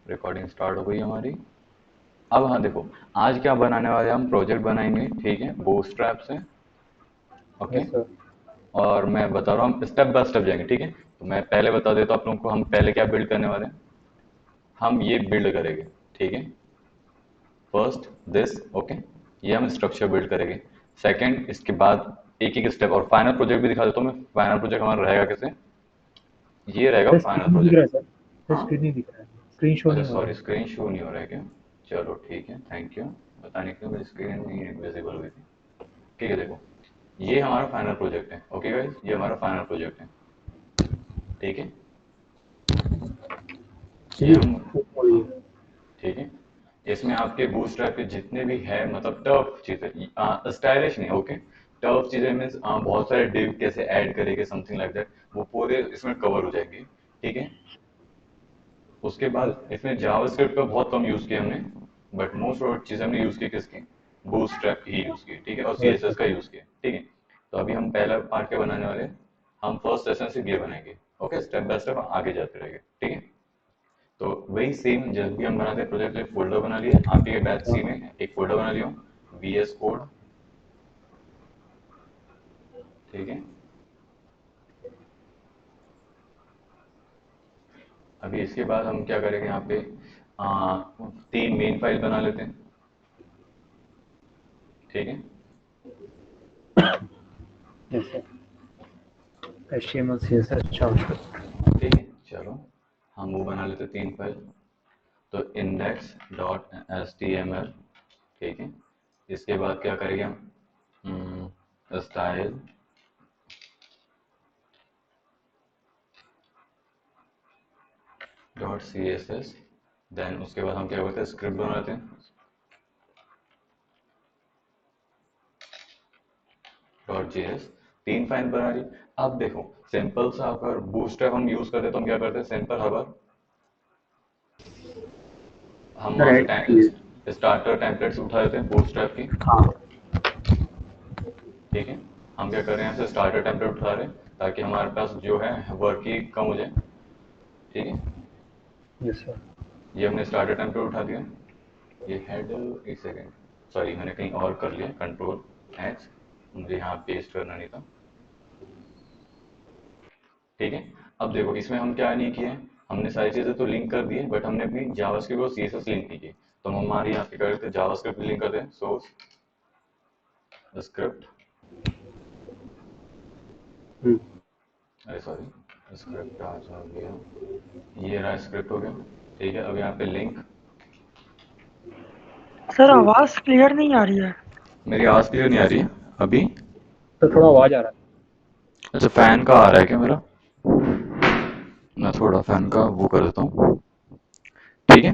Recording start हो गई हमारी। अब हाँ देखो, आज क्या बनाने वाले हैं, हम प्रोजेक्ट बनाएंगे, ठीक है, बूटस्ट्रैप से। ओके। Yes sir. और मैं बता रहा हूँ, हम स्टेप बाय स्टेप जाएंगे, ठीक है। तो मैं पहले बता देता हूँ आप लोगों को, हम पहले क्या बिल्ड करने वाले हैं। हम ये बिल्ड करेंगे, ठीक है। फर्स्ट दिस, ओके, ये हम स्ट्रक्चर बिल्ड करेंगे। सेकंड, इसके बाद एक एक स्टेप, और फाइनल प्रोजेक्ट भी दिखा देता हूँ मैं। फाइनल प्रोजेक्ट हमारा रहेगा कैसे, ये रहेगा सर फाइनल स्क्रीन नहीं दिख रहा प्रोजेक्ट। है सर। सर हाँ, स्क्रीन नहीं दिख रहा है, स्क्रीन शो अच्छा नहीं हो रहा सॉरी, है। स्क्रीन शो नहीं हो रहा है क्या। चलो ठीक है, थैंक यू। बताने के लिए मेरी स्क्रीन नहीं विजिबल हुई थी। ठीक है, देखो, ये हमारा फाइनल प्रोजेक्ट है। ओके गाइस, ये हमारा फाइनल प्रोजेक्ट है, ठीक है। ये जी। हम, वही हाँ, है। ठीक है। इसमें आपके बूटस्ट्रैप के जितने भी है, मतलब टफ चीजें, स्टाइलिश नहीं, ओके, टफ चीजें मीन्स बहुत सारे डिव कैसे ऐड करेंगे, समथिंग लाइक दैट, वो पूरे इसमें कवर हो जाएंगे, ठीक है। उसके यस बाद सर। इसमें जावास्क्रिप्ट का बहुत कम यूज किया हमने, बट मोस्ट ऑफ चीजें हमने यूज की किसकी, बूटस्ट्रैप की ही यूज की, ठीक है, और यस सीएसएस सर। का यूज किया, ठीक है। तो अभी हम पहला पार्ट क्या बनाने वाले हैं, हम फर्स्ट सेशन से ये बनाएंगे। ओके, स्टेप बाय स्टेप आगे जाते रहेंगे, ठीक है। तो वही सेम जब भी हम बनाते हैं प्रोजेक्ट, एक फोल्डर बना लिए, आपके बैच सी हाँ। में एक फोल्डर बना लिया, वीएस कोड, ठीक है। अभी इसके बाद हम क्या करेंगे, यहाँ पे 3 मेन फाइल बना लेते हैं, ठीक है। Yes sir. HTML CSS JavaScript. ठीक है, चलो, हम वो बना लेते हैं 3 फाइल। तो index dot H T M L, ठीक है। इसके बाद क्या करेंगे हम, style dot C S S, then उसके बाद हम क्या करते हैं, स्क्रिप्ट बनाते हैं, डॉट जे एस। 3 फाइल बना ली। अब देखो, सिंपल सा अगर बूटस्ट्रैप हम यूज करते तो हम क्या करते हैं, सिंपल हबर, हम सर वहां ऐड कर लिए। से स्टार्टर टेम्पलेट से उठा देते हैं बूटस्ट्रैप की, हाँ। ठीक है। हम क्या कर रहे हैं, यहाँ से स्टार्टर टेम्पलेट उठा रहे हैं, ताकि हमारे पास जो है वर्क की कम हो जाए, ठीक है। Yes sir. ये हमने स्टार्टर टेम्पलेट उठा दिया। ये हेड, एक सेकेंड, सॉरी मैंने कहीं और कर लिया, कंट्रोल एच, मुझे यहाँ पेस्ट करना नहीं था, ठीक है। अब देखो, इसमें हम क्या नहीं किए, हमने सारी चीजें तो लिंक कर दी है, बट हमने अपनी जावास्क्रिप्ट और सीएसएस लिंक नहीं की। तो हम हमारे यहाँ पे करते जावास्क्रिप्ट लिंक करते हैं, सोर्स स्क्रिप्ट, हम्म। अरे सॉरी, स्क्रिप्ट आज आ गया, ये रहा स्क्रिप्ट हो गया, ठीक है। अब यहाँ पे लिंक, सर आवाज क्लियर नहीं आ रही है। मेरी आवाज क्लियर नहीं आ रही है अभी। तो थोड़ा आवाज आ रहा अच्छा, फैन का आ रहा है क्या मेरा, मैं थोड़ा फैन का वो कर देता हूँ, ठीक है।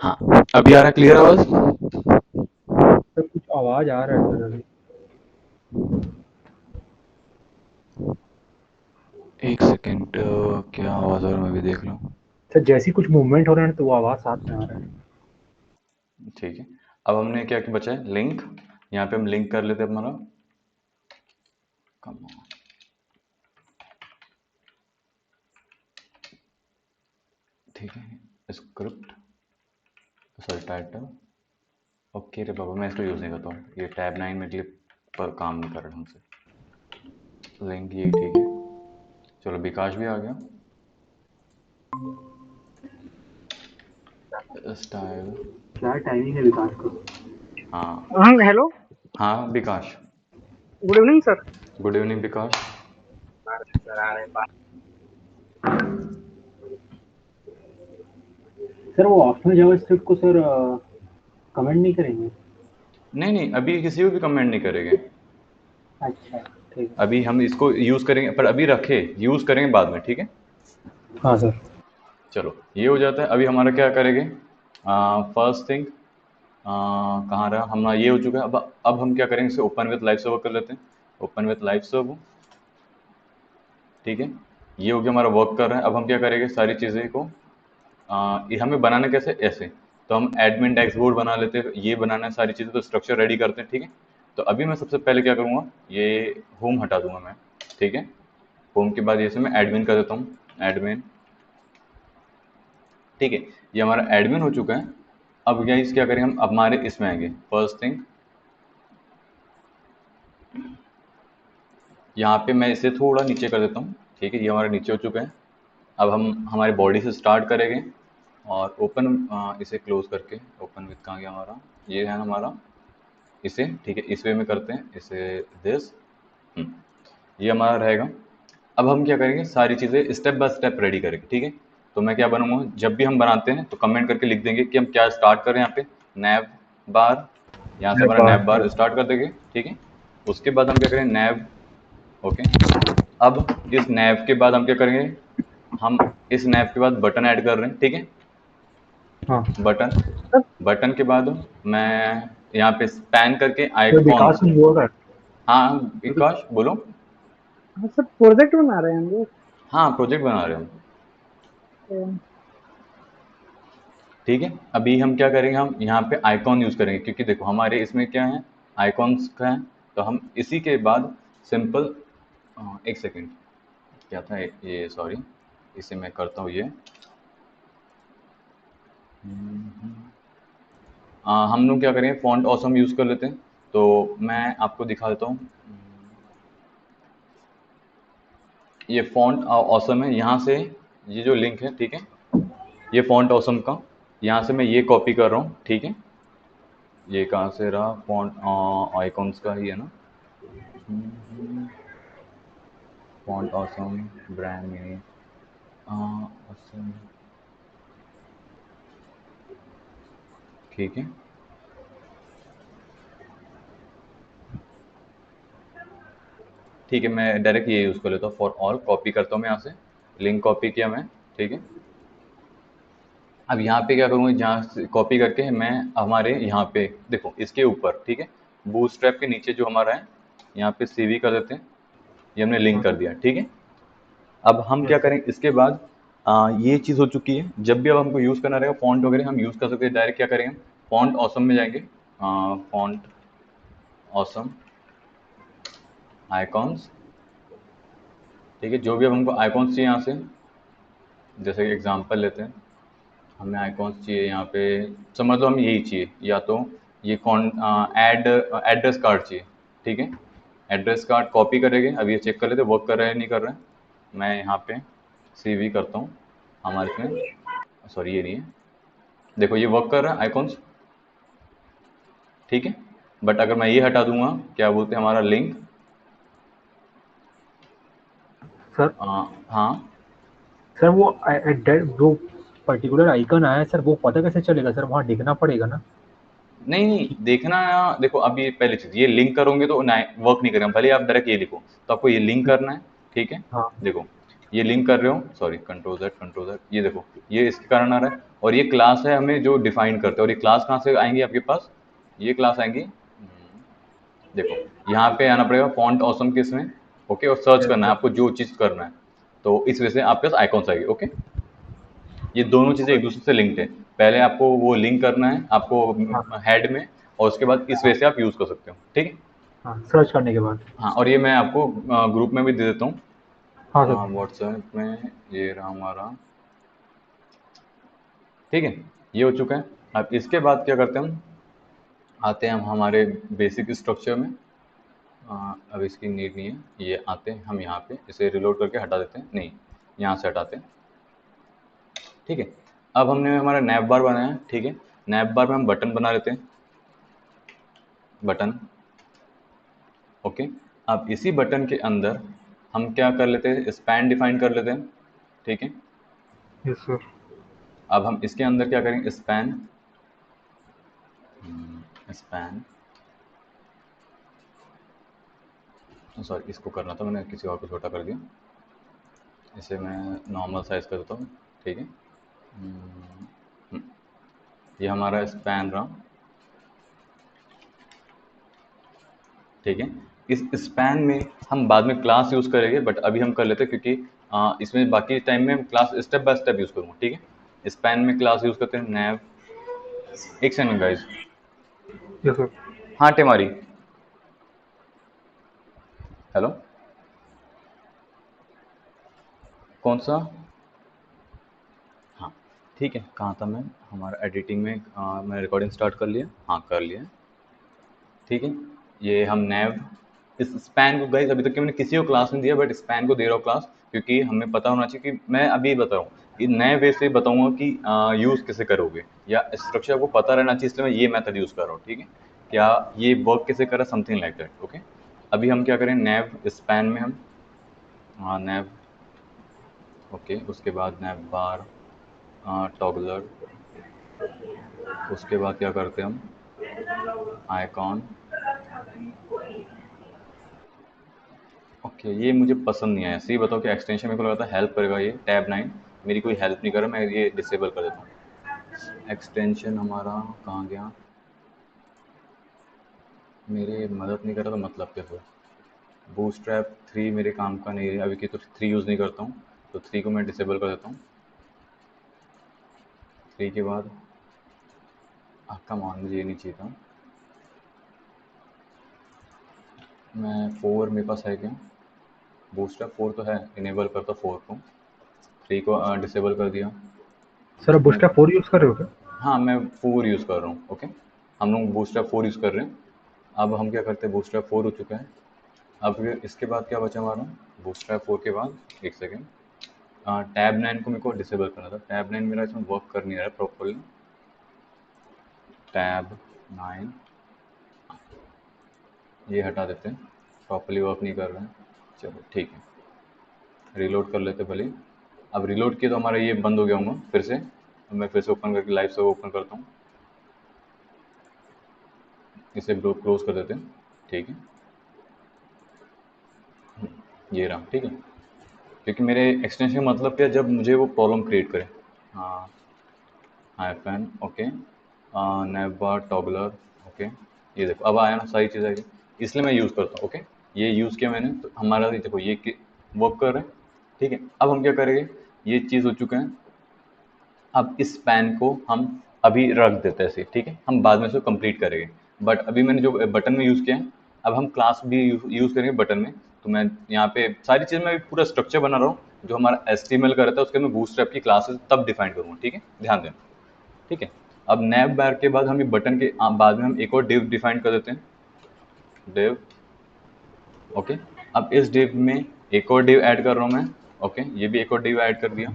हाँ, अभी आ रहा है क्लियर आवाज। है सर, कुछ आवाज आ रहा है सर अभी। एक सेकेंड, क्या आवाज आ रहा है, मैं भी देख लूँ। सर जैसे ही कुछ मूवमेंट हो रहा है तो वो आवाज साथ में आ रहा है। ठीक है। अब हमने क्या क्या बचा है, लिंक, यहाँ पे हम लिंक कर लेते हैं हमारा, Come on, ठीक है, स्क्रिप्ट, सॉरी टाइटल, ओके रे बाबा, मैं इसको यूज नहीं करता हूँ, ये टैब 9 मेरे लिए पर काम नहीं कर रहा ढंग से। लिंक ये ठीक है। चलो, विकास भी आ गया, स्टाइल, क्या टाइमिंग है विकास का। हाँ, हाँ हेलो। हाँ Vikas, good evening sir. Good evening Vikas. Sir आ रहे हैं। सर वो ऑप्शनल जावास्क्रिप्ट को सर कमेंट नहीं करेंगे। नहीं नहीं, अभी किसी को भी कमेंट नहीं करेंगे, अच्छा ठीक है। अभी हम इसको यूज करेंगे, पर अभी रखे, यूज करेंगे बाद में, ठीक है। हाँ सर। चलो, ये हो जाता है। अभी हमारा क्या करेंगे, फर्स्ट थिंग, कहाँ रहा हमारा, ये हो चुका है। अब हम क्या करेंगे, इसे ओपन विथ लाइव सर्वर कर लेते हैं, ओपन विथ लाइव सर्वर, ठीक है। ये हो गया, हमारा वर्क कर रहा है। अब हम क्या करेंगे, सारी चीज़ें को, ये हमें बनाना कैसे, ऐसे, तो हम एडमिन डैशबोर्ड बना लेते हैं, ये बनाना है सारी चीज़ें, तो स्ट्रक्चर रेडी करते हैं, ठीक है। तो अभी मैं सबसे पहले क्या करूँगा, ये होम हटा दूंगा मैं, ठीक है। होम के बाद ये से मैं एडमिन कर देता हूँ, एडमिन, ठीक है, ये हमारा एडमिन हो चुका है। अब गाइस क्या करेंगे हम, अब हमारे इसमें आएंगे। फर्स्ट थिंग यहाँ पे मैं इसे थोड़ा नीचे कर देता हूँ, ठीक है, ये हमारा नीचे हो चुका है। अब हम हमारे बॉडी से स्टार्ट करेंगे और ओपन इसे क्लोज करके, ओपन विथ कहाँ गया हमारा, ये है हमारा, इसे ठीक है इस वे में करते हैं इसे, दिस, ये हमारा रहेगा। अब हम क्या करेंगे, सारी चीज़ें स्टेप बाय स्टेप रेडी करेंगे, ठीक है। तो मैं क्या बनूंगा, जब भी हम बनाते हैं तो कमेंट करके लिख देंगे कि हम क्या स्टार्ट करें। यहाँ पे नैव बार, यहाँ से हमारा नैव बार स्टार्ट कर देंगे, ठीक है। उसके बाद हम क्या करें, नैव, ओके। अब इस नैव के बाद हम क्या करेंगे, हम इस नैव के बाद बटन ऐड कर रहे हैं, ठीक है। हाँ बटन, सर बटन के बाद मैं यहाँ पे स्पैन करके सर, विकास आइकॉन्स, नहीं बोल रहा हाँ है। विकास बोलो। हाँ सर, प्रोजेक्ट बना रहे हैं हम लोग। हाँ प्रोजेक्ट बना रहे हो, तो ठीक है। अभी हम क्या करेंगे, हम यहाँ पे आइकॉन यूज़ करेंगे, क्योंकि देखो हमारे इसमें क्या है, आइकॉन्स का है। तो हम इसी के बाद सिंपल, एक सेकेंड, क्या था ये, सॉरी, इसे मैं करता हूँ ये। हम लोग क्या करेंगे, फॉन्ट ऑसम यूज़ कर लेते हैं। तो मैं आपको दिखा देता हूँ, ये फॉन्ट ऑसम है, यहाँ से ये जो लिंक है, ठीक है, ये फॉन्ट ऑसम का, यहाँ से मैं ये कॉपी कर रहा हूँ, ठीक है। ये कहाँ से रहा, फॉन्ट आइकॉन्स का ही है ना, फॉन्ट ऑसम, ब्रांड में ऑसम, ठीक है। ठीक है, मैं डायरेक्ट ये यूज़ कर लेता हूँ, फॉर ऑल कॉपी करता हूँ मैं यहाँ से, लिंक कॉपी किया मैं, ठीक है। अब यहाँ पे क्या करूँगा, जहाँ से कॉपी करके मैं हमारे यहाँ पे देखो इसके ऊपर, ठीक है, बूटस्ट्रैप के नीचे जो हमारा है, यहाँ पे सीवी कर देते हैं, ये हमने लिंक कर दिया, ठीक है। अब हम क्या यस सर। करें इसके बाद, ये चीज़ हो चुकी है। जब भी अब हमको यूज़ करना रहेगा फॉन्ट वगैरह हम यूज़ कर सकते हैं, डायरेक्ट क्या करेंगे, फॉन्ट ऑसम में जाएंगे, फॉन्ट ऑसम आइकॉन्स, ठीक है। जो भी अब हमको आइकॉन्स चाहिए यहाँ से, जैसे कि एग्जांपल लेते हैं, हमें आइकॉन्स चाहिए यहाँ पे, समझ लो हमें यही चाहिए, या तो ये कौन ऐड एड्रेस कार्ड चाहिए, ठीक है। एड्रेस कार्ड कॉपी करेंगे, अब ये चेक कर लेते वर्क कर रहा है नहीं कर रहा है। मैं यहाँ पे सीवी करता हूँ हमारे इसमें, सॉरी ये नहीं है, देखो ये वर्क कर रहा है आइकॉन्स, ठीक है। बट अगर मैं ये हटा दूंगा, क्या बोलते हैं हमारा लिंक, सर हाँ, सर वो जो पर्टिकुलर आइकन आया है सर, वो पता कैसे चलेगा सर? वहाँ देखना पड़ेगा ना। नहीं नहीं देखना, देखो अब ये पहली चीज़, ये लिंक करोगे तो वर्क नहीं करेगा, भले आप डायरेक्ट ये लिखो, तो आपको ये लिंक करना है, ठीक है। हाँ देखो ये लिंक कर रहे हो, सॉरी कंट्रोल Z, ये देखो ये इसके कारण आ रहा है। और ये क्लास है हमें जो डिफाइन करते हैं, और ये क्लास कहाँ से आएंगी आपके पास, ये क्लास आएंगी, देखो यहाँ पे आना पड़ेगा फॉन्ट ऑसम के इसमें, ओके, और सर्च यस करना है सर। आपको जो चीज़ करना है। तो इस वजह से आपके पास आइकॉन्स आएगी, ओके। ये दोनों चीज़ें एक दूसरे से लिंक्ड है, पहले आपको वो लिंक करना है आपको हाँ हेड में, और उसके बाद इस वे हाँ से आप यूज़ कर सकते हो, ठीक है। हाँ, सर्च करने के बाद। हाँ, और ये मैं आपको ग्रुप में भी दे देता हाँ हूँ, सर। व्हाट्सएप में, ये रहा हमारा, ठीक है। ये हो चुका है। अब इसके बाद क्या करते हैं हम, आते हैं हम हमारे बेसिक स्ट्रक्चर में, अब इसकी नीड नहीं है, ये आते हैं हम यहाँ पे, इसे रिलोड करके हटा देते हैं, नहीं यहाँ से हटाते हैं, ठीक है। अब हमने हमारा नैप बार बनाया है, ठीक है। नैप बार में हम बटन बना लेते हैं, बटन, ओके। अब इसी बटन के अंदर हम क्या कर लेते हैं, स्पैन डिफाइन कर लेते हैं, ठीक है। Yes sir. अब हम इसके अंदर क्या करेंगे, स्पैन, स्पैन, सॉरी इसको करना था मैंने किसी और को छोटा कर दिया, इसे मैं नॉर्मल साइज कर देता हूँ, ठीक है। हम्म, ये हमारा स्पैन रहा, ठीक है। इस स्पैन में हम बाद में क्लास यूज़ करेंगे, बट अभी हम कर लेते हैं, क्योंकि इसमें बाकी टाइम में class step by step use करूँगा, ठीक है। स्पैन में क्लास यूज़ करते हैं नैव, एक सेकंड गाइस, यस सर। हाँ टेमारी, हेलो, कौन सा, हाँ, ठीक है, कहाँ था मैं? हमारा एडिटिंग में मैंने रिकॉर्डिंग स्टार्ट कर लिया, हाँ कर लिया। ठीक है, ये हम नैव इस स्पैन को गाइस अभी तक के मैंने किसी को क्लास नहीं दिया, बट स्पैन को दे रहा हूँ क्लास, क्योंकि हमें पता होना चाहिए कि मैं अभी बता रहा हूँ कि नए वे से बताऊंगा कि यूज़ कैसे करोगे, या स्ट्रक्चर को पता रहना चाहिए, इसलिए मैं ये मेथड यूज़ कर रहा हूँ। ठीक है, क्या ये वर्क कैसे कर रहा है, समथिंग लाइक दैट। ओके, अभी हम क्या करें, नैव स्पैन में हम नैव, ओके, उसके बाद नैव बार टॉगलर, उसके बाद क्या करते हैं हम, आइकॉन। ओके, ये मुझे पसंद नहीं आया, सही बताओ कि एक्सटेंशन मेरे को लगा था हेल्प करेगा, ये टैब 9 मेरी कोई हेल्प नहीं कर रहा, मैं ये डिसेबल कर देता हूँ। एक्सटेंशन हमारा कहाँ गया, मेरे मदद नहीं कर रहा, तो मतलब क्या हुआ। बूटस्ट्रैप 3 मेरे काम का नहीं है अभी की, तो 3 यूज़ नहीं करता हूँ, तो 3 को मैं डिसेबल कर देता हूँ। 3 के बाद आपका मान मुझे ये नहीं चाहिए था, मैं 4 मेरे पास है क्या, बूटस्ट्रैप 4 तो है, इनेबल करता 4 को, 3 को डिसेबल कर दिया। सर आप मैं बूस्टरैप 4 यूज़ कर रहे हो क्या? हाँ, मैं 4 यूज़ कर रहा हूँ। ओके, हम लोग बूटस्ट्रैप 4 यूज़ कर रहे हैं। अब हम क्या करते हैं, बूटस्ट्रैप 4 हो चुका है, अब इसके बाद क्या बचा हमारा, बूटस्ट्रैप 4 के बाद एक सेकेंड, टैब 9 को मेरे को डिसेबल करना था, टैब 9 मेरा इसमें वर्क कर नहीं रहा है प्रॉपरली, टैब 9 ये हटा देते हैं, प्रॉपरली वर्क नहीं कर रहा है। चलो ठीक है, रीलोड कर लेते भले। अब रीलोड किया तो हमारा ये बंद हो गया होगा फिर से, अब मैं फिर से ओपन करके लाइव से ओपन करता हूँ, इसे क्लोज कर देते हैं। ठीक है, ये रहा। ठीक है, क्योंकि मेरे एक्सटेंशन का मतलब क्या है, जब मुझे वो प्रॉब्लम क्रिएट करे। हाँ, हाइफन, ओके, नेवा टॉगलर, ओके, ये देखो अब आया ना, सारी चीज़ आई, इसलिए मैं यूज़ करता हूँ। ओके, ये यूज़ किया मैंने, तो हमारा ये देखो ये वर्क कर रहा है। ठीक है, अब हम क्या करेंगे, ये चीज़ हो चुका है, अब इस पैन को हम अभी रख देते हैं ऐसे। ठीक है, हम बाद में इसको कंप्लीट करेंगे, बट अभी मैंने जो बटन में यूज़ किया है, अब हम क्लास भी यूज़ करेंगे बटन में। तो मैं यहाँ पे सारी चीज़ में पूरा स्ट्रक्चर बना रहा हूँ, जो हमारा HTML का रहता है उसके मैं बूटस्ट्रैप की क्लासेस तब डिफाइन करूँगा। ठीक है, ध्यान देना। ठीक है, अब नैव बार के बाद हम ये बटन के बाद में हम एक और डिव डिफाइन कर देते हैं, डिव। ओके, अब इस डिव में एक और डिव ऐड कर रहा हूँ मैं। ओके, ये भी एक और डिव ऐड कर दिया।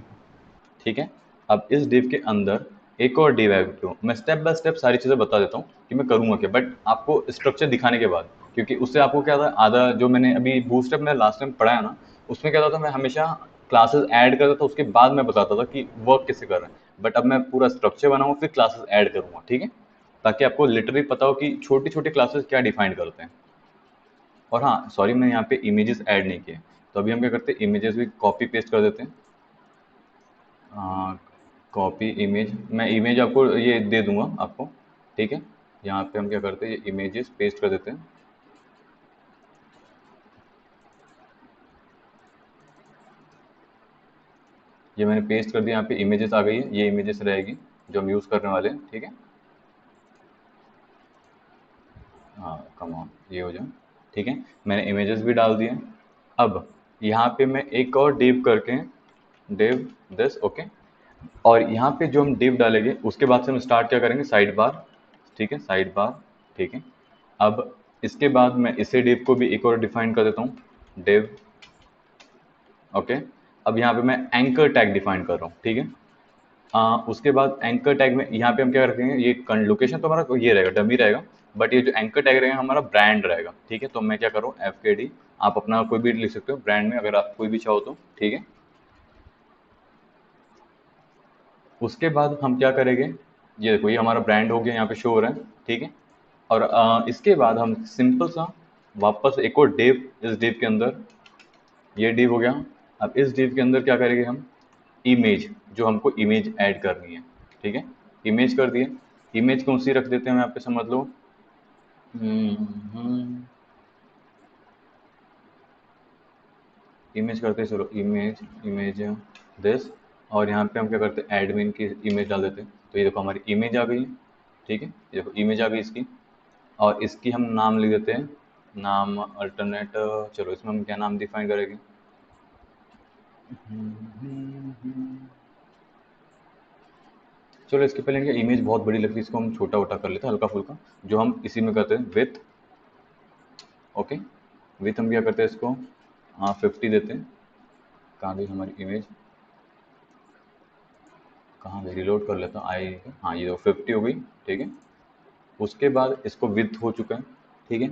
ठीक है, अब इस डिव के अंदर एक और डिव ऐड करूँ, मैं स्टेप बाय स्टेप सारी चीज़ें बता देता हूँ कि मैं करूँगा क्या, बट आपको स्ट्रक्चर दिखाने के बाद, क्योंकि उससे आपको क्या था, आधा जो मैंने अभी बूस्टअप में लास्ट टाइम पढ़ाया ना, उसमें क्या होता था, मैं हमेशा क्लासेस ऐड करता था, उसके बाद मैं बताता था कि वर्क कैसे कर रहा है, बट अब मैं पूरा स्ट्रक्चर बनाऊंगा फिर क्लासेस ऐड करूंगा। ठीक है, ताकि आपको लिटरली पता हो कि छोटी छोटी क्लासेस क्या डिफाइन करते हैं। और हाँ सॉरी, मैं यहाँ पे इमेजेस ऐड नहीं किए, तो अभी हम क्या करते हैं, इमेजेस भी कॉपी पेस्ट कर देते हैं। कॉपी इमेज, मैं इमेज आपको ये दे दूंगा आपको। ठीक है, यहाँ पे हम क्या करते हैं, ये इमेजेस पेस्ट कर देते हैं। ये मैंने पेस्ट कर दिया, यहाँ पे इमेजेस आ गई है, ये इमेजेस रहेगी जो हम यूज़ करने वाले हैं। ठीक है, हाँ कम ऑन, ये हो जाए। ठीक है, मैंने इमेजेस भी डाल दिए। अब यहाँ पे मैं एक और डिव करके, डिव दिस, ओके, और यहाँ पे जो हम डिव डालेंगे उसके बाद से हम स्टार्ट क्या करेंगे, साइड बार। ठीक है, साइड बार। ठीक है, अब इसके बाद मैं इसे डिव को भी एक और डिफाइन कर देता हूँ, डिव। ओके, अब यहाँ पे मैं एंकर टैग डिफाइन कर रहा हूँ। ठीक है, उसके बाद एंकर टैग में यहाँ पे हम क्या रखेंगे, ये लोकेशन तो हमारा ये रहेगा, डमी रहेगा, बट ये जो एंकर टैग रहेगा हमारा ब्रांड रहेगा। ठीक है, तो मैं क्या करूँ, FKD, आप अपना कोई भी लिख सकते हो ब्रांड में, अगर आप कोई भी चाहो तो। ठीक है, उसके बाद हम क्या करेंगे, ये देखो ये हमारा ब्रांड हो गया, यहाँ पे शो हो रहा है। ठीक है, और इसके बाद हम सिंपल सा वापस एक और डिव, इस डिव के अंदर, ये डिव हो गया। अब इस डिव के अंदर क्या करेंगे हम, इमेज, जो हमको इमेज ऐड करनी है। ठीक है, इमेज कर दिए, इमेज कौन सी रख देते हैं यहाँ पे, समझ लो, इमेज करते हैं, चलो इमेज, इमेज दिस, और यहाँ पे हम क्या करते हैं, एडमिन की इमेज डाल देते हैं। तो ये देखो हमारी इमेज आ गई है। ठीक है, ये देखो इमेज आ गई इसकी, और इसकी हम नाम लिख देते हैं, नाम अल्टरनेट, चलो इसमें हम क्या नाम डिफाइन करेंगे, चलो इसके पहले इनकी इमेज बहुत बड़ी लगती है, इसको हम छोटा वोटा कर लेते हैं, हल्का फुल्का, जो हम इसी में करते हैं विथ। ओके, विथ हम क्या करते हैं इसको 50 देते हैं। कहाँ गई हमारी इमेज, कहाँ गई, रिलोड कर लेता हूँ, आई, हाँ ये 50 हो गई, ठीक है। उसके बाद इसको विथ हो चुका है, ठीक है।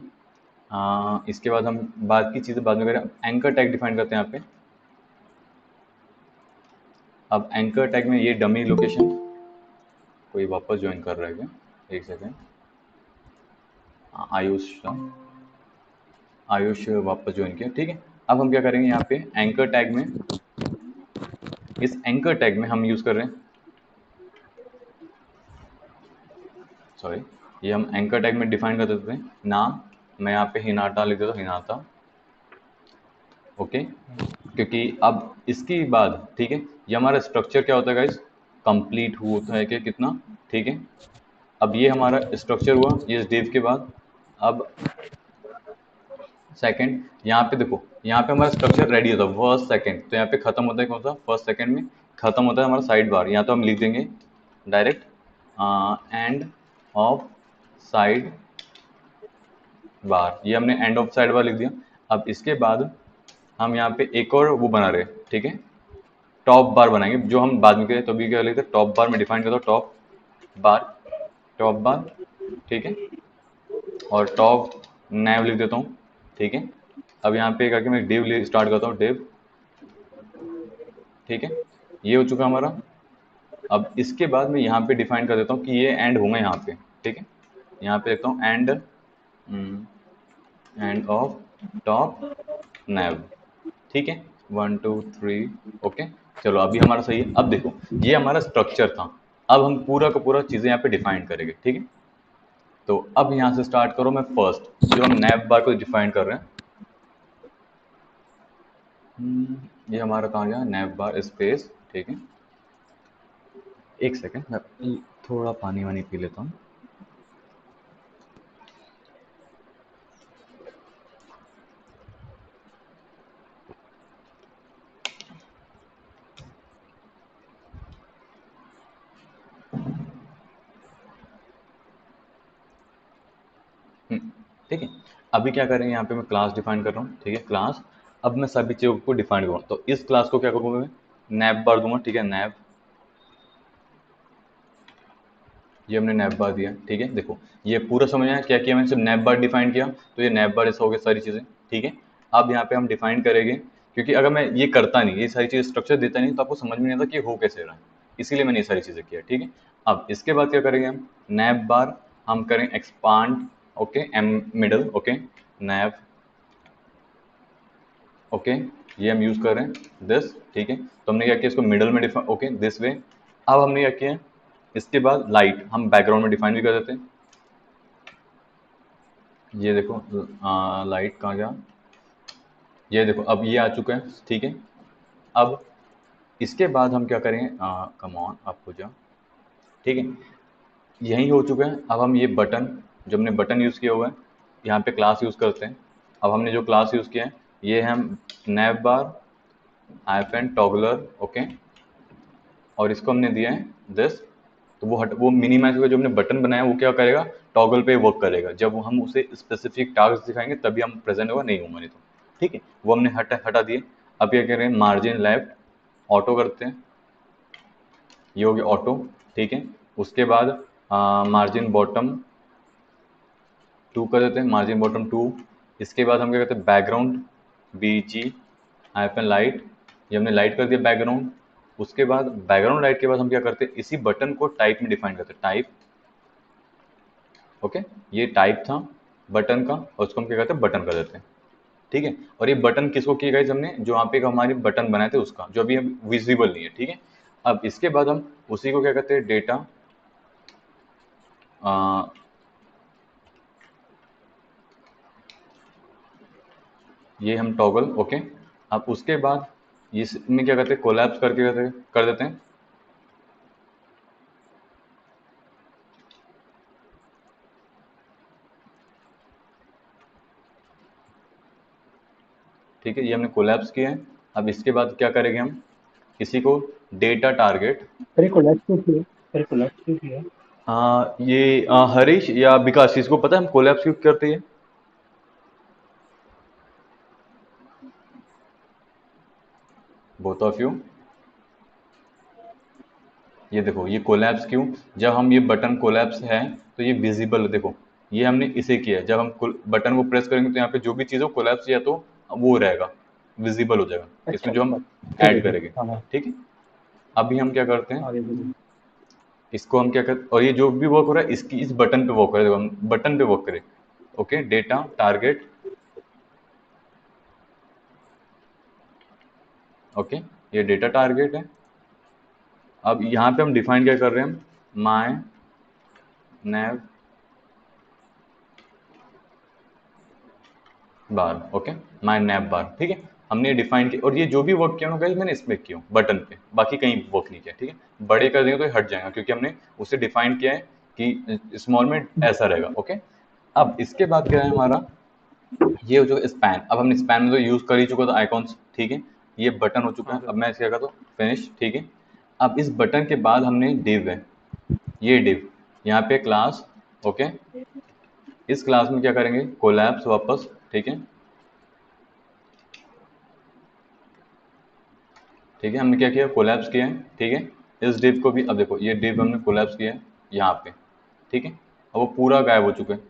इसके बाद हम बाकी चीज़ें बाद में करें, एंकर टैग डिफाइन करते हैं यहाँ पे। अब एंकर टैग में ये डमी लोकेशन, कोई वापस ज्वाइन कर रहा है क्या, एक सेकेंड, आयुष था, आयुष वापस ज्वाइन किया, ठीक है। अब हम क्या करेंगे यहाँ पे एंकर टैग में, इस एंकर टैग में हम यूज़ कर रहे हैं, सॉरी, ये हम एंकर टैग में डिफाइन कर देते हैं नाम, मैं यहाँ पे हिनाटा लिख देता हूँ, हिनाटा। ओके, क्योंकि अब इसके बाद, ठीक है, ये हमारा स्ट्रक्चर क्या होता है गाइस, कंप्लीट होता है कि कितना, ठीक है। अब ये हमारा स्ट्रक्चर हुआ, ये इस div के बाद। अब सेकंड, यहाँ पे देखो, यहाँ पे हमारा स्ट्रक्चर रेडी होता है फर्स्ट सेकंड, तो यहाँ पे खत्म होता है कौन सा, फर्स्ट सेकंड में खत्म होता है हमारा साइड बार, या तो हम लिख देंगे direct end of side bar, ये हमने एंड ऑफ साइड बार लिख दिया। अब इसके बाद हम यहाँ पे एक और वो बना रहे हैं, ठीक है, टॉप बार बनाएंगे, जो हम बाद में करें, तो अभी क्या लिखते हैं, टॉप बार में डिफाइन करता हूँ टॉप बार, टॉप बार, ठीक है, और टॉप नैव लिख देता हूँ, ठीक है। अब यहाँ पे करके मैं डिव स्टार्ट करता हूँ, डिव, ठीक है, ये हो चुका हमारा। अब इसके बाद मैं यहाँ पे डिफाइन कर देता हूँ कि ये एंड होंगे यहाँ पे, ठीक है, यहाँ पे देखता हूँ एंड, एंड ऑफ टॉप नैव, ठीक है, 1 2 3, ओके। चलो अभी हमारा सही है। अब देखो, ये हमारा स्ट्रक्चर था, अब हम पूरा का पूरा चीज़ें यहाँ पे डिफाइन करेंगे, ठीक है। तो अब यहाँ से स्टार्ट करो, मैं फर्स्ट जो हम नैव बार को डिफाइन कर रहे हैं, ये हमारा कहाँ गया, नैव बार स्पेस, ठीक है। एक सेकेंड, मैं थोड़ा पानी वानी पी लेता हूँ। ठीक है, अभी क्या करेंगे, यहाँ पे मैं क्लास डिफाइन कर रहा हूँ, ठीक है, क्लास। अब मैं सभी चीज़ों को डिफाइन करूँगा, तो इस क्लास को क्या करूँगा मैं, नैव बार दूंगा, ठीक है, नैव, ये हमने नैव बार दिया, ठीक है। देखो ये पूरा समझ आया क्या किया मैंने, सिर्फ नैव बार डिफाइन किया, तो ये नैव बार ऐसा हो गया सारी चीज़ें, ठीक है। अब यहाँ पे हम डिफाइन करेंगे, क्योंकि अगर मैं ये करता नहीं, ये सारी चीज़ स्ट्रक्चर देता नहीं, तो आपको समझ में नहीं आता कि हो कैसे रहा है, इसीलिए मैंने ये सारी चीज़ें किया, ठीक है। अब इसके बाद क्या करेंगे हम, नैव बार हम करें expand, okay, M middle, okay, nav, okay, ये हम यूज़ कर रहे हैं दिस, ठीक है। तो हमने क्या किया, इसको मिडल में डिफाइन, ओके, दिस वे। अब हमने क्या किया, इसके बाद लाइट हम बैकग्राउंड में डिफाइन भी कर देते हैं, ये देखो, लाइट कहाँ गया, ये देखो, अब ये आ चुका है, ठीक है। अब इसके बाद हम क्या करेंगे, कम ऑन, आप हो जाओ, ठीक है, यही हो चुका है। अब हम ये बटन, जो हमने बटन यूज़ किया हुआ है, यहाँ पे क्लास यूज़ करते हैं। अब हमने जो क्लास यूज़ किया है, ये है नैव बार हाइफन टॉगलर, ओके, और इसको हमने दिया है दिस, तो वो मिनिमाइज होगा, जो हमने बटन बनाया वो क्या करेगा, टॉगल पे वर्क करेगा, जब हम उसे स्पेसिफिक टास्क दिखाएंगे तभी हम प्रेजेंट होगा, नहीं होगा नहीं तो, ठीक है, वो हमने हटा दिए। अब क्या करें, मार्जिन लेफ्ट ऑटो करते हैं, ये हो गया ऑटो, ठीक है। उसके बाद मार्जिन बॉटम 2 कर देते हैं, मार्जिन बॉटम 2। इसके बाद हम क्या करते हैं, बैकग्राउंड बी जी हाइफन लाइट, ये हमने लाइट कर दिया बैकग्राउंड। उसके बाद बैकग्राउंड लाइट के बाद हम क्या करते हैं, इसी बटन को टाइप में डिफाइन करते हैं, टाइप, ओके, ये टाइप था बटन का, और उसको हम क्या करते हैं, बटन कर देते हैं, ठीक है। और ये बटन किसको किया गाइस, हमने जो यहाँ पे हमारे बटन बनाए थे उसका, जो अभी विजिबल नहीं है, ठीक है। अब इसके बाद हम उसी को क्या करते हैं, डेटा, ये हम टॉगल, ओके। अब उसके बाद इसमें क्या करते हैं, कोलैप्स करके कर देते हैं, ठीक है, ये हमने कोलैप्स किया है। अब इसके बाद क्या करेंगे हम, इसी को डेटा टारगेट, अरे कोलैप्स तो किए सर कोलैप्स क्यों किया? ये हरीश या विकास, इसको पता है हम कोलैप्स क्यों करते हैं? बोथ ऑफ यू, ये देखो ये कोलैप्स क्यों, जब हम ये बटन कोलैप्स है तो ये विजिबल है, देखो ये हमने इसे किया है। जब हम बटन को प्रेस करेंगे तो यहाँ पे जो भी चीज़ हो कोलैप्स या तो वो रहेगा, विजिबल हो जाएगा अच्छा इसमें जो अच्छा, हम ठीक है ऐड ठीक करेंगे। है, हाँ हाँ, ठीक है, अभी हम क्या करते हैं, आगे बोलिए। इसको हम क्या करते, और ये जो भी वर्क हो रहा है इसकी इस बटन पे वर्क करें, देखो हम बटन पे वर्क करें। ओके, डेटा टारगेट, ओके, ये डेटा टारगेट है। अब यहाँ पे हम डिफाइन क्या कर रहे हैं, my nav bar, okay, my nav bar. ठीक है, हमने डिफाइन किया, और ये जो भी वर्क किया होगा मैंने इसमें किया बटन पे, बाकी कहीं वर्क नहीं किया। ठीक है, बड़े कर देंगे तो ये हट जाएगा क्योंकि हमने उसे डिफाइन किया है कि स्मॉल में ऐसा रहेगा। ओके, अब इसके बाद क्या है हमारा, ये जो स्पैन, अब हमने स्पैन में तो यूज कर ही चुका था आइकॉन्स। ठीक है, ये बटन हो चुका हाँ है, सर। अब मैं इसका करता हूँ फिनिश। ठीक है, अब इस बटन के बाद हमने डिव है, ये डिव यहाँ पे क्लास। ओके, इस क्लास में क्या करेंगे, कोलैप्स वापस। ठीक है, ठीक है, हमने क्या किया, कोलैप्स किया है। ठीक है, इस डिव को भी, अब देखो ये डिव हमने कोलैप्स किया है यहाँ पे। ठीक है, अब वो पूरा गायब हो चुका है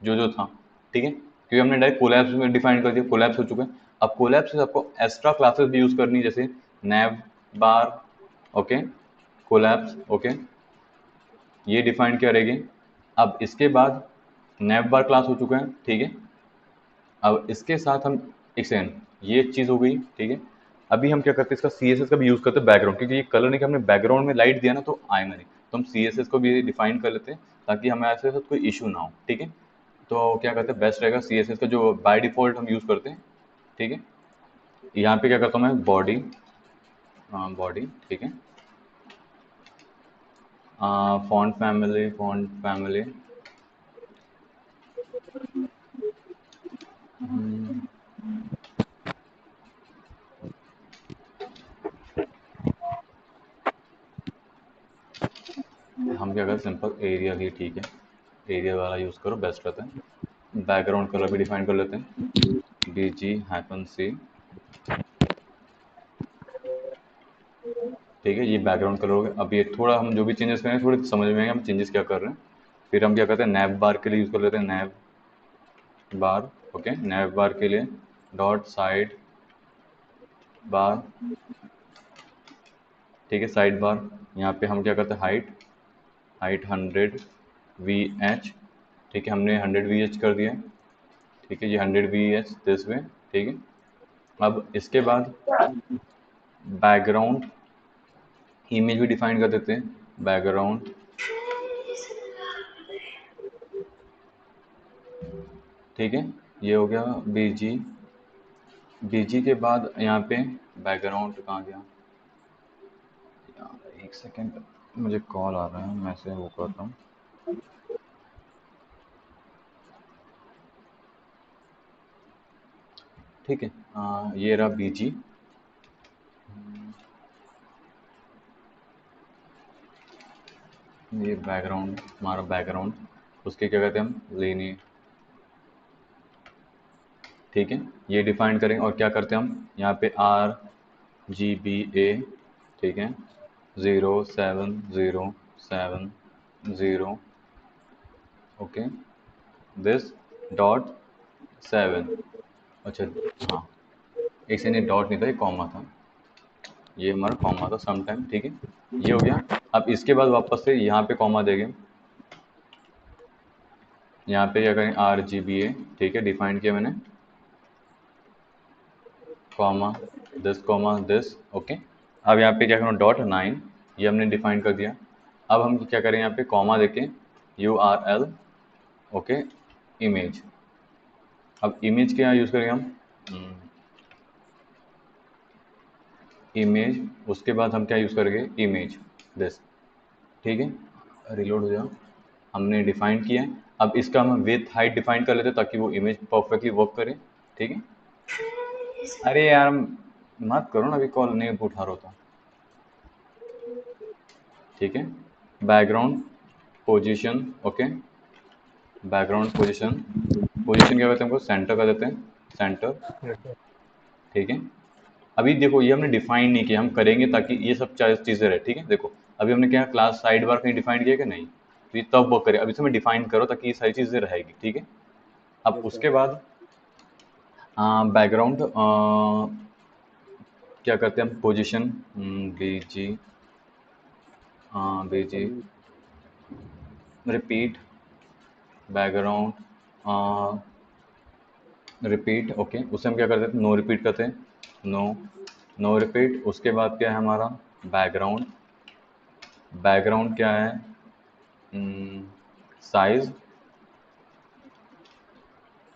जो जो था। ठीक है, क्योंकि हमने डायरेक्ट कोलैप्स में डिफाइन कर दिया, कोलैप्स हो चुका है। अब कोलैप्स से आपको एक्स्ट्रा क्लासेस भी यूज करनी है, जैसे nav bar. Okay, collapse. Okay, ये डिफाइन क्या रहेगी। अब इसके बाद नैव बार क्लास हो चुका है। ठीक है, अब इसके साथ हम एक सेकंड, ये एक चीज़ हो गई। ठीक है, अभी हम क्या करते हैं, इसका सी एस एस का भी यूज़ करते हैं बैकग्राउंड, क्योंकि ये कलर नहीं कि हमने बैकग्राउंड में लाइट दिया ना तो आएगा नहीं, तो हम सी एस एस को भी डिफाइन कर लेते हैं ताकि हमें ऐसे साथ कोई इशू ना हो। ठीक है, तो क्या करते हैं, बेस्ट रहेगा सी एस एस का जो बाय डिफ़ॉल्ट हम यूज़ करते हैं। ठीक है, यहाँ पे क्या करता हूँ मैं, बॉडी, बॉडी। ठीक है, फॉन्ट फैमिली, फॉन्ट फैमिली, हम क्या करते हैं, सिंपल एरियल ही ठीक है, एरियल वाला यूज़ करो, बेस्ट रहता है। बैकग्राउंड कलर भी डिफाइन कर लेते हैं, बी जी हैपन सी। ठीक है, ये बैकग्राउंड कलर हो गया। अब ये थोड़ा हम जो भी चेंजेस करेंगे थोड़े समझ में आएंगे हम चेंजेस क्या कर रहे हैं। फिर हम क्या करते हैं, नैव बार के लिए यूज़ कर लेते हैं, नैव बार। ओके, नैव बार के लिए डॉट साइड बार। ठीक है, साइड बार, यहाँ पे हम क्या करते हैं, हाइट, हाइट 100 वी एच। ठीक है, हमने 100 वी एच कर दिया। ठीक है, ये 100 वी एच दिस वे। ठीक है, अब इसके बाद बैकग्राउंड इमेज भी डिफाइन कर देते हैं, बैकग्राउंड। ठीक है, ये हो गया बीजी। बीजी के बाद यहाँ पे बैकग्राउंड कहाँ गया यार, एक सेकेंड, मुझे कॉल आ रहा है, मैं से वो करता हूँ। ठीक है, ये रहा बीजी। ये बैकग्राउंड, हमारा बैकग्राउंड, उसके क्या कहते हैं हम, लेनी। ठीक है, ये डिफाइन करेंगे, और क्या करते हैं हम यहाँ पे आर जी बी ए। ठीक है, 0707 0। Okay, this dot 7। अच्छा, हाँ, एक से नहीं, डॉट नहीं था, ये कॉमा था, ये हमारा कॉमा था सम टाइम। ठीक है, ये हो गया। अब इसके बाद वापस से यहाँ पे कॉमा देंगे, यहाँ पे क्या करें, आर जी बी ए। ठीक है, डिफाइन किया मैंने, कॉमा दिस। ओके, अब यहाँ पे क्या करूँ, डॉट 9, ये हमने डिफाइन कर दिया। अब हम क्या करें, यहाँ पे कॉमा देके you R L. Okay, image. अब इमेज क्या यूज़ करेंगे हम, इमेज, उसके बाद हम क्या यूज़ करेंगे, इमेज दिस। ठीक है, रिलोड हो जाओ, हमने डिफाइन किया है। अब इसका हम विथ हाइट डिफाइन कर लेते हैं ताकि वो इमेज परफेक्टली वर्क करे। ठीक है, अरे यार मत करो ना, अभी कॉल नहीं उठा रहा होता। ठीक है, background position, okay, background position, position क्या करते हैं हमको सेंटर कर देते हैं, सेंटर, ठीक है। अभी देखो ये हमने डिफाइन नहीं किया, हम करेंगे ताकि ये सब चीज़ें रहे, ठीक है। देखो अभी हमने क्या क्लास साइड बार कहीं डिफाइन किया कि नहीं, तो ये तब वर्क करे, अभी से मैं डिफाइन करो ताकि ये सारी चीज़ें रहेगी, ठीक है। अब उसके बाद बैकग्राउंड क्या करते हैं हम, पोजीशन बीजी बीजी रिपीट बैकग्राउंड रिपीट, ओके, उससे हम क्या करते हैं, नो रिपीट करते हैं, नो नो रिपीट। उसके बाद क्या है हमारा बैकग्राउंड, बैकग्राउंड क्या है, साइज,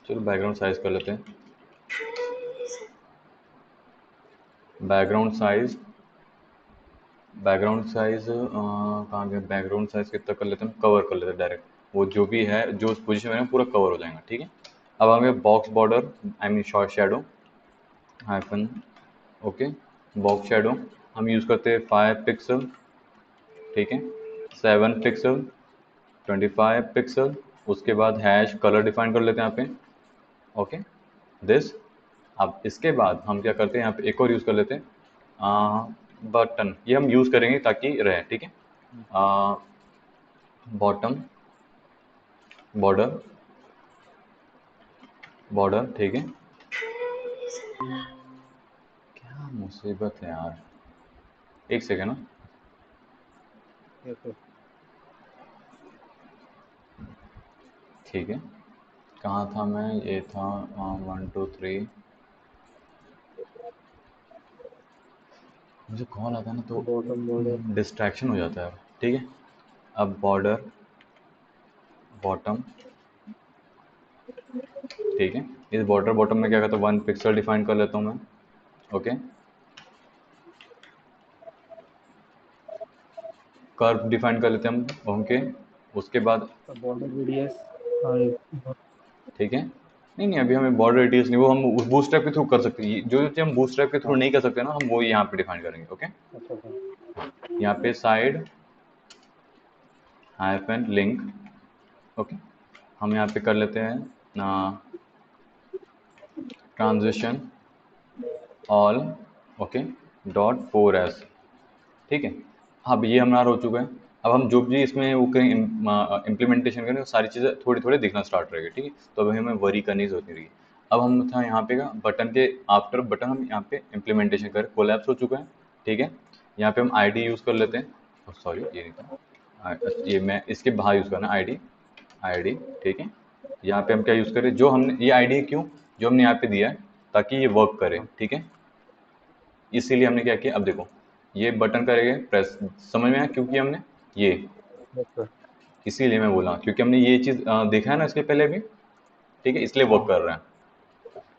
चलो बैकग्राउंड साइज कर लेते हैं, बैकग्राउंड साइज, बैकग्राउंड साइज कहाँ गया, बैकग्राउंड साइज कितना कर लेते हैं, कवर कर लेते हैं डायरेक्ट, वो जो भी है जो उस पोजीशन में है पूरा कवर हो जाएगा, ठीक है। अब हमें box border, I mean short shadow hyphen, okay, box shadow हम यूज़ करते हैं 5 पिक्सल, ठीक है, 7 पिक्सल, 25 पिक्सल। उसके बाद हैश कलर डिफाइन कर लेते हैं यहाँ पे, ओके, दिस। अब इसके बाद हम क्या करते हैं, यहाँ पे एक और यूज़ कर लेते हैं बटन, ये हम यूज़ करेंगे ताकि रहे, ठीक है। बॉटम बॉर्डर, बॉर्डर, ठीक है। क्या मुसीबत है यार, एक सेकेंड ना, ठीक है। कहाँ था मैं, ये था 1 2 3, मुझे कॉल आता है ना तो बॉटम बॉर्डर, डिस्ट्रैक्शन हो जाता है, ठीक है। अब बॉर्डर बॉटम, ठीक है। इस बॉर्डर बॉटम में क्या करता हूँ, 1 पिक्सल डिफाइन कर लेता हूँ मैं, ओके। कर्व डिफाइन कर लेते हैं हम, ओके। उसके बाद बॉर्डर रेडियस, ठीक है, नहीं नहीं अभी हमें बॉर्डर रेडियस नहीं, वो हम उस बूटस्ट्रैप के थ्रू कर सकते हैं, जो जो चीज़ हम बूटस्ट्रैप के थ्रू नहीं कर सकते ना, हम वो यहाँ पे डिफाइन करेंगे, ओके। यहाँ पे साइड हाइफन लिंक, ओके, हम यहाँ पे कर लेते हैं transition all, okay, dot 4s, ठीक है। अब ये हमारा हो चुका है। अब हम जो भी इसमें वो करें इम्प्लीमेंटेशन करें, सारी चीज़ें थोड़ी थोड़ी दिखना स्टार्ट रहेगी, ठीक है। तो अभी हमें वरी करने की जरूरत नहीं रही। अब हम था यहाँ पे का बटन के आफ्टर बटन हम यहाँ पे इम्प्लीमेंटेशन करें, कोलैप्स हो चुका है, ठीक है। यहाँ पे हम आईडी यूज़ कर लेते हैं, सॉरी ये नहीं था, ये मैं इसके बाहर यूज़ करना आईडी, आईडी, ठीक है। यहाँ पे हम क्या यूज़ करें, जो हमने ये आईडी क्यों जो हमने यहाँ पे दिया है ताकि ये वर्क करे, ठीक है। इसीलिए हमने क्या किया, अब देखो ये बटन करेंगे प्रेस, समझ में आया, क्योंकि हमने ये, इसीलिए मैं बोला क्योंकि हमने ये चीज़ देखा है ना इसके पहले भी, ठीक है, इसलिए वर्क कर रहा है,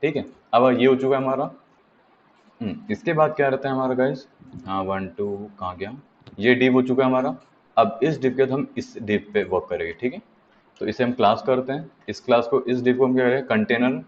ठीक है। अब ये हो चुका है हमारा। इसके बाद क्या रहता है हमारा गाइस, हाँ 1 2 कहाँ गया, ये डिव हो चुका है हमारा। अब इस डिव के बाद हम इस डिव पे वर्क करेंगे, ठीक है। तो इसे हम क्लास करते हैं, इस क्लास को, इस डिव को हम क्या करेंगे, कंटेनर,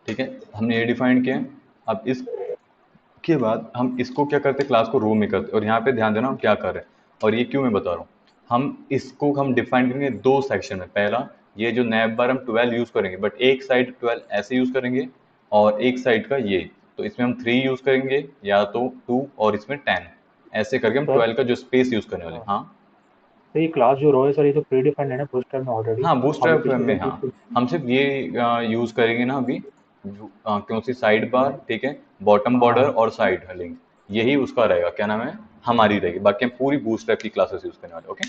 ठीक है, हमने ये डिफाइन किया है। अब इसके बाद हम इसको क्या करते हैं, क्लास को रो में करते हैं, और यहाँ पे ध्यान देना हम क्या कर रहे हैं, और ये क्यों मैं बता रहा हूँ। हम इसको हम डिफाइन करेंगे दो सेक्शन में, पहला ये जो नैब बार हम 12 यूज़ करेंगे, बट एक साइड 12 ऐसे यूज़ करेंगे, और एक साइड का ये, तो इसमें हम 3 यूज़ करेंगे या तो 2, और इसमें 10, ऐसे करके हम सर 12 का जो स्पेस यूज़ करने वाले हैं। हाँ तो ये क्लास जो रो है सर, ये तो प्री डिफाइंड है ना बूटस्ट्रैप में ऑलरेडी। हाँ हम बूटस्ट्रैप पिछली में, वर्जन हाँ हम सिर्फ ये यूज़ करेंगे ना अभी, कौन सी साइड बार, ठीक है, बॉटम बॉर्डर हाँ और साइड लिंक, यही उसका रहेगा, क्या नाम है, हमारी रहेगी, बाकी हम पूरी बूटस्ट्रैप की क्लासेस यूज़ करने वाले, ओके,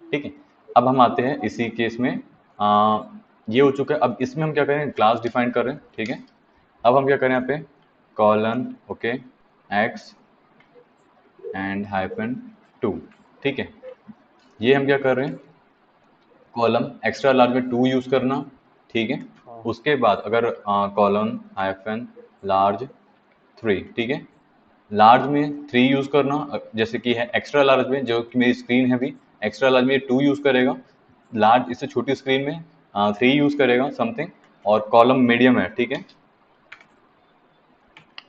ठीक है। अब हम आते हैं इसी केस में, ये हो चुका है। अब इसमें हम क्या करें, क्लास डिफाइन कर रहे हैं, ठीक है। अब हम क्या करें यहाँ पे, colon, okay, x and hyphen 2, ठीक है। ये हम क्या कर रहे हैं, कॉलम एक्स्ट्रा लार्ज में 2 यूज़ करना, ठीक है। उसके बाद अगर कॉलम हाइफन लार्ज 3, ठीक है, लार्ज में 3 यूज़ करना, जैसे कि है एक्स्ट्रा लार्ज में, जो कि मेरी स्क्रीन है अभी, एक्स्ट्रा लार्ज में 2 यूज़ करेगा, लार्ज इससे छोटी स्क्रीन में 3 यूज़ करेगा समथिंग, और कॉलम मीडियम है, ठीक है,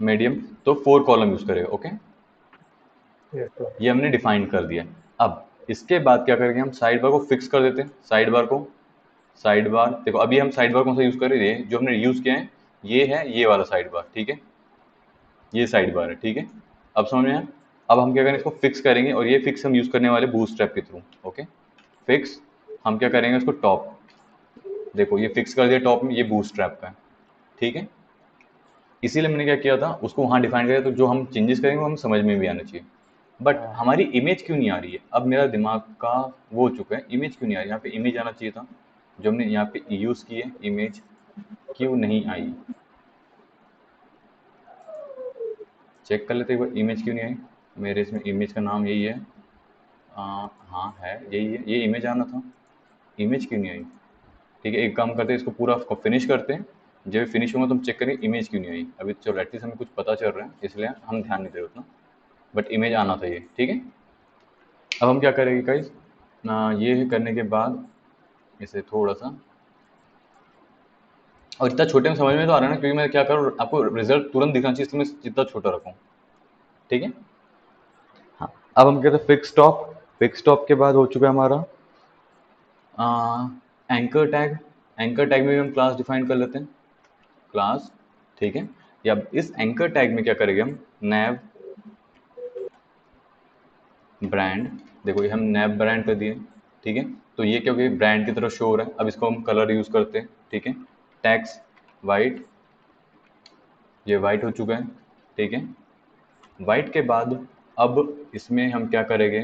मीडियम तो 4 कॉलम यूज़ करेगा, ओके। Yes sir. ये हमने डिफाइन कर दिया। अब इसके बाद क्या करेंगे, हम साइड बार को फिक्स कर देते हैं। साइड बार को, साइड बार देखो, अभी हम साइड बार कौन सा यूज़ कर रहे हैं, जो हमने यूज़ किया है ये है, ये वाला साइड बार, ठीक है, ये साइड बार है, ठीक है। अब समझ में आया। अब हम क्या करेंगे, इसको फिक्स करेंगे, और ये फिक्स हम यूज़ करने वाले बूटस्ट्रैप के थ्रू। ओके, फिक्स हम क्या करेंगे, इसको टॉप, देखो ये फिक्स कर दिया टॉप में, ये बूटस्ट्रैप का है, ठीक है। इसीलिए मैंने क्या किया था, उसको वहाँ डिफाइन किया, तो जो हम चेंजेस करेंगे वो हम समझ में भी आना चाहिए। बट हाँ हमारी इमेज क्यों नहीं आ रही है, अब मेरा दिमाग का वो हो चुका है, इमेज क्यों नहीं आ रही, यहाँ पे इमेज आना चाहिए था, जो हमने यहाँ पे यूज़ की है, इमेज क्यों नहीं आई, चेक कर लेते एक बार, इमेज क्यों नहीं आई। मेरे इसमें इमेज का नाम यही है, हाँ है, यही है, ये इमेज आना था, इमेज क्यों नहीं आई। ठीक है, एक काम करते हैं, इसको पूरा फिनिश करते हैं, जब फिनिश होगा तो हम चेक करेंगे इमेज क्यों नहीं आई। अभी चलो एटलीस्ट हमें कुछ पता चल रहा है, इसलिए हम ध्यान नहीं दे रहे उतना, बट इमेज आना था ये, ठीक है। अब हम क्या करेंगे गाइस, ये करने के बाद इसे थोड़ा सा, और इतना छोटे में समझ में तो आ रहा है ना, क्योंकि मैं क्या करूँ, आपको रिजल्ट तुरंत दिखना चाहिए, इसलिए मैं जितना छोटा रखूँ, ठीक है। हाँ, अब हम कहते हैं फिक्स टॉप। फिक्स टॉप के बाद हो चुका है हमारा एंकर टैग। एंकर टैग में भी हम क्लास डिफाइन कर लेते हैं, क्लास, ठीक है। या इस एंकर टैग में क्या करेंगे हम, नैव ब्रांड, देखो ये हम नैव ब्रांड कर दिए, ठीक है। तो ये क्योंकि ब्रांड की तरफ शो हो रहा है, अब इसको हम कलर यूज़ करते हैं, ठीक है, टैक्स वाइट, ये वाइट हो चुका है, ठीक है। वाइट के बाद अब इसमें हम क्या करेंगे,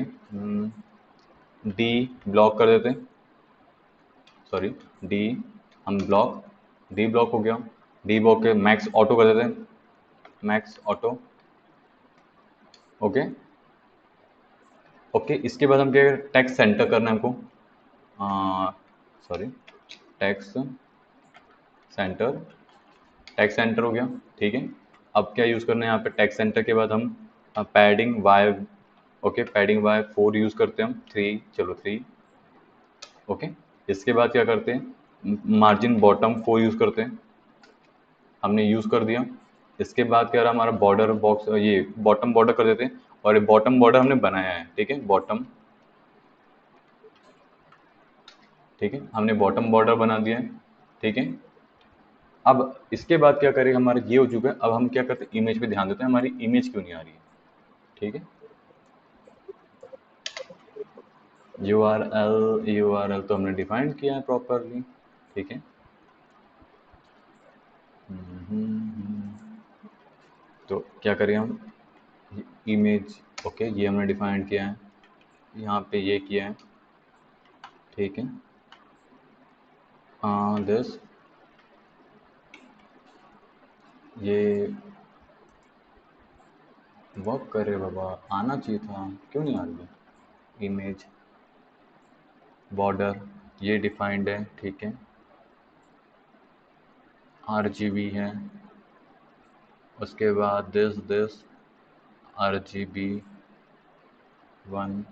डी ब्लॉक कर देते हैं, सॉरी, डी, हम ब्लॉक, डी ब्लॉक हो गया, डी ब्लॉक के मैक्स ऑटो कर देते हैं, मैक्स ऑटो, ओके। ओके, इसके बाद हम क्या, टैक्स सेंटर करना है हमको, sorry, tax centre, tax centre हो गया, ठीक है। अब क्या यूज़ करना है यहाँ पे, टैक्स सेंटर के बाद हम padding Y, okay, padding Y 4 use करते हैं हम, 3, चलो 3, ओके। इसके बाद क्या करते हैं, मार्जिन बॉटम 4 यूज़ करते हैं, हमने यूज़ कर दिया। इसके बाद क्या रहा हमारा, बॉर्डर बॉक्स, ये बॉटम बॉर्डर कर देते हैं, और ये बॉटम बॉर्डर हमने बनाया है, ठीक है, बॉटम, ठीक है, हमने बॉटम बॉर्डर बना दिया है, ठीक है। अब इसके बाद क्या करें, हमारा ये हो चुका है, अब हम क्या करते हैं, इमेज पे ध्यान देते हैं, हमारी इमेज क्यों नहीं आ रही है, ठीक है। URL तो हमने डिफाइन किया है प्रॉपरली, ठीक है। तो क्या करें हम, इमेज, ओके, ये हमने डिफाइन किया है, यहाँ पे ये किया है, ठीक है। दिस, ये वर्क करे बाबा, आना चाहिए था, क्यों नहीं आ रही है। इमेज बॉर्डर ये डिफाइंड है, ठीक है, RGB है, उसके बाद दिस RGB 1,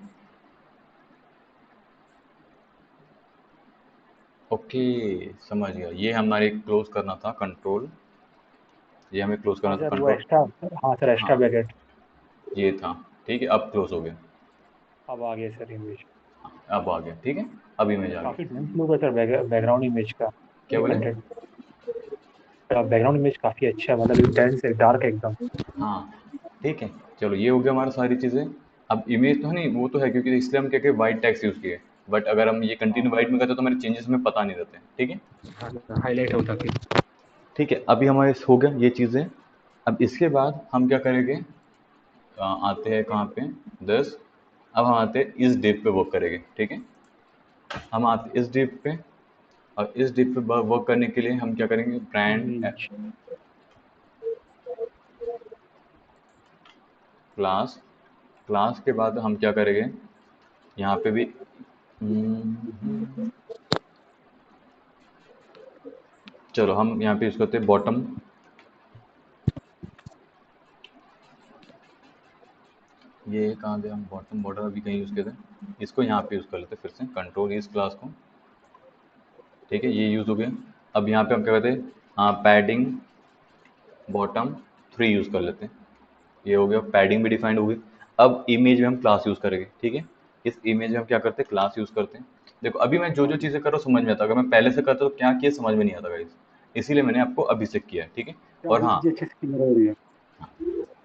ओके, समझ गया, ये हमारे क्लोज करना था कंट्रोल, ये हमें क्लोज करना हाँ था सर वो कंट्रोल, एक्स्ट्रा, हाँ सर एक्स्ट्रा हाँ ब्रैकेट। ये था, ठीक है, अब क्लोज हो गया, अब आ गया सर इमेज। अब आ गया, ठीक है, अब इमेज आ काफ़ी गया। डेंस लुक है सर बैकग्राउंड इमेज का। क्या बोले, 800 बैकग्राउंड इमेज काफ़ी अच्छा है, मतलब डेंस है, डार्क एकदम। हाँ ठीक है, चलो ये हो गया हमारा सारी चीज़ें। अब इमेज तो नहीं, वो तो है, क्योंकि इसलिए हम क्या क्या वाइट टेक्स्ट यूज़ किए, बट अगर हम ये कंटिन्यू हाँ वाइट में करते तो हमारे चेंजेस में पता नहीं रहते, ठीक है। हाईलाइट होता फिर। ठीक है, अभी हमारे हो गया ये चीज़ें। अब इसके बाद हम क्या करेंगे, आते हैं कहाँ पे, 10, अब हम आते हैं इस डिप पे वर्क करेंगे, ठीक है। हम आते इस डिप पे, और इस डिप पे वर्क करने के लिए हम क्या करेंगे, ब्रांड इमेज क्लास, क्लास के बाद हम क्या करेंगे, यहाँ पे भी चलो हम यहाँ पे यूज़ करते हैं बॉटम, ये कहाँ गया, हम बॉटम बॉर्डर अभी कहीं यूज़ किए थे, इसको यहाँ पे यूज़ कर लेते हैं फिर से, कंट्रोल इस क्लास को, ठीक है, ये यूज़ हो गया। अब यहाँ पे हम क्या करते हैं, पैडिंग बॉटम 3 यूज़ कर लेते हैं, ये हो गया, पैडिंग भी डिफाइंड हो गई। अब इमेज में हम क्लास यूज़ करेंगे, ठीक है। इस इमेज में हम क्या करते हैं, क्लास यूज़ करते हैं। देखो अभी मैं जो जो चीज़ें कर रहा हूँ समझ में आता है, अगर मैं पहले से करता तो क्या किया समझ में नहीं आता गाइस, इसीलिए मैंने आपको अभी से किया है, ठीक है। क्या और अभी हाँ, चीजें अच्छे से क्लियर हो रही है?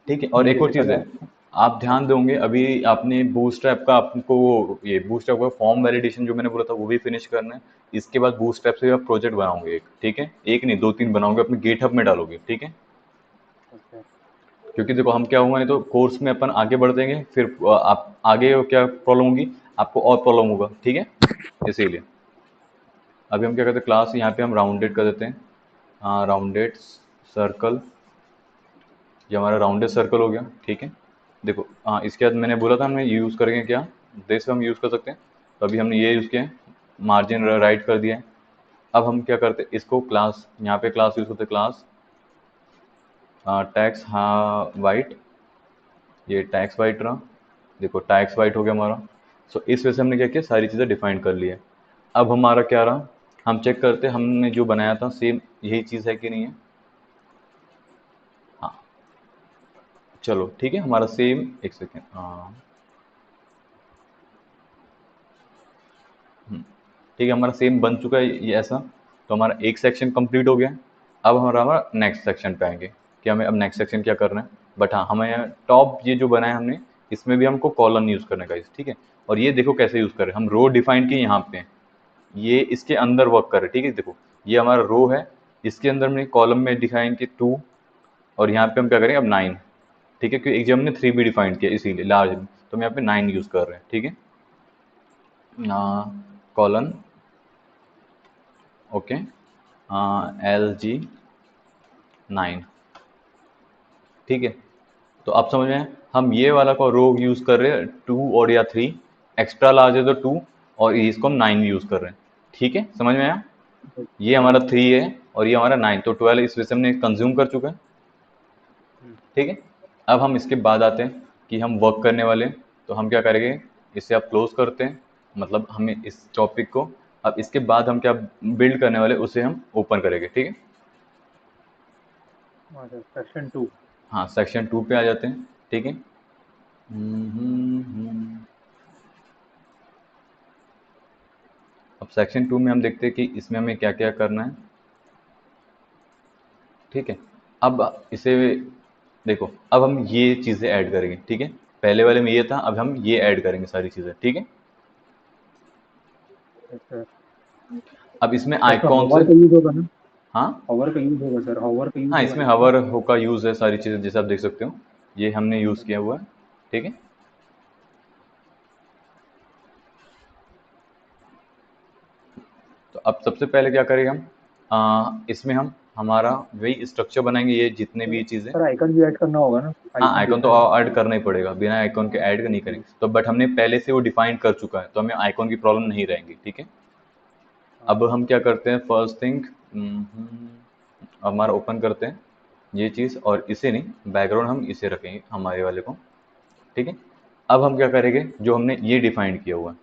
ठीक है, और एक और जैसे चीज़ पहले है, आप ध्यान दोगे अभी आपने बूटस्ट्रैप का आपको ये बूटस्ट्रैप का फॉर्म वैलिडेशन जो मैंने बोला था वो भी फिनिश करना है। इसके बाद बूटस्ट्रैप से आप प्रोजेक्ट बनाओगे एक, ठीक है, एक नहीं दो तीन बनाओगे, अपने गेटहब में डालोगे, ठीक है। अच्छा, क्योंकि देखो हम क्या हुआ नहीं तो कोर्स में अपन आगे बढ़ देंगे, फिर आप आगे क्या प्रॉब्लम होगी, आपको और प्रॉब्लम होगा, ठीक है, इसीलिए अभी हम क्या करते हैं, क्लास यहाँ पे हम राउंडेड कर देते हैं। हाँ, राउंडेड सर्कल, ये हमारा राउंडेड सर्कल हो गया, ठीक है। देखो हाँ, इसके बाद मैंने बोला था हमें यूज़ करेंगे क्या, दिस हम यूज़ कर सकते हैं, तो अभी हमने ये यूज़ किया है, मार्जिन राइट कर दिया है। अब हम क्या करते हैं, इसको क्लास, यहाँ पे क्लास यूज़ करते हैं, क्लास टैक्स हाँ वाइट, ये टैक्स वाइट रहा, देखो टैक्स वाइट हो गया हमारा। सो इस वजह से हमने क्या किया, सारी चीज़ें डिफाइन कर ली है। अब हमारा क्या रहा, हम चेक करते हैं हमने जो बनाया था सेम यही चीज़ है कि नहीं है। हाँ, चलो ठीक है, हमारा सेम, एक सेकेंड, हाँ, ठीक है, हमारा सेम बन चुका है ये ऐसा। तो हमारा एक सेक्शन कंप्लीट हो गया। अब हमारा नेक्स्ट सेक्शन पे आएंगे कि हमें अब नेक्स्ट सेक्शन क्या करना है। बट हाँ, हमें टॉप ये जो बनाया हमने, इसमें भी हमको कॉलम यूज़ करना है, ठीक है। और ये देखो कैसे यूज़ कर रहे हैं, हम रो डिफाइन किए यहाँ पे, ये इसके अंदर वर्क कर रहे हैं, ठीक है। देखो ये हमारा रो है, इसके अंदर हमने कॉलम में डिफाइन किए 2, और यहाँ पे हम क्या करेंगे अब 9, ठीक है, क्योंकि एक जब हमने 3 भी डिफाइन किया इसीलिए लार्ज में, तो हम यहाँ पे 9 यूज़ कर रहे हैं, ठीक है। कॉलन, ओके, LG9, ठीक है। तो आप समझ में आए? हम ये वाला को रो यूज़ कर रहे हैं 2 और या 3, एक्स्ट्रा लार्ज है तो 2, और इसको हम 9 यूज़ कर रहे हैं, ठीक है, समझ में आया। ये हमारा 3 है और ये हमारा 9, तो 12 इस वजह से हमने कंज्यूम कर चुका है, ठीक है। अब हम इसके बाद आते हैं कि हम वर्क करने वाले हैं, तो हम क्या करेंगे, इसे आप क्लोज करते हैं, मतलब हमें इस टॉपिक को, अब इसके बाद हम क्या बिल्ड करने वाले उसे हम ओपन करेंगे, ठीक है। अच्छा, सेक्शन 2। हाँ, सेक्शन 2 पे आ जाते हैं, ठीक है। अब सेक्शन 2 में हम देखते हैं कि इसमें हमें क्या क्या करना है, ठीक है। अब इसे देखो, अब हम ये चीज़ें ऐड करेंगे, ठीक है। पहले वाले में ये था, अब हम ये ऐड करेंगे सारी चीज़ें, ठीक है। अच्छा, अब इसमें तो इसमें आइकॉन से, हॉवर का यूज होगा ना? हाँ हॉवर का यूज होगा सर, हॉवर का यूज हाँ, होगा इसमें ना इसमें? हवर हो का यूज़ है, सारी चीज़ें जैसे आप देख सकते हो ये हमने यूज़ किया हुआ है, ठीक है। तो अब सबसे पहले क्या करेंगे हम, इसमें हम हमारा वही स्ट्रक्चर बनाएंगे, ये जितने भी चीज़ें, सर आइकन भी ऐड करना होगा ना? हाँ आइकन आइकॉन तो देखना है ना? ऐड करना ही पड़ेगा, बिना आइकॉन के ऐड नहीं करेंगे तो, बट हमने पहले से वो डिफाइन कर चुका है तो हमें आइकॉन की प्रॉब्लम नहीं रहेगी, ठीक है। हाँ। अब हम क्या करते हैं, फर्स्ट थिंग हमारा ओपन करते हैं ये चीज़, और इसे नहीं, बैकग्राउंड हम इसे रखेंगे हमारे वाले को, ठीक है। अब हम क्या करेंगे, जो हमने ये डिफाइन किया हुआ है,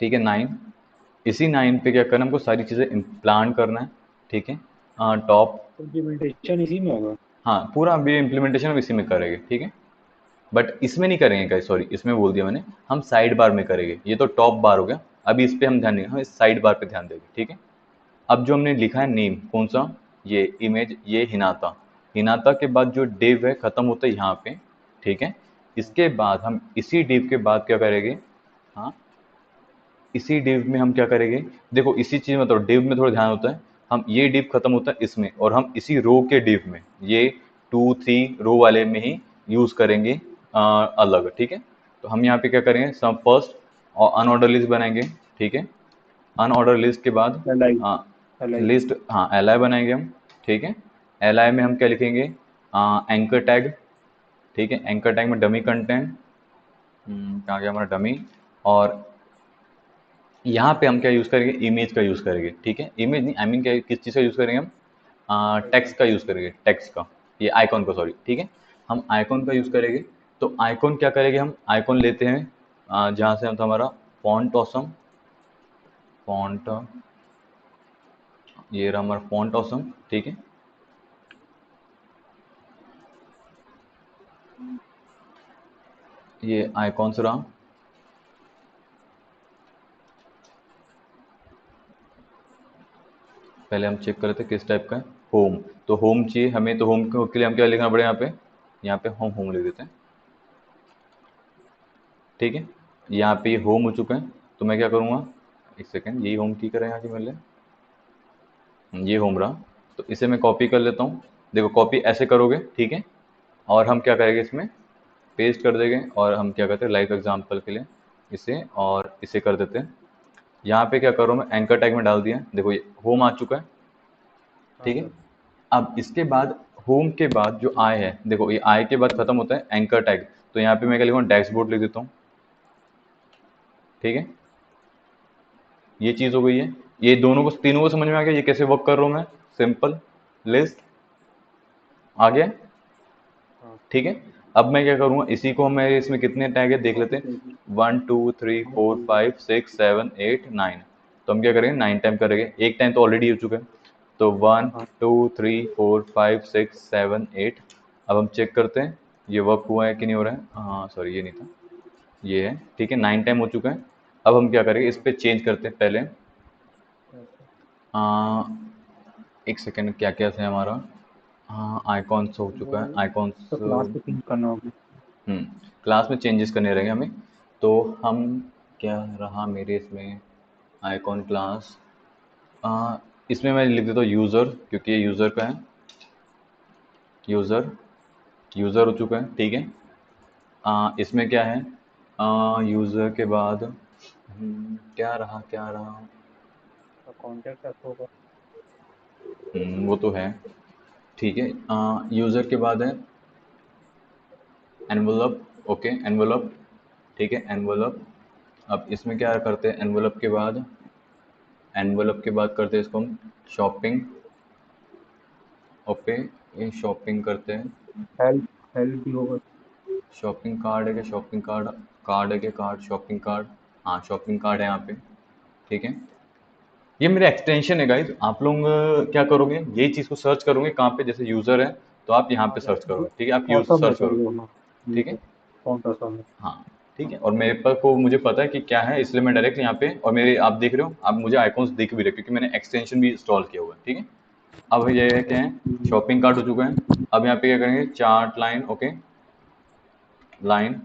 ठीक है, 9, इसी 9 पे क्या करना है, हमको सारी चीज़ें इम्प्लांट करना है, ठीक है। टॉप, इम्प्लीमेंटेशन इसी में होगा? हाँ पूरा अभी इम्प्लीमेंटेशन हम इसी में करेंगे, ठीक है। बट इसमें नहीं करेंगे गाइस, सॉरी इसमें बोल दिया मैंने, हम साइड बार में करेंगे, ये तो टॉप बार हो गया, अभी इस पे हम ध्यान देंगे, हम इस साइड बार पे ध्यान देंगे, ठीक है। अब जो हमने लिखा है नेम कौन सा, ये इमेज, ये हिनाता, हिनाता के बाद जो डिव है खत्म होता है यहाँ पे, ठीक है। इसके बाद हम इसी डिव के बाद क्या करेंगे, हाँ, इसी डिव में हम क्या करेंगे, देखो इसी चीज में तो डिव में थोड़ा ध्यान होता है, हम ये डिव खत्म होता है इसमें, और हम इसी रो के डिव में ये 2 3 रो वाले में ही यूज करेंगे अलग, ठीक है। तो हम यहाँ पे क्या करेंगे, सब फर्स्ट और अनऑर्डर लिस्ट बनाएंगे, ठीक है। अनऑर्डर लिस्ट के बाद एल आई। लिस्ट, हाँ एल आई बनाएंगे हम, ठीक है। एल आई में हम क्या लिखेंगे, एंकर टैग, ठीक है। एंकर टैग में डमी कंटेंट, कहाँ गया हमारा डमी, और यहाँ पे हम क्या यूज़ करेंगे, इमेज का यूज़ करेंगे, ठीक है। इमेज नहीं, आई मीन क्या, किस चीज़ का यूज़ करेंगे हम, टेक्स्ट का यूज़ करेंगे, टेक्स्ट का, ये आइकॉन का, सॉरी, ठीक है। हम आइकॉन का यूज़ करेंगे, तो आइकॉन क्या करेंगे, हम आइकॉन लेते हैं जहाँ से हम हमारा फॉन्ट ऑसम, फॉन्ट, ये रहा हमारा फॉन्ट ऑसम, ठीक है। ये आइकॉन्स रहा, पहले हम चेक कर लेते किस टाइप का है। होम, तो होम चाहिए हमें, तो होम के लिए हम क्या लिखना पड़ेगा यहाँ पे होम होम लिख देते हैं, ठीक है। यहाँ पे ये होम हो चुका है, तो मैं क्या करूँगा, एक सेकेंड, यही होम की करें यहाँ की मेरे लिए, ये होम रहा, तो इसे मैं कॉपी कर लेता हूँ। देखो कॉपी ऐसे करोगे, ठीक है, और हम क्या करेंगे इसमें पेस्ट कर देंगे, और हम क्या करते हैं लाइव एग्जांपल के लिए इसे और इसे कर देते हैं। यहाँ पे क्या करो, मैं एंकर टैग में डाल दिया, देखो ये होम आ चुका है, हाँ ठीक है। सर। अब इसके बाद होम के बाद जो आई है, देखो ये आई के बाद खत्म होता है एंकर टैग, तो यहाँ पे मैं क्या लिखूँगा डैशबोर्ड लिख देता हूँ, ठीक है। ये चीज़ हो गई है, ये दोनों को तीनों को समझ में आ गया ये कैसे वर्क कर रहा हूँ मैं, सिंपल लिस्ट आ गया, हाँ ठीक है। अब मैं क्या करूँगा, इसी को मैं इसमें कितने टैग है देख लेते कॉपी हैं, कर दी। 1 2 3 4 5 6 7 8 9, तो हम क्या करेंगे 9 टाइम करेंगे, एक टाइम तो ऑलरेडी हो चुका है, तो 1 2 3 4 5 6 7 8। अब हम चेक करते हैं ये वर्क हुआ है कि नहीं हो रहा है, हाँ सॉरी ये नहीं था, ये है, ठीक है, 9 टाइम हो चुका है। अब हम क्या करेंगे इस हाँ पर चेंज करते हैं पहले, सर। आ, एक सेकेंड क्या क्या है हमारा, हाँ आइकॉन्स हो चुका है, वो आइकॉन्स, तो क्लास से चेंज करना होगा। क्लास में चेंजेस करने रहेंगे हमें, तो हम क्या रहा मेरे इसमें आइकॉन क्लास, इसमें मैं लिख देता हूँ यूज़र, क्योंकि ये यूज़र का है, यूज़र, यूज़र हो चुका है, ठीक है। इसमें क्या है, यूज़र के बाद क्या रहा, तो कॉन्टैक्ट अस होगा। वो तो है, ठीक है। यूज़र के बाद है एनवलप, ओके एनवलप, ठीक है एनवलप। अब इसमें क्या करते हैं, एनवलप के बाद करते हैं इसको हम शॉपिंग, ओके, ये शॉपिंग करते हैं, हेल्प हेल्प भी होगा। शॉपिंग कार्ड है क्या, शॉपिंग कार्ड, कार्ड है क्या, कार्ड शॉपिंग कार्ड, हाँ शॉपिंग कार्ड है यहाँ पे, ठीक है। ये मेरे एक्सटेंशन है गाइज, आप लोग क्या करोगे यही चीज़ को सर्च करोगे कहाँ पे, जैसे यूज़र है तो आप यहाँ आ पे गया सर्च सर। करोगे, ठीक है, आप यूज़ ऑटो में सर्च सर करोगे, वो, हाँ। ठीक ठीक है, है। फ़ॉन्ट ऑटो में। हाँ ठीक हाँ। है। और मेरे पर को मुझे पता है कि क्या है, इसलिए मैं डायरेक्ट यहाँ पे, और मेरे आप देख रहे हो, आप मुझे आइकॉन्स दिख भी रहे क्योंकि मैंने एक्सटेंशन भी इंस्टॉल किया हुआ है, ठीक है। अब ये है क्या है, शॉपिंग कार्ट हो चुका है। अब यहाँ पे क्या करेंगे चार्ट लाइन, ओके लाइन,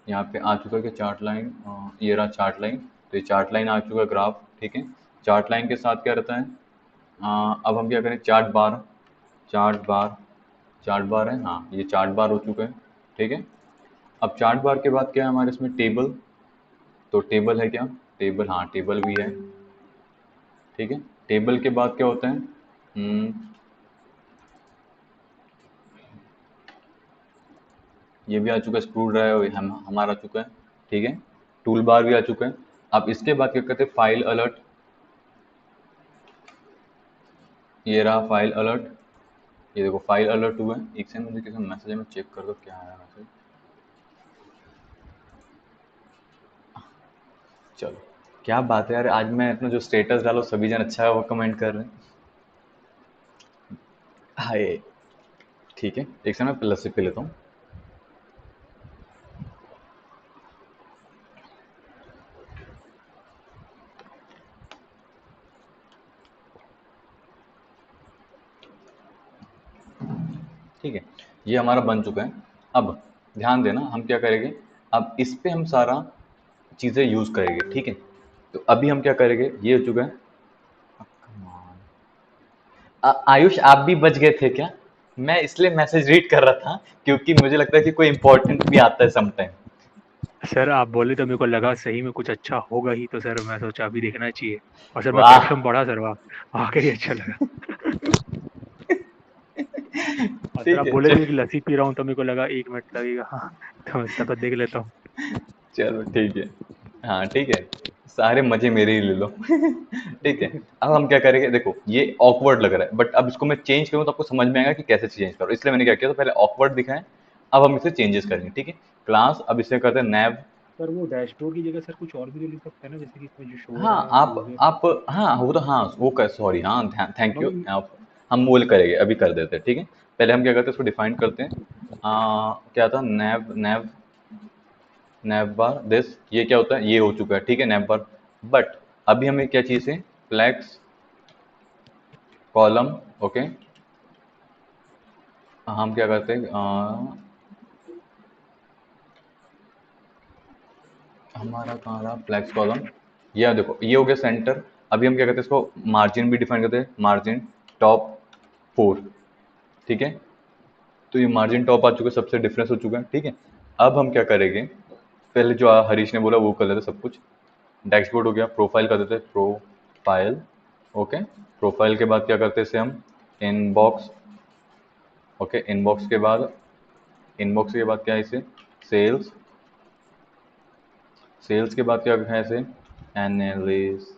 यहाँ पे आ चुका है कि चार्ट लाइन, ये रहा चार्ट लाइन, तो ये चार्ट लाइन आ चुका है ग्राफ, ठीक है। चार्ट लाइन के साथ क्या रहता है, अब हम क्या करें chart bar, chart bar, chart bar है, हाँ ये चार्ट बार हो चुका है, ठीक है। अब चार्ट बार के बाद क्या है हमारे इसमें टेबल, तो टेबल है क्या, टेबल, हाँ टेबल भी है, ठीक है। टेबल के बाद क्या होता है, ये भी आ चुका है, स्क्रू ड्राइव हम हमारा आ चुका है, ठीक है। टूल बार भी आ चुका है। अब इसके बाद क्या करते हैं फाइल अलर्ट, ये रहा फाइल अलर्ट, ये देखो फाइल अलर्ट हुआ है, एक सेकंड मुझे किसी मैसेज में चेक कर दो क्या आया मैसेज, चलो क्या बात है यार, आज मैं अपना जो स्टेटस डालो सभी जन अच्छा वो कमेंट कर रहे हैं, हाय, ठीक है, एक सेकंड मैं प्लस से पी लेता हूँ, ठीक है। ये हमारा बन चुका है। अब ध्यान देना हम क्या करेंगे, अब इस पे हम सारा चीज़ें यूज़ करेंगे, ठीक है। तो अभी हम क्या करेंगे, ये हो चुका है, आयुष आप भी बच गए थे क्या, मैं इसलिए मैसेज रीड कर रहा था क्योंकि मुझे लगता है कि कोई इंपॉर्टेंट भी आता है समटाइम। सर आप बोले तो मेरे को लगा सही में कुछ अच्छा होगा ही, तो सर मैं सोचा अभी देखना चाहिए। और सर मैं वाह, कैप्शन पढ़ा सर, वाह वाकई अच्छा लगा। और सर ठीक आप है बोले थे कि लस्सी पी रहा हूँ, तो मेरे को लगा 1 मिनट लगेगा, हाँ। तो तब तक देख लेता हूँ। चलो ठीक है, हाँ ठीक है, सारे मजे मेरे ही ले लो ठीक है। अब हम क्या करेंगे, देखो ये ऑकवर्ड लग रहा है बट अब इसको मैं चेंज करूँ तो आपको समझ में आएगा कि कैसे चेंज करो, इसलिए मैंने क्या किया, तो पहले ऑकवर्ड दिखाएं, अब हम इसे चेंजेस करेंगे, ठीक है। क्लास अब इसे करते हैं नैव, सर वो डैशबोर्ड की जगह सर कुछ और भी तो लिख सकते हैं ना, जैसे कि इसमें जो शो हो हाँ रहा है वो हो गया। आप हाँ वो तो हाँ वो कर, सॉरी हाँ थैंक यू, मतलब आप हम मूल करेंगे अभी कर देते हैं, ठीक है। पहले हम क्या करते हैं इसको डिफाइन करते हैं, क्या था नैव, नैव नैव बार दिस, ये क्या होता है, ये हो चुका है, ठीक है, नैव बार। बट अभी हमें क्या चीज़ है, फ्लैक्स कॉलम, ओके। हम क्या करते हैं, हमारा कहाँ रहा फ्लैक्स कॉलम, ये देखो ये हो गया सेंटर। अभी हम क्या करते हैं, इसको मार्जिन भी डिफाइन करते हैं, मार्जिन टॉप 4, ठीक है। तो ये मार्जिन टॉप आ चुका है, सबसे डिफरेंस हो चुका है, ठीक है। अब हम क्या करेंगे, पहले जो हरीश ने बोला वो कर लेते सब कुछ। डैशबोर्ड हो गया, प्रोफाइल कर देते, प्रोफाइल, ओके। प्रोफाइल के बाद क्या करते हैं इसे हम, इनबॉक्स, ओके। इनबॉक्स के बाद क्या है इसे, सेल्स, सेल्स के बाद क्या है इसे, एनालिस,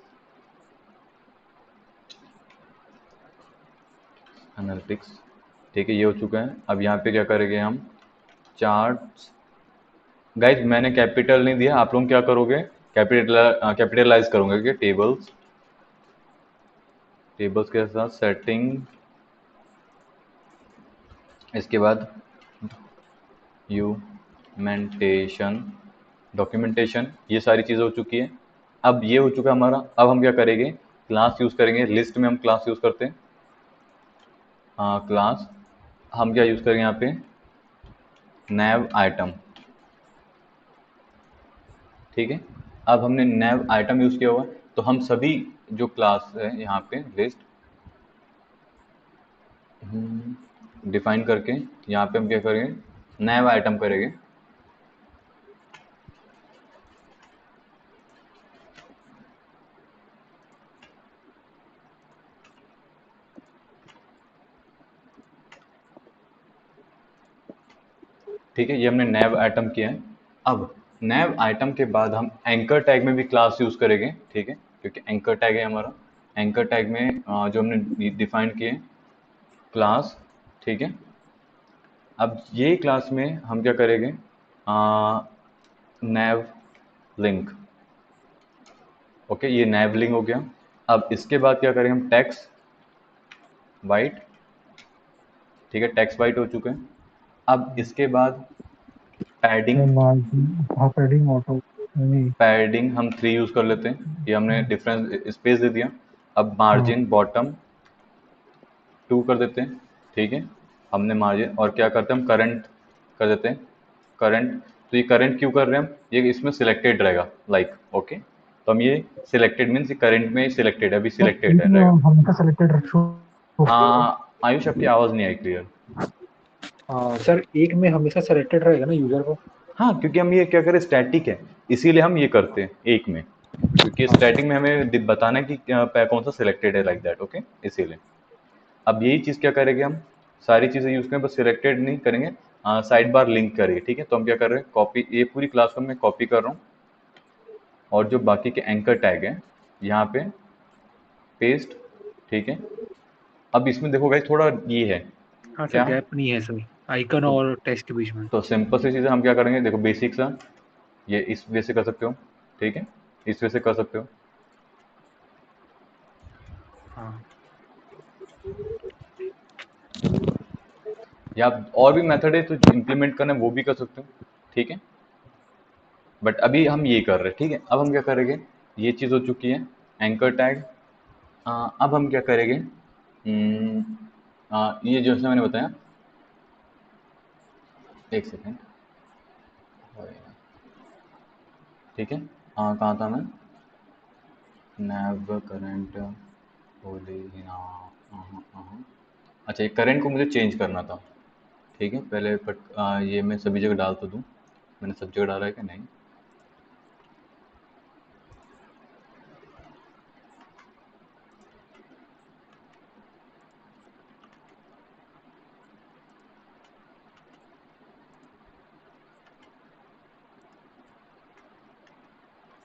एनालिटिक्स, ठीक है, ये हो चुका है। अब यहाँ पे क्या करेंगे हम, चार्ट्स। गाइज मैंने कैपिटल नहीं दिया, आप लोग क्या करोगे, कैपिटलाइज करोगे कि टेबल्स, टेबल्स के साथ सेटिंग, इसके बाद डॉक्यूमेंटेशन, डॉक्यूमेंटेशन, ये सारी चीज़ें हो चुकी है। अब ये हो चुका है हमारा। अब हम क्या करेंगे, क्लास यूज़ करेंगे, लिस्ट में हम क्लास यूज़ करते हैं, हाँ क्लास। हम क्या यूज़ करेंगे यहाँ पे, नैव आइटम, ठीक है। अब हमने नैव आइटम यूज़ किया हुआ है, तो हम सभी जो क्लास है यहाँ पे लिस्ट डिफाइन करके यहाँ पे हम क्या करेंगे, नैव आइटम करेंगे, ठीक है। ये हमने नैव आइटम किया है। अब नैव आइटम के बाद हम एंकर टैग में भी क्लास यूज़ करेंगे, ठीक है, क्योंकि एंकर टैग है हमारा। एंकर टैग में जो हमने डिफाइन किए क्लास, ठीक है। अब ये क्लास में हम क्या करेंगे, नैव लिंक, ओके, ये नैव लिंक हो गया। अब इसके बाद क्या करेंगे हम, टेक्स्ट वाइट, ठीक है, टेक्स्ट वाइट हो चुके हैं। अब इसके बाद पैडिंग, मार्जिन, हाँ पैडिंग ऑटो नहीं। पैडिंग हम 3 यूज़ कर लेते हैं, ये हमने डिफरेंस स्पेस दे दिया। अब हाँ मार्जिन बॉटम 2 कर देते हैं, ठीक है। हमने मार्जिन, और क्या करते हैं हम, करंट कर देते हैं, करंट। तो ये करंट क्यों कर रहे हैं हम, ये इसमें सिलेक्टेड रहेगा, लाइक, ओके। तो हम ये सिलेक्टेड मीन्स करंट में सिलेक्टेड है, अभी सर, सिलेक्टेड एक है में रहेगा। हमेशा सेलेक्टेड रखो। आयुष आपकी आवाज़ नहीं आई क्लियर। हाँ सर, एक में हमेशा सेलेक्टेड रहेगा ना यूजर को। हाँ, क्योंकि हम ये क्या करें, स्टैटिक है, इसीलिए हम ये करते हैं एक में, क्योंकि स्टैटिक में हमें बताना है कि कौन सा सिलेक्टेड है, लाइक दैट, ओके, इसीलिए। अब यही चीज़ क्या करेंगे हम, सारी चीज़ें यूज़ करें, बस सिलेक्टेड नहीं करेंगे, साइड बार लिंक करेंगे, ठीक है। तो हम क्या कर रहे हैं, कॉपी, ये पूरी क्लास को मैं कॉपी कर रहा हूँ, और जो बाकी के एंकर टैग हैं यहाँ पे पेस्ट, ठीक है। अब इसमें देखो गाइस थोड़ा ये है, हाँ सर, क्या, गैप नहीं है सर, आइकन तो और टेक्स्ट के बीच में। सिंपल सी चीज़ें हम क्या करेंगे, देखो बेसिक सा, ये इस वे से कर सकते हो, ठीक है, इस वे से कर सकते हो। हाँ या और भी मेथड है तो इम्प्लीमेंट करना है वो भी कर सकते हो, ठीक है। बट अभी हम ये कर रहे हैं, ठीक है। अब हम क्या करेंगे, ये चीज़ हो चुकी है, एंकर टैग। अब हम क्या करेंगे, ये जैसे मैंने बताया, एक सेकेंड, ठीक है। कहाँ था मैं, नैव करंट, होली, अच्छा, ये करंट को मुझे चेंज करना था, ठीक है। पहले बट ये मैं सभी जगह डाल तो दूँ, मैंने सब जगह डाला है कि नहीं,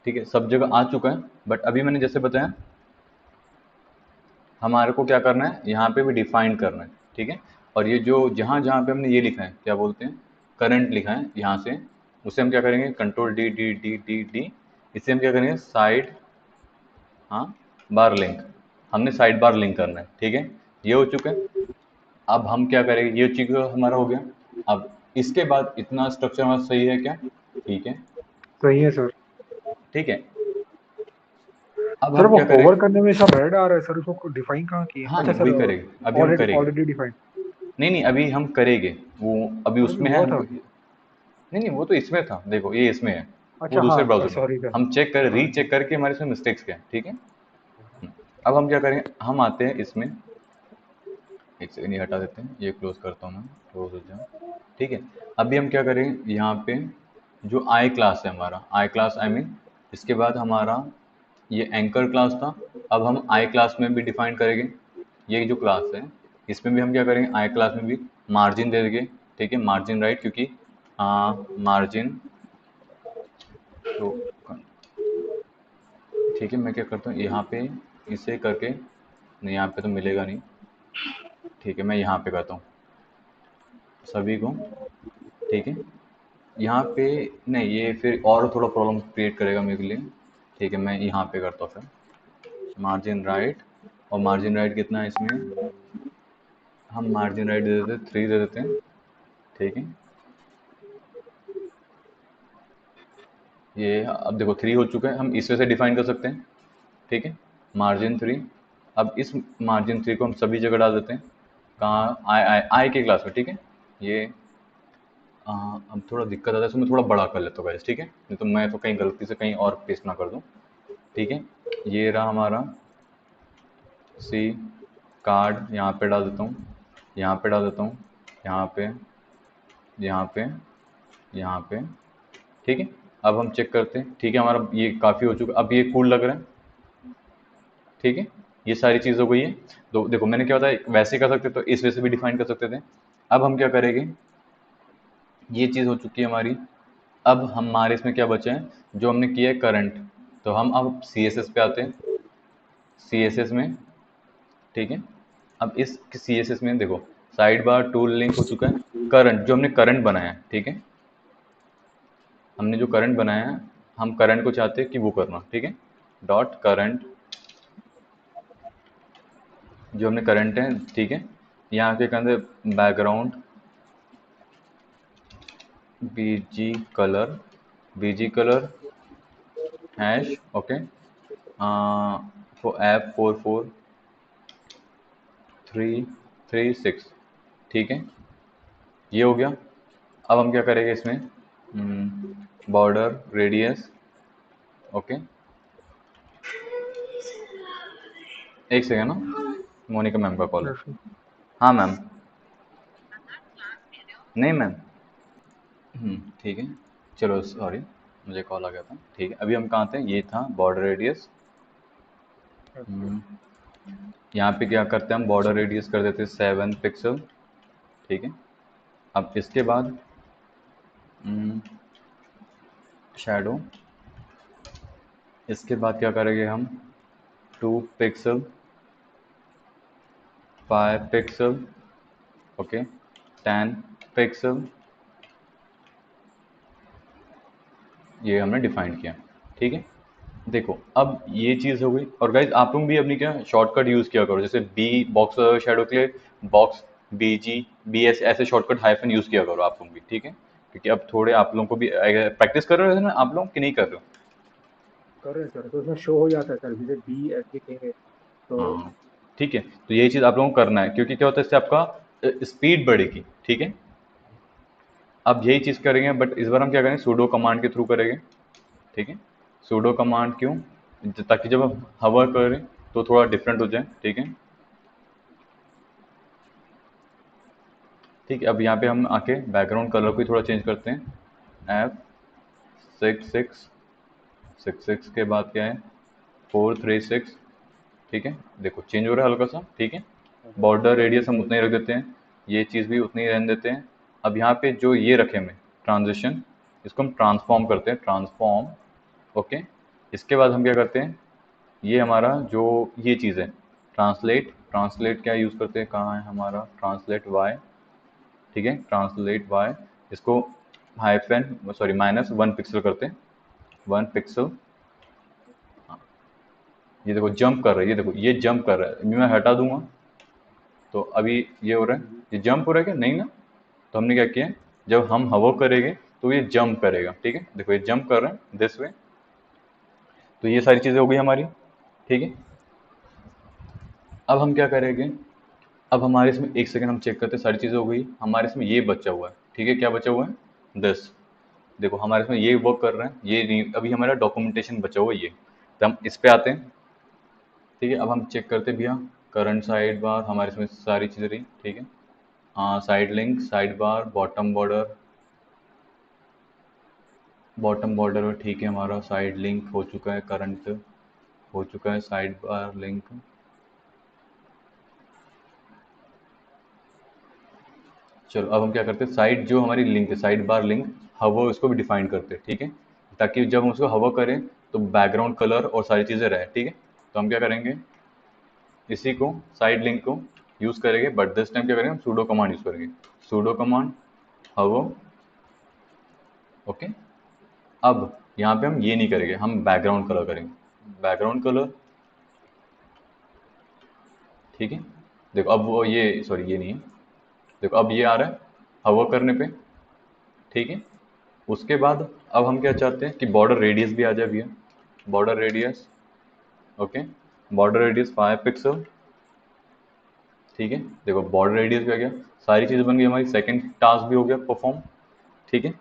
ठीक है, सब जगह आ चुका है। बट अभी मैंने जैसे बताया, हमारे को क्या करना है, यहाँ पे भी डिफाइन करना है, ठीक है। और ये जो जहाँ जहाँ पे हमने ये लिखा है, क्या बोलते हैं, करंट लिखा है यहाँ से, उसे हम क्या करेंगे, control D D D D D, इसे हम क्या करेंगे, साइड, हाँ, बार लिंक, हमने साइड बार लिंक करना है, ठीक है। ये हो चुका है। अब हम क्या करेंगे, ये चीज़ हमारा हो गया। अब इसके बाद इतना स्ट्रक्चर हमारा सही है क्या, ठीक है। सही है सर। ठीक है। अब सर हम वो क्या होवर करेंगे? करने में सब रेड आ रहा है सर, उसको डिफाइन कहाँ किए? हाँ अच्छा नहीं सर, वही करेंगे, अभी हम ऑलरेडी करेंगे। Already define. नहीं नहीं अभी हम करेंगे, वो अभी अभी उसमें है हुआ हम। था। नहीं नहीं वो तो इसमें था, देखो ये इसमें है, वो अच्छा हाँ दूसरे सर, ब्राउज़र में। Sorry sir. हम चेक कर हाँ रीचेक ठीक। करके हमारे इसमें मिस्टेक्स क्या है, ठीक है। अब हम क्या करेंगे, हम आते हैं इसमें, एक सेकंड ये हटा देते हैं, ये क्लोज करता हूँ मैं, क्लोज हो जाए। ठीक है। अभी हम क्या करेंगे यहाँ पे, जो आई क्लास है हमारा, आई क्लास आई मीन, इसके बाद हमारा ये एंकर क्लास था। अब हम आई क्लास में भी डिफाइन करेंगे, ये जो क्लास है इसमें भी हम क्या करेंगे, आई क्लास में भी मार्जिन दे देंगे। ठीक है, मार्जिन राइट, क्योंकि मार्जिन तो, ठीक है मैं क्या करता हूँ यहाँ पे इसे करके, नहीं यहाँ पे तो मिलेगा नहीं, ठीक है मैं यहाँ पे करता हूँ सभी को। ठीक है, यहाँ पे नहीं, ये फिर और थोड़ा प्रॉब्लम क्रिएट करेगा मेरे लिए। ठीक है मैं यहाँ पे करता हूँ फिर मार्जिन राइट, और मार्जिन राइट कितना है इसमें, हम मार्जिन राइट दे देते 3 दे देते हैं। ठीक है, ये अब देखो 3 हो चुका है, हम इसमें से डिफाइन कर सकते हैं। ठीक है, मार्जिन 3। अब इस मार्जिन 3 को हम सभी जगह डाल देते हैं, कहाँ, आई आई आई के क्लास में। ठीक है, ये अब थोड़ा दिक्कत आता है, इसको मैं थोड़ा बड़ा कर लेता हूँ गाइस, ठीक है, नहीं तो मैं तो कहीं गलती से कहीं और पेस्ट ना कर दूँ। ठीक है, ये रहा हमारा सी कार्ड, यहाँ पे डाल देता हूँ, यहाँ पे डाल देता हूँ, यहाँ पे, यहाँ पे, यहाँ पे। ठीक है, अब हम चेक करते हैं। ठीक है, हमारा ये काफ़ी हो चुका, अब ये कूल लग रहा है। ठीक है, ये सारी चीज़ हो गई है। तो देखो मैंने क्या बताया, वैसे कर सकते तो इस वजह से भी डिफाइन कर सकते थे। अब हम क्या करेंगे, ये चीज़ हो चुकी है हमारी। अब हमारे इसमें क्या बचा है, जो हमने किया है करंट, तो हम अब सी एस एस पे आते हैं, सी एस एस में। ठीक है, अब इस सी एस एस में देखो, साइड बार टूल लिंक हो चुका है, करंट जो हमने करंट बनाया है। ठीक है, हमने जो करंट बनाया है, हम करंट को चाहते हैं कि वो करना। ठीक है, डॉट करंट जो हमने करंट है। ठीक है, यहाँ के अंदर background BG colour, BG colour hash, okay, app 44336। ठीक है, ये हो गया। अब हम क्या करेंगे इसमें, बॉर्डर रेडियस, ओके, एक सेकेंड ना, मोनिका मैम का कॉल है। Yes, हाँ मैम, नहीं मैम, ठीक है, चलो सॉरी, मुझे कॉल आ गया था। ठीक है, अभी हम कहाँ थे, ये था बॉर्डर रेडियस। yes, यहाँ पे क्या करते हैं, हम बॉर्डर रेडियस कर देते हैं 7 पिक्सल। ठीक है, अब इसके बाद शैडो, इसके बाद क्या करेंगे हम, 2 पिक्सल, 5 पिक्सल, ओके, 10 पिक्सल, ये हमने डिफाइन किया। ठीक है, देखो अब ये चीज़ हो गई। और गाइज आप लोग भी अपनी क्या शॉर्टकट यूज़ किया करो, जैसे बी बॉक्स शैडो के लिए box, B G B S, ऐसे शॉर्टकट हाइफन यूज़ किया करो आप लोग भी। ठीक है, क्योंकि अब थोड़े आप लोगों को भी प्रैक्टिस कर रहे हो ना आप लोग, कि नहीं कर रहे हो? कर रहे हैं सर, तो उसमें शो हो जाता है सर, जैसे बी एस लिखेंगे तो। हाँ ठीक है, तो यही चीज़ आप लोगों को करना है, क्योंकि क्या होता है इससे आपका स्पीड बढ़ेगी। ठीक है, अब यही चीज़ करेंगे, बट इस बार हम क्या करेंगे, सूडो कमांड के थ्रू करेंगे। ठीक है, सूडो कमांड क्यों, ताकि जब हम हवर करें तो थोड़ा डिफरेंट हो जाए। ठीक है, ठीक है, अब यहाँ पे हम आके बैकग्राउंड कलर को ही थोड़ा चेंज करते हैं, एफ 6666 के बाद क्या है, 436। ठीक है, देखो चेंज हो रहा है हल्का सा। ठीक है, बॉर्डर रेडियस हम उतना ही रख देते हैं, ये चीज़ भी उतनी ही रहने देते हैं। अब यहाँ पे जो ये रखे हमें ट्रांजिशन, इसको हम ट्रांसफॉर्म करते हैं, ट्रांसफॉर्म, ओके। इसके बाद हम क्या करते हैं, ये हमारा जो ये चीज़ है, ट्रांसलेट, ट्रांसलेट क्या यूज़ करते हैं, कहाँ है हमारा ट्रांसलेट वाई। ठीक है, ट्रांसलेट वाई, इसको हाइफन सॉरी -1 पिक्सल करते हैं, 1 पिक्सल। ये देखो जंप कर रहा है, ये देखो ये जंप कर रहा है, अभी मैं हटा दूंगा तो अभी ये हो रहा है, ये जंप हो रहा है क्या, नहीं ना। तो हमने क्या किया, जब हम हवर करेंगे तो ये जंप करेगा, ठीक है। देखो ये जंप कर रहे हैं दिस वे। तो ये सारी चीज़ें हो गई हमारी, ठीक है। अब हम क्या करेंगे, अब हमारे इसमें एक सेकंड हम चेक करते हैं, सारी चीज़ें हो गई हमारे इसमें, ये बचा हुआ है, ठीक है। क्या बचा हुआ है, दिस। देखो हमारे इसमें ये वर्क कर रहे हैं, ये नहीं, अभी हमारा डॉक्यूमेंटेशन बचा हुआ है ये। तो हम इस पे आते हैं, ठीक है। अब हम चेक करते हैं भैया, करंट साइड बार हमारे इसमें सारी चीज़ें रही, ठीक है। हाँ, side link, side bar, bottom border, bottom border ठीक है, हमारा साइड लिंक हो चुका है, करंट हो चुका है, साइड बार लिंक। चलो अब हम क्या करते हैं, साइड जो हमारी लिंक है, साइड बार लिंक हवा, इसको भी डिफाइन करते हैं, ठीक है। ताकि जब हम उसको हवा करें तो बैकग्राउंड कलर और सारी चीज़ें रहे, ठीक है। तो हम क्या करेंगे, इसी को साइड लिंक को यूज़ करेंगे, बट दिस टाइम क्या करेंगे, हम सूडो कमांड यूज़ करेंगे, सूडो कमांड हवा, ओके। अब यहाँ पे हम ये नहीं करेंगे, हम बैकग्राउंड कलर करेंगे, बैकग्राउंड कलर, ठीक है। देखो अब वो ये, सॉरी ये नहीं है, देखो अब ये आ रहा है हवा करने पे, ठीक है। उसके बाद अब हम क्या चाहते हैं कि बॉर्डर रेडियस भी आ जाए भैया, border radius, okay. Border radius 5 pixel, ठीक है। देखो बॉर्डर रेडियस भी आ गया, सारी चीज़ें बन गई हमारी, सेकंड टास्क भी हो गया परफॉर्म, ठीक है।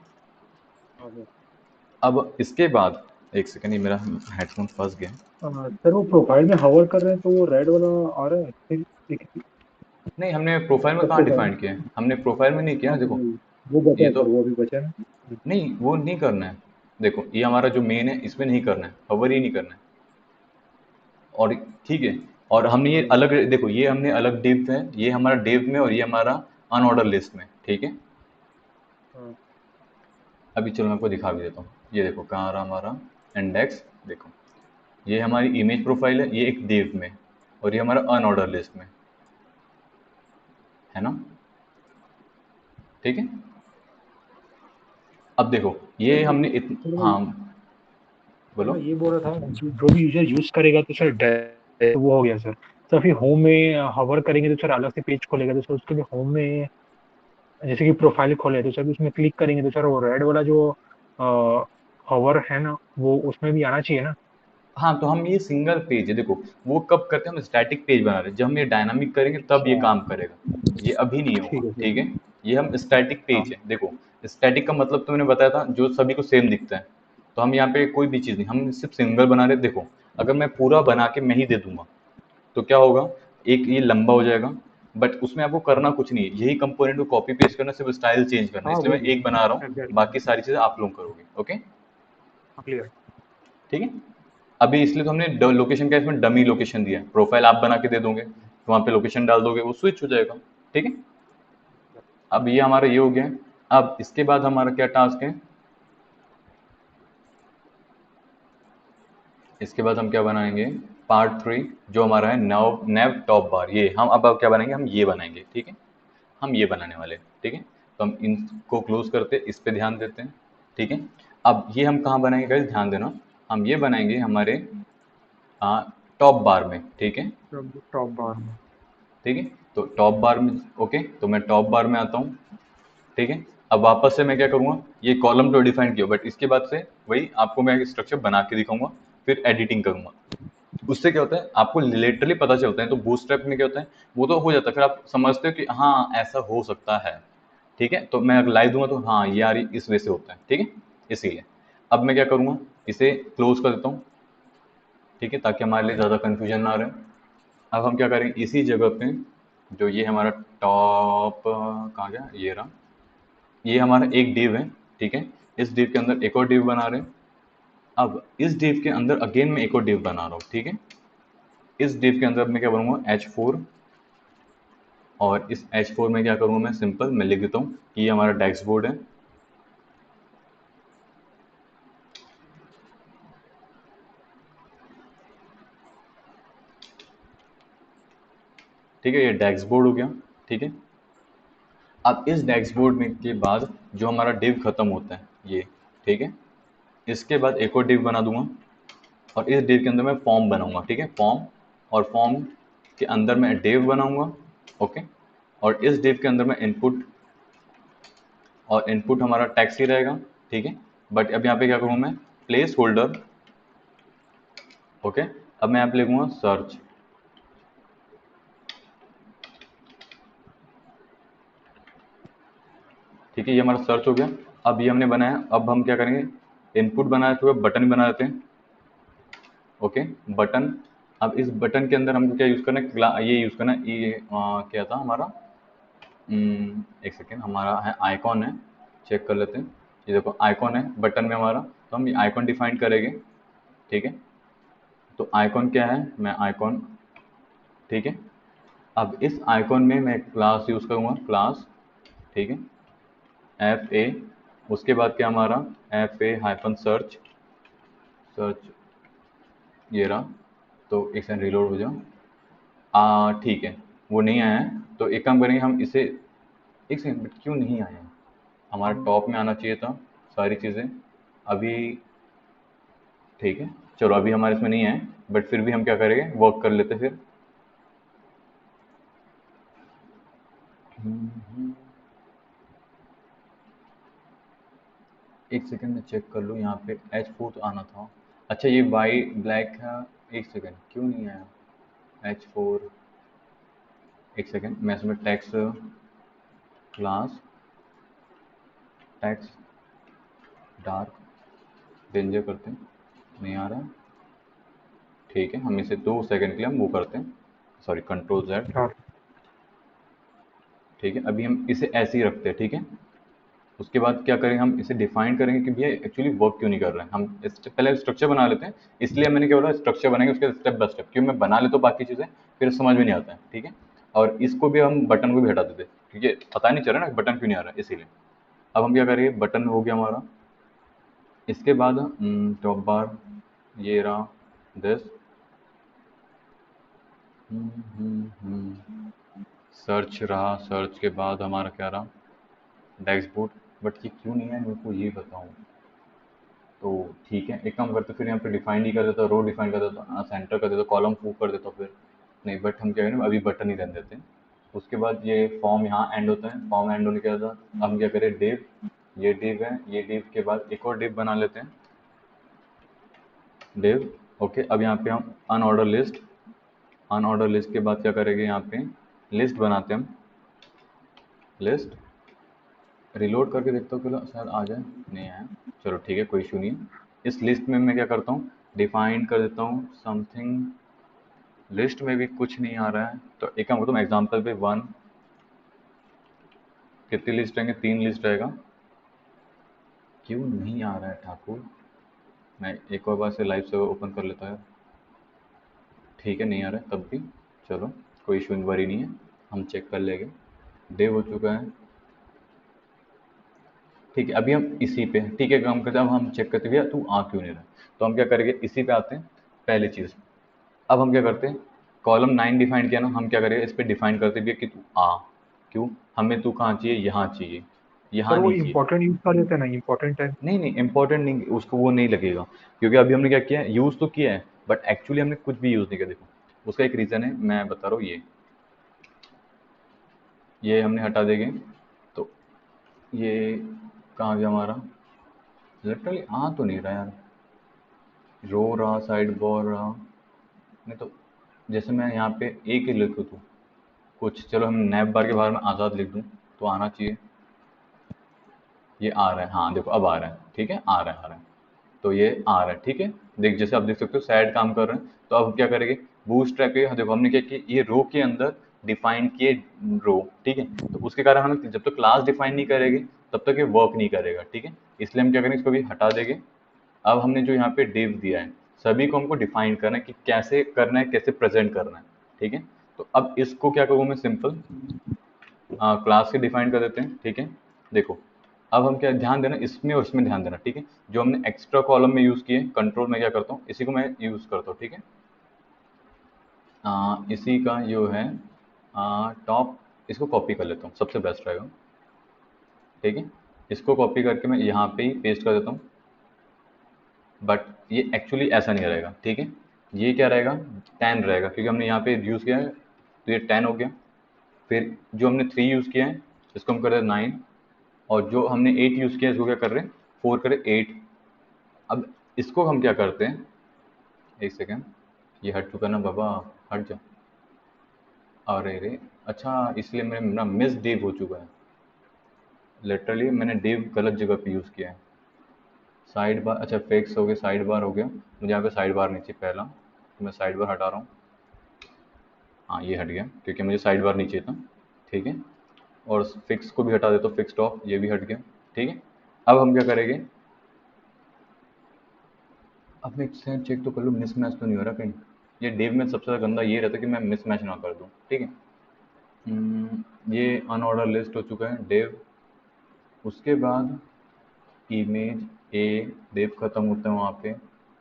अब इसके बाद एक सेकंड, ये मेरा हेडफोन फंस गया है। सर वो प्रोफाइल में हवर कर रहे हैं तो वो रेड वाला आ रहा है फिर नहीं, हमने प्रोफाइल में कहाँ प्रोफाइल। डिफाइन किया है, हमने प्रोफाइल में नहीं किया हाँ ना, देखो वो बचा ये है तो, सर, वो अभी बचा है ना। नहीं वो नहीं करना है। देखो ये हमारा जो मेन है, इसमें नहीं करना है, hover ही नहीं करना है, और ठीक है। और हमने ये अलग, देखो ये हमने अलग डिव है, ये हमारा डिव में और ये हमारा अनऑर्डर लिस्ट में, ठीक है। हाँ, अभी चलो मैं आपको दिखा भी देता हूँ, ये देखो कहाँ रहा हमारा इंडेक्स, देखो ये हमारी इमेज प्रोफाइल है, ये एक डिव में, और ये हमारा अनऑर्डर लिस्ट में है ना, ठीक है। अब देखो ये सर हमने सर मैं हाँ सर बोलो। मैं ये बोल रहा था जो भी यूजर यूज करेगा तो सर वो हो गया सर। सर फिर होम में हवर करेंगे तो सर अलग से पेज खोलेगा, तो सर उसके लिए होम में जैसे कि प्रोफाइल खोले तो सर उसमें क्लिक करेंगे तो सर वो रेड वाला जो हवर है ना वो उसमें भी आना चाहिए ना। हाँ, तो हम ये सिंगल पेज है, देखो वो कब करते हैं, हम स्टैटिक पेज बना रहे हैं, जब हम ये डायनामिक करेंगे तब ये अच्छा काम करेगा, ये अभी नहीं होगा, ठीक है ठीक सर। है। ये हम स्टैटिक हाँ पेज है, देखो स्टैटिक का मतलब तो मैंने बताया था, जो सभी को सेम दिखता है। तो हम यहाँ पे कोई भी चीज़ नहीं, हम सिर्फ सिंगल बना रहे हैं। देखो अगर मैं पूरा बना के मैं ही दे दूंगा तो क्या होगा, एक ये लंबा हो जाएगा, बट उसमें आपको करना कुछ नहीं है, यही कंपोनेंट को कॉपी पेस्ट करना, सिर्फ स्टाइल चेंज करना है, हाँ इसलिए वो मैं एक बना रहा हूँ, एग्जैक्टली बाकी सारी चीज़ें आप लोग करोगे, ओके, क्लियर। ठीक है। अभी इसलिए तो हमने लोकेशन का इसमें डमी लोकेशन दिया है, प्रोफाइल आप बना के दे दोगे तो वहाँ पे लोकेशन डाल दोगे, वो स्विच हो जाएगा, ठीक है। अब ये हमारा ये हो गया है। अब इसके बाद हमारा क्या टास्क है, इसके बाद हम क्या बनाएंगे, पार्ट 3 जो हमारा है नव नेव टॉप बार, ये हम अब क्या बनाएंगे, हम ये बनाएंगे, ठीक है। हम ये बनाने वाले हैं, ठीक है। तो हम इनको क्लोज करते हैं, इस पे ध्यान देते हैं, ठीक है। अब ये हम कहाँ बनाएंगे गाइस, ध्यान देना, हम ये बनाएंगे हमारे टॉप बार में, ठीक है, टॉप बार में। ठीक है। तो टॉप बार में, ओके, तो मैं टॉप बार में आता हूँ, ठीक है। अब वापस से मैं क्या करूँगा, ये कॉलम तो डिफाइन किया, बट इसके बाद से वही आपको मैं एक स्ट्रक्चर बना के दिखाऊंगा, फिर एडिटिंग करूंगा। उससे क्या होता है, आपको लिटरली पता चलता है, तो बूटस्ट्रैप में क्या होता है, वो तो हो जाता है, फिर आप समझते हो कि हाँ ऐसा हो सकता है, ठीक है। तो मैं अगर लाइव दूंगा तो हाँ यार ये इस वे से होता है, ठीक है, इसीलिए। अब मैं क्या करूँगा, इसे क्लोज कर देता हूँ, ठीक है, ताकि हमारे लिए ज़्यादा कन्फ्यूजन ना रहे। अब हम क्या करेंगे, इसी जगह पे जो ये हमारा टॉप कहाँ गया, ये रहा, ये हमारा एक डिव है, ठीक है। इस डिव के अंदर एक और डिव बना रहे हैं। अब इस डिव के अंदर अगेन मैं एक और डिव बना रहा हूँ, ठीक है। इस डिव के अंदर मैं क्या करूँगा, H4, और इस H4 में क्या करूँगा, मैं सिंपल मैं लिख देता हूँ कि ये हमारा डैशबोर्ड है, ठीक है, ये डैशबोर्ड हो गया, ठीक है। अब इस डैशबोर्ड में के बाद जो हमारा डिव खत्म होता है ये, ठीक है, इसके बाद एक और डिव बना दूंगा, और इस डिव के अंदर मैं फॉर्म बनाऊंगा, ठीक है, फॉर्म, और फॉर्म के अंदर मैं डिव बनाऊंगा, ओके। और इस डिव के अंदर मैं इनपुट, और इनपुट हमारा टेक्स्ट ही रहेगा, ठीक है। बट अब यहाँ पे क्या करूँ मैं, प्लेस होल्डर, ओके। अब मैं यहाँ पे लिखूंगा सर्च, ठीक है, ये हमारा सर्च हो गया। अब ये हमने बनाया, अब हम क्या करेंगे, इनपुट बनाए थे बटन बना देते हैं, ओके, बटन। अब इस बटन के अंदर हमको क्या यूज़ करना है, ये यूज़ करना है, ये क्या था हमारा, एक सेकेंड, हमारा है आइकॉन है, चेक कर लेते हैं। ये देखो आइकॉन है बटन में हमारा, तो हम ये आइकॉन डिफाइन करेंगे, ठीक है। तो आइकॉन क्या है, मैं आइकॉन, ठीक है। अब इस आइकॉन में मैं क्लास यूज़ करूँगा, क्लास, ठीक है, एफ ए, उसके बाद क्या हमारा, F A hyphen search, search, ये रहा। तो एक सेकंड रिलोड हो जाओ, ठीक है, वो नहीं आया है, तो एक काम करेंगे हम इसे, एक सेकंड, बट क्यों नहीं आया है, हमारा टॉप में आना चाहिए था सारी चीज़ें अभी, ठीक है। चलो अभी हमारे इसमें नहीं है, बट फिर भी हम क्या करेंगे, वर्क कर लेते फिर। एक सेकंड में चेक कर लूँ, यहाँ पे H4 तो आना था, अच्छा ये वाई ब्लैक है, एक सेकंड क्यों नहीं आया H4, एक सेकंड मैं इसमें text, class text dark danger करते हैं, नहीं आ रहा, ठीक है, हम इसे 2 सेकंड के लिए हम वो करते हैं, सॉरी कंट्रोल Z, हाँ ठीक है। अभी हम इसे ऐसे ही रखते हैं, ठीक है। उसके बाद क्या करेंगे, हम इसे डिफाइन करेंगे कि भैया एक्चुअली वर्क क्यों नहीं कर रहे हैं, हम पहले स्ट्रक्चर बना लेते हैं, इसलिए मैंने क्या बोला स्ट्रक्चर बनाएंगे, उसके स्टेप बाय स्टेप, क्योंकि मैं बना लेता हूँ बाकी चीज़ें फिर समझ में नहीं आता है, ठीक है। और इसको भी हम बटन को भी हटा देते क्योंकि पता नहीं चल रहा ना बटन क्यों नहीं आ रहा है, इसीलिए। अब हम क्या करेंगे, बटन हो गया हमारा, इसके बाद टॉप बार, ये रहा दिस, सर्च रहा, सर्च के बाद हमारा क्या रहा, डैशबोर्ड, बट ये क्यों नहीं है मेरे को ये बताऊँ, तो ठीक है, एक काम करते फिर यहाँ पे डिफाइंड ही कर देता, रो डिफाइन कर देता, सेंटर कर देता, कॉलम मूव कर देता फिर, नहीं बट हम क्या करें अभी बटन ही रहने देते हैं। उसके बाद ये फॉर्म यहाँ एंड होता है, फॉर्म एंड होने के बाद हम क्या करें, डिव, ये डिव है, ये डिव के बाद एक और डिव बना लेते हैं, डिव, ओके। अब यहाँ पे हम अनऑर्डर लिस्ट, अनऑर्डर लिस्ट के बाद क्या करेंगे, यहाँ पे लिस्ट बनाते हैं हम, लिस्ट, रिलोड करके देखता हूँ कि शायद आ जाए, नहीं आया, चलो ठीक है कोई इशू नहीं है। इस लिस्ट में मैं क्या करता हूँ, डिफाइन कर देता हूँ समथिंग, लिस्ट में भी कुछ नहीं आ रहा है, तो एक काम करता हूँ एग्जाम्पल पे 1, कितनी लिस्ट रहेंगे, 3 लिस्ट रहेगा, क्यों नहीं आ रहा है ठाकुर, मैं एक और बार से लाइव सर्वर ओपन कर लेता है, ठीक है नहीं आ रहा है तब भी, चलो कोई इशू वरी नहीं है, हम चेक कर लेंगे, डेव हो चुका है, ठीक है। अभी हम इसी पे, ठीक है, काम करते हैं, अब हम चेक करते भैया तू आ क्यों नहीं रहा है? तो हम क्या करेंगे, इसी पे आते हैं, पहली चीज़, अब हम क्या करते हैं, कॉलम 9 डिफाइन किया ना, हम क्या करेंगे इस पे डिफाइन करते भैया कि तू आ, क्यों, हमें तू कहाँ चाहिए, यहाँ चाहिए, सर, यहाँ वो नहीं चाहिए, इम्पोर्टेंट यूज कर देते हैं ना, इम्पोर्टेंट है। नहीं नहीं इंपॉर्टेंट नहीं, उसको वो नहीं लगेगा, क्योंकि अभी हमने क्या किया है, यूज़ तो किया है बट एक्चुअली हमने कुछ भी यूज़ नहीं किया, देखो उसका एक रीज़न है मैं बता रहा हूँ, ये हमने हटा देंगे, तो ये कहाँ गया हमारा, लिटरली आ तो नहीं रहा यार, रो रहा, साइड बॉर रहा, नहीं तो जैसे मैं यहाँ पे एक ही लिखूँ तो कुछ, चलो हम नैप बार के बाहर में आज़ाद लिख दूँ तो आना चाहिए, ये आ रहा है, हाँ देखो अब आ रहा है, ठीक है आ रहा है, आ रहा है, तो ये आ रहा है, ठीक है। देख जैसे आप देख सकते हो सैड काम कर रहे हैं, तो अब हम क्या करेंगे, बूटस्ट्रैप के देखो हमने क्या किया, ये रो के अंदर डिफाइन किए रो, ठीक है, तो उसके कारण हम जब तक क्लास डिफाइन नहीं करेंगे तब तक ये वर्क नहीं करेगा, ठीक है। इसलिए हम क्या करेंगे, इसको भी हटा देंगे। अब हमने जो यहाँ पे div दिया है, सभी को हमको डिफाइन करना है कि कैसे करना है, कैसे प्रेजेंट करना है, ठीक है। तो अब इसको क्या करूँ मैं, सिंपल क्लास के डिफाइन कर देते हैं, ठीक है। देखो अब हम क्या ध्यान देना, इसमें और इसमें ध्यान देना, ठीक है। जो हमने एक्स्ट्रा कॉलम में यूज़ किए, कंट्रोल में क्या करता हूँ, इसी को मैं यूज़ करता हूँ, ठीक है। इसी का जो है टॉप, इसको कॉपी कर लेता हूँ, सबसे बेस्ट रहेगा, ठीक है। इसको कॉपी करके मैं यहाँ पे ही पेस्ट कर देता हूँ, बट ये एक्चुअली ऐसा नहीं रहेगा, ठीक है। ये क्या रहेगा, 10 रहेगा, क्योंकि हमने यहाँ पे यूज़ किया है, तो ये 10 हो गया। फिर जो हमने 3 यूज़ किया है, इसको हम कर रहे हैं 9, और जो हमने 8 यूज़ किया है इसको क्या कर रहे हैं 4 करे 8। अब इसको हम क्या करते हैं, एक सेकेंड, ये हट चुका ना बाबा, हट जा। अरे रे, अच्छा इसलिए मेरा मिस डिव हो चुका है, लिटरली मैंने डिव गलत जगह पे यूज़ किया है। साइड बार, अच्छा फिक्स हो गया, साइड बार हो गया, मुझे यहाँ पे साइड बार नहीं चाहिए पहला, तो मैं साइड बार हटा रहा हूँ। हाँ ये हट गया क्योंकि मुझे साइड बार नहीं चाहिए था, ठीक है। और फिक्स को भी हटा देता हूँ, फिक्स टॉप ये भी हट गया, ठीक है। अब हम क्या करेंगे, अब मैं एक सेकंड चेक तो कर लूँ मिस मैच तो नहीं हो रहा कहीं। ये डिव में सबसे ज़्यादा गंदा ये रहता है कि मैं मिस मैच ना कर दूँ, ठीक है। ये अनऑर्डर लिस्ट हो चुका है डिव। उसके बाद इमेज ए, डिव खत्म होता है वहाँ पे।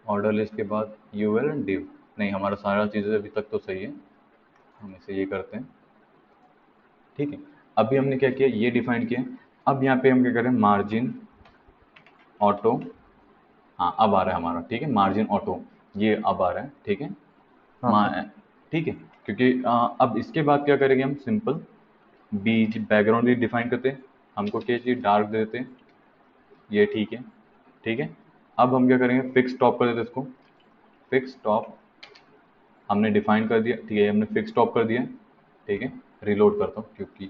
ऑर्डर लिस्ट के बाद यूएल एंड डिव, नहीं हमारा सारा चीज़ें अभी तक तो सही है, हम इसे ये करते हैं, ठीक है। अभी हमने क्या किया, ये डिफाइन किया। अब यहाँ पे हम क्या करें, मार्जिन ऑटो, हाँ अब आ रहा है हमारा, ठीक है, मार्जिन ऑटो ये अब आ रहा है, ठीक है। हाँ मा हाँ ठीक है, क्योंकि अब इसके बाद क्या करेंगे हम, सिंपल बीज बैकग्राउंड भी डिफाइन करते हैं, हमको क्या चाहिए, डार्क दे देते हैं, ये ठीक है, ठीक है। अब हम क्या करेंगे, फिक्स टॉप कर देते हैं इसको, फिक्स टॉप हमने डिफाइन कर दिया, ठीक है, हमने फिक्स टॉप कर दिया, ठीक है। रिलोड करता हूँ क्योंकि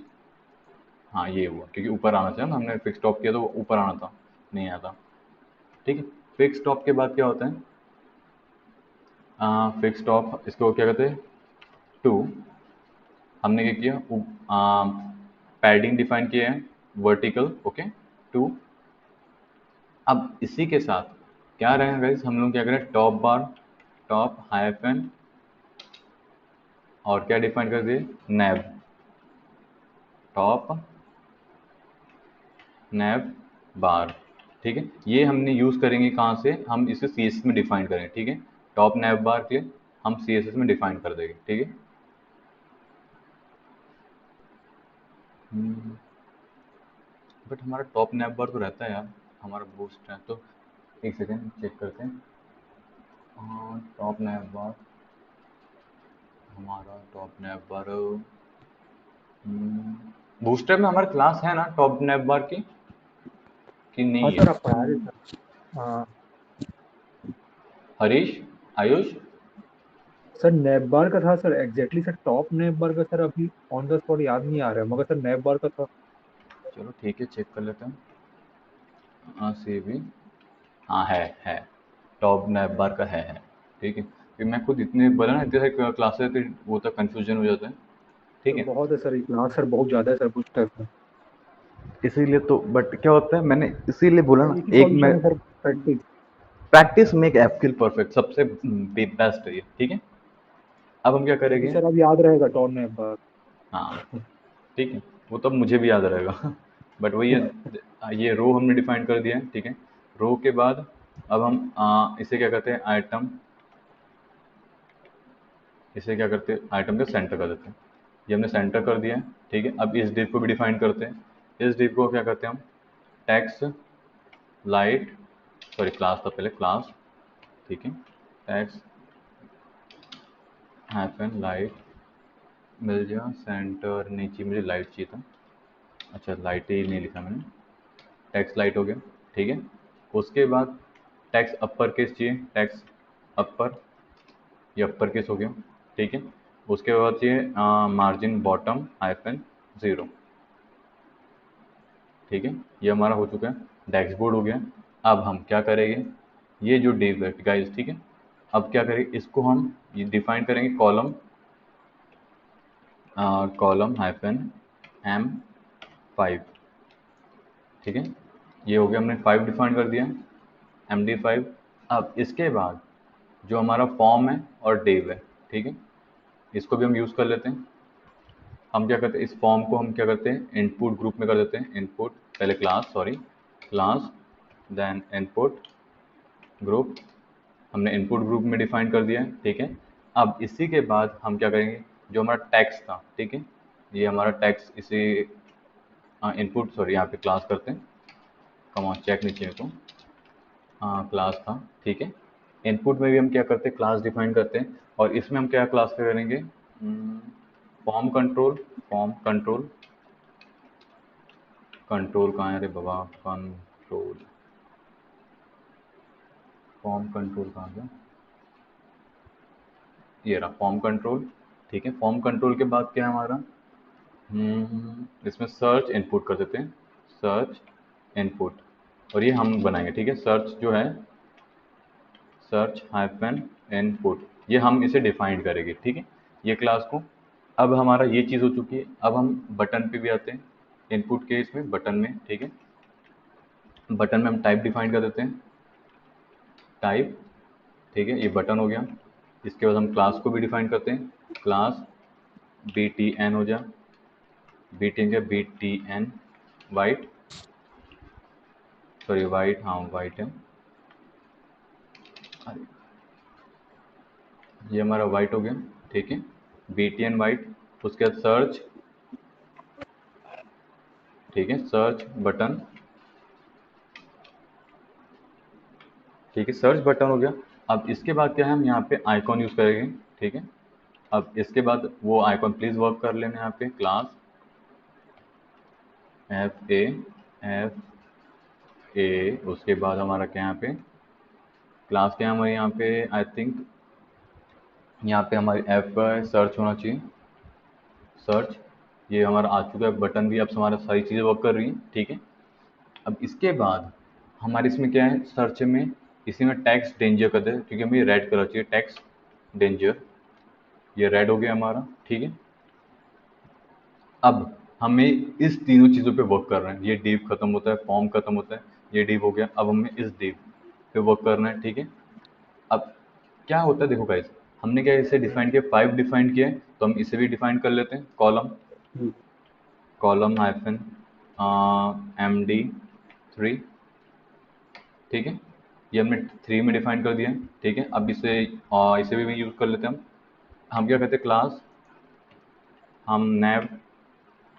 हाँ ये हुआ क्योंकि ऊपर आना चाहिए ना, हमने फिक्स टॉप किया तो वो ऊपर आना था, नहीं आता, ठीक है। फिक्स टॉप के बाद क्या होता है, फिक्स टॉप इसको क्या कहते हैं, टू, हमने क्या किया, पैडिंग डिफाइन किया है, वर्टिकल, ओके, टू। अब इसी के साथ क्या रहेगा गाइस, हम लोग क्या करें, टॉप बार, टॉप हाइफन, और क्या डिफाइन कर दिए, नैव, टॉप नैव बार, ठीक है। ये हमने यूज़ करेंगे कहाँ से, हम इसे सी एस एस में डिफाइन करें, ठीक है। टॉप नैव बार के हम सी एस एस में डिफाइन कर देंगे, ठीक है। बट हमारा टॉप नैव बार तो रहता है यार, हमारा बूस्ट है तो, एक सेकेंड चेक करते हैं। टॉप नैव बार, हमारा टॉप नैव बार बूस्टर में हमारे क्लास है ना टॉप नैव बार की, कि हाँ नहीं है। सर, आप पढ़ा रहे सर। हाँ Harish, Ayush, sir, nav bar का था sir, exactly sir, top nav bar का सर अभी ऑन द स्पॉट याद नहीं आ रहा है, मगर सर नैप बार का था। चलो ठीक है चेक कर लेते हैं। हाँ सी भी, हाँ है, टॉप नैव बार का है, ठीक है। फिर मैं खुद इतने बोला ना, इतने सारे क्लासेस थे, वो तो कन्फ्यूजन हो जाता है, ठीक सर है। बहुत है सर, क्लास सर बहुत ज़्यादा है सर, कुछ टाइप में। इसीलिए तो, बट क्या होता है, मैंने इसीलिए बोला सर ना, एक ही एक मैं, सॉल्यूशन है सर, प्रैक्टिस। प्रैक्टिस मेक एफकिल परफेक्ट, सबसे बेस्ट है ये, ठीक है। अब हम क्या अभी करेंगे, सर अब याद रहेगा टॉप नैप बार। हाँ ठीक है, वो तब मुझे भी याद रहेगा बट वही है, ये रो हमने डिफाइन कर दिया है, ठीक है। रो के बाद अब हम इसे क्या करते हैं, आइटम, इसे क्या करते हैं, आइटम के सेंटर कर देते हैं, ये हमने सेंटर कर दिया है, ठीक है। अब इस डिव को भी डिफाइन करते हैं, इस डिव को क्या करते हैं हम, टैक्स लाइट, सॉरी क्लास था पहले, क्लास, ठीक है, टैक्स हाइफन लाइट, मिल गया, सेंटर नहीं चाहिए मुझे, लाइट चाहिए था, अच्छा लाइट ही नहीं लिखा मैंने, टैक्स लाइट हो गया, ठीक है। उसके बाद टैक्स अपर केस चाहिए, टैक्स अपर, ये अपर केस हो गया, ठीक है। उसके बाद चाहिए मार्जिन बॉटम हाइफन ज़ीरो, ठीक है। ये हमारा हो चुका है, डैशबोर्ड हो गया। अब हम क्या करेंगे, ये जो डिव है गाइस, ठीक है, अब क्या करेंगे, इसको हम ये डिफाइन करेंगे, कॉलम, कॉलम हाइफन एम 5, ठीक है। ये हो गया, हमने 5 डिफाइन कर दिया, एम डी 5। अब इसके बाद जो हमारा फॉर्म है और डिव है, ठीक है, इसको भी हम यूज़ कर लेते हैं। हम क्या करते हैं, इस फॉर्म को हम क्या करते हैं, इनपुट ग्रुप में कर देते हैं, इनपुट पहले class, sorry class, then input group, हमने इनपुट ग्रुप में डिफाइन कर दिया है, ठीक है। अब इसी के बाद हम क्या करेंगे, जो हमारा टैक्स था, ठीक है, ये हमारा टैक्स, इसे इनपुट, सॉरी यहाँ पे क्लास करते हैं, कमा चेक नीचे को, हाँ क्लास था, ठीक है। इनपुट में भी हम क्या करते हैं, क्लास डिफाइन करते हैं, और इसमें हम क्या क्लास करेंगे, form control, form control, control कहाँ है रे बाबा, कंट्रोल, फॉर्म कंट्रोल कहाँ गया, ये रहा फॉर्म कंट्रोल। ठीक है, फॉर्म कंट्रोल के बाद क्या है हमारा, इसमें सर्च इनपुट कर देते हैं, सर्च इनपुट, और ये हम बनाएंगे। ठीक है, सर्च जो है सर्च हाइफन इनपुट, ये हम इसे डिफाइन करेंगे। ठीक है, ये क्लास को। अब हमारा ये चीज़ हो चुकी है। अब हम बटन पे भी आते हैं, इनपुट के इसमें बटन में। ठीक है, बटन में हम टाइप डिफाइन कर देते हैं, टाइप। ठीक है, ये बटन हो गया। इसके बाद हम क्लास को भी डिफाइन करते हैं, क्लास बी टी एन हो जाए, बी टी एन क्या, B T N white, sorry white, हाँ वाइट है, अरे ये हमारा वाइट हो गया। ठीक है, बी टी एन वाइट। उसके बाद सर्च, ठीक है, सर्च बटन। ठीक है, सर्च बटन हो गया। अब इसके बाद क्या है, हम यहाँ पे आइकॉन यूज़ करेंगे। ठीक है, अब इसके बाद वो आइकॉन प्लीज़ वर्क कर लेना यहाँ पे, क्लास एफ ए, उसके बाद हमारा क्या यहाँ पे क्लास क्या है हमारे यहाँ पे, आई थिंक यहाँ पे हमारी ऐप का सर्च होना चाहिए, सर्च। ये हमारा आ चुका है बटन भी, अब हमारा सारी चीज़ें वर्क कर रही हैं। ठीक है, अब इसके बाद हमारे इसमें क्या है, सर्च में इसी में टैक्स डेंजर कर दे, क्योंकि हमें रेड कलर चाहिए, टैक्स डेंजर, ये रेड हो गया हमारा। ठीक है, अब हमें इस तीनों चीज़ों पे वर्क कर रहे हैं, ये डिव खत्म होता है, फॉर्म खत्म होता है, ये डिव हो गया, अब हमें इस डिव पे वर्क करना है। ठीक है, अब क्या होता है देखो गाइस, हमने क्या इसे डिफाइन किया, 5 डिफाइन किया है, तो हम इसे भी डिफाइन कर लेते हैं, कॉलम, कॉलम हाइफन MD3। ठीक है, ये हमने 3 में डिफाइन कर दिया है। ठीक है, अब इसे भी यूज़ कर लेते हैं हम क्या कहते हैं, क्लास हम नैव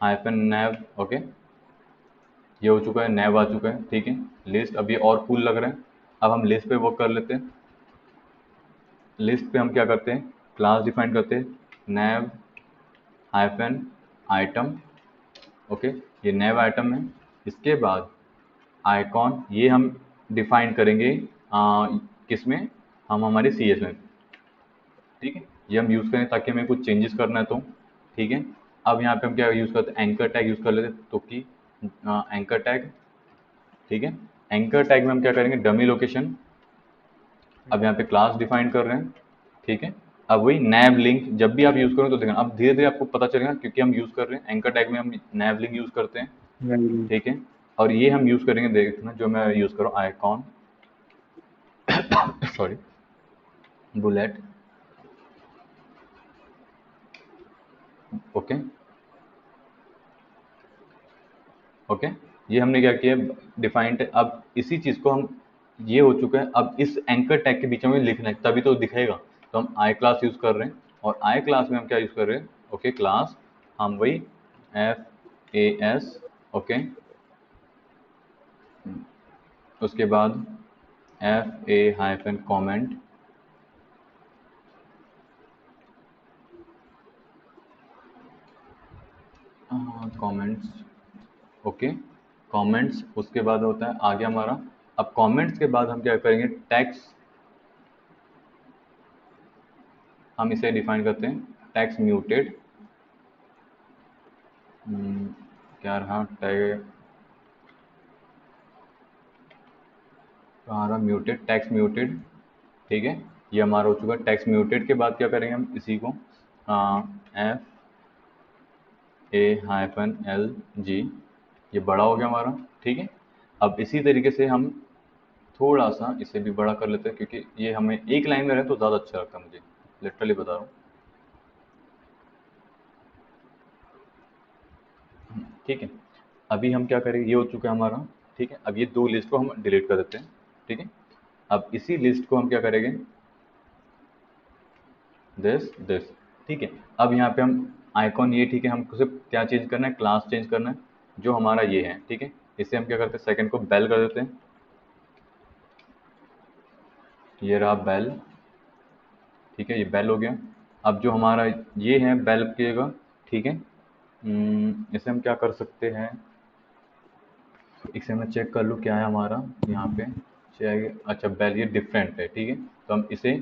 हाइफन नैव, ओके, ये हो चुका है, नैव आ चुका है। ठीक है, लिस्ट, अब ये और कूल लग रहा है। अब हम लिस्ट पे वर्क कर लेते हैं। लिस्ट पे हम क्या करते हैं, क्लास डिफाइन करते हैं, नैव हाइफन आइटम, ओके, ये नैव आइटम है। इसके बाद आइकॉन, ये हम डिफाइन करेंगे किस में, हम हमारे सी एस में। ठीक है, ये हम यूज़ करें ताकि हमें कुछ चेंजेस करना है तो। ठीक है, अब यहाँ पे हम क्या यूज़ करते हैं, एंकर टैग यूज़ कर लेते हैं, तो कि एंकर टैग। ठीक है, एंकर टैग में हम क्या करेंगे, डमी लोकेशन। अब यहाँ पे क्लास डिफाइन कर रहे हैं। ठीक है, अब वही नैव लिंक, जब भी आप यूज़ करें तो देखना, अब धीरे धीरे आपको पता चलेगा, क्योंकि हम यूज़ कर रहे हैं एंकर टैग में, हम नैव लिंक यूज़ करते हैं। ठीक है, और ये हम यूज़ करेंगे, देखना जो मैं यूज़ करूँ, icon sorry bullet, okay okay, ये हमने क्या किया, डिफाइंड। अब इसी चीज़ को हम, ये हो चुका है, अब इस एंकर टैग के बीच में लिखना है, तभी तो दिखेगा। तो हम आई क्लास यूज़ कर रहे हैं, और आई क्लास में हम क्या यूज़ कर रहे हैं, ओके, क्लास हम वही FAS, ओके, उसके बाद FA hyphen comment, comments, okay, comments. उसके बाद होता है आगे हमारा, अब कमेंट्स के बाद हम क्या करेंगे, टैक्स, हम इसे डिफाइन करते हैं, टैक्स म्यूटेड, क्या रहा टैग, कहाँ रहा, म्यूटेड, टैक्स म्यूटेड। ठीक है, ये हमारा हो चुका है। टैक्स म्यूटेड के बाद क्या करेंगे, हम इसी को FA-LG, ये बड़ा हो गया हमारा। ठीक है, अब इसी तरीके से हम थोड़ा सा इसे भी बड़ा कर लेते हैं, क्योंकि ये हमें एक लाइन में रहे तो ज़्यादा अच्छा लगता है मुझे, लिटरली बता रहा हूँ। ठीक है, अभी हम क्या करेंगे, ये हो चुका है हमारा। ठीक है, अब ये 2 लिस्ट को हम डिलीट कर देते हैं। ठीक है, अब इसी लिस्ट को हम क्या करेंगे, दिस। ठीक है, अब यहाँ पे हम आइकॉन, ये ठीक है, हमको सिर्फ क्या चेंज करना है, क्लास चेंज करना है, जो हमारा ये है। ठीक है, इसे हम क्या करते हैं, सेकंड को बेल कर देते हैं, ये रहा बेल। ठीक है, ये बेल हो गया। अब जो हमारा ये है बेल किएगा। ठीक है, इसे हम क्या कर सकते हैं, इसे मैं चेक कर लूँ क्या है हमारा यहाँ पे, चाहिए, अच्छा वैल्यू डिफरेंट है, ठीक है, तो हम इसे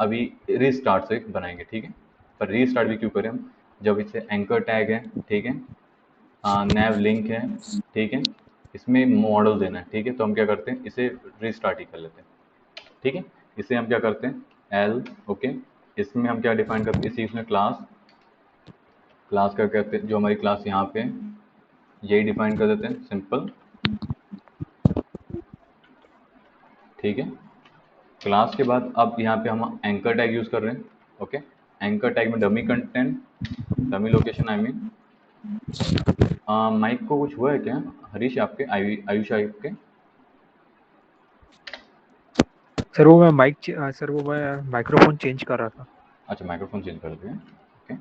अभी रीस्टार्ट से बनाएंगे, ठीक है। पर रीस्टार्ट भी क्यों करें हम, जब इसे एंकर टैग है, ठीक है, नैव लिंक है, ठीक है, इसमें मॉडल देना है, ठीक है, तो हम क्या करते हैं इसे रीस्टार्ट ही कर लेते हैं, ठीक है। इसे हम क्या करते हैं एल, ओके, इसमें हम क्या डिफाइन करते हैं, इसी इसमें क्लास, क्लास का कहते हैं जो हमारी क्लास यहाँ पे है, यही डिफाइन कर देते हैं सिंपल, ठीक है। क्लास के बाद अब यहाँ पे हम एंकर टैग यूज़ कर रहे हैं, ओके। एंकर टैग में dummy content, dummy location I mean, mic को कुछ हुआ है क्या हरीश आपके, आयुष आपके? सर वो मैं माइक्रोफोन चेंज कर रहा था। अच्छा माइक्रोफोन चेंज कर दिया, ओके,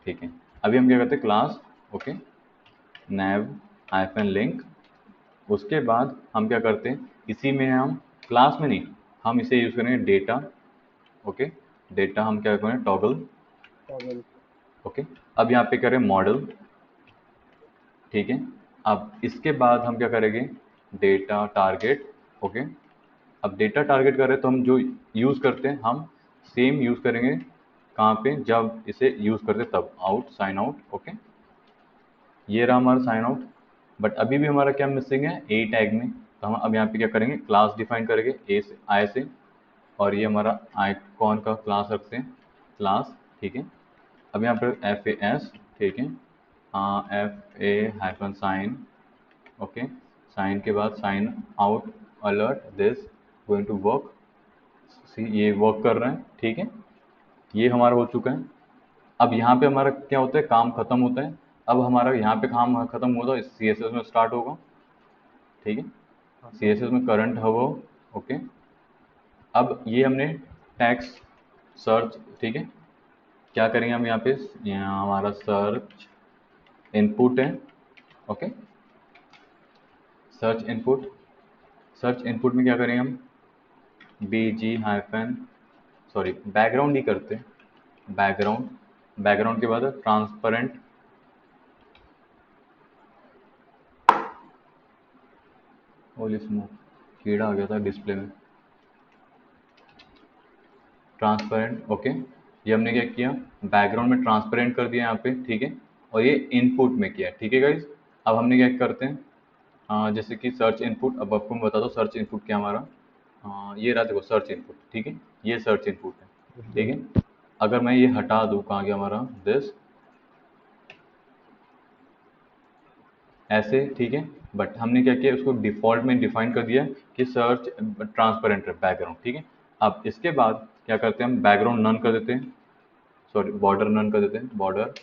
ठीक है। अभी हम क्या करते हैं क्लास, ओके, नैव हाइफन लिंक, उसके बाद हम क्या करते हैं इसी में हम क्लास में नहीं, हम इसे यूज़ करेंगे डेटा, ओके, डेटा हम क्या करें टॉगल, ओके। अब यहाँ पे करें मॉडल, ठीक है। अब इसके बाद हम क्या करेंगे डेटा टारगेट, ओके। अब डेटा टारगेट कर रहे हैं तो हम जो यूज़ करते हैं हम सेम यूज़ करेंगे कहाँ पे, जब इसे यूज़ करते हैं तब, आउट साइन आउट, ओके। ये रहा हमारा साइन आउट, बट अभी भी हमारा क्या मिसिंग है ए टैग में, तो हम अब यहाँ पे क्या करेंगे क्लास डिफाइन करेंगे ए से आई से, और ये हमारा आइकॉन का क्लास रखते हैं क्लास, ठीक है। अब यहाँ पर एफ ए एस, ठीक है, हाँ F A hyphen sign, okay, sign के बाद sign out alert this going to work, see ये वर्क कर रहे हैं, ठीक है, ये हमारा हो चुका है। अब यहाँ पे हमारा क्या होता है काम खत्म होता है, अब हमारा यहाँ पे काम खत्म हुआ तो सी एस एस में स्टार्ट होगा, ठीक है, हाँ सी सर। एस एस में करंट होगा, ओके। अब ये हमने टैक्स सर्च, ठीक है, क्या करेंगे हम यहाँ पे, यहाँ हमारा सर्च इनपुट है, okay, search input, search input में क्या करेंगे हम बी जी हाइफन, सॉरी बैकग्राउंड ही करते हैं, बैकग्राउंड, बैकग्राउंड के बाद ट्रांसपेरेंट, होली स्मोक कीड़ा आ गया था डिस्प्ले में, ट्रांसपेरेंट, ओके। ये हमने क्या किया बैकग्राउंड में ट्रांसपेरेंट कर दिया यहाँ पे, ठीक है, और ये इनपुट में किया, ठीक है गाइज। अब हमने क्या करते हैं जैसे कि सर्च इनपुट, अब आपको मैं बता दो सर्च इनपुट क्या हमारा, ये रहा देखो सर्च इनपुट, ठीक है, ये सर्च इनपुट है, ठीक है। अगर मैं ये हटा दूँ कहाँ गया हमारा दिस, ऐसे, ठीक है, बट हमने क्या किया उसको डिफ़ॉल्ट में डिफाइन कर दिया कि सर्च ट्रांसपेरेंट है बैकग्राउंड, ठीक है। अब इसके बाद क्या करते हैं हम बैकग्राउंड नन कर देते हैं, सॉरी बॉर्डर नन कर देते हैं, बॉर्डर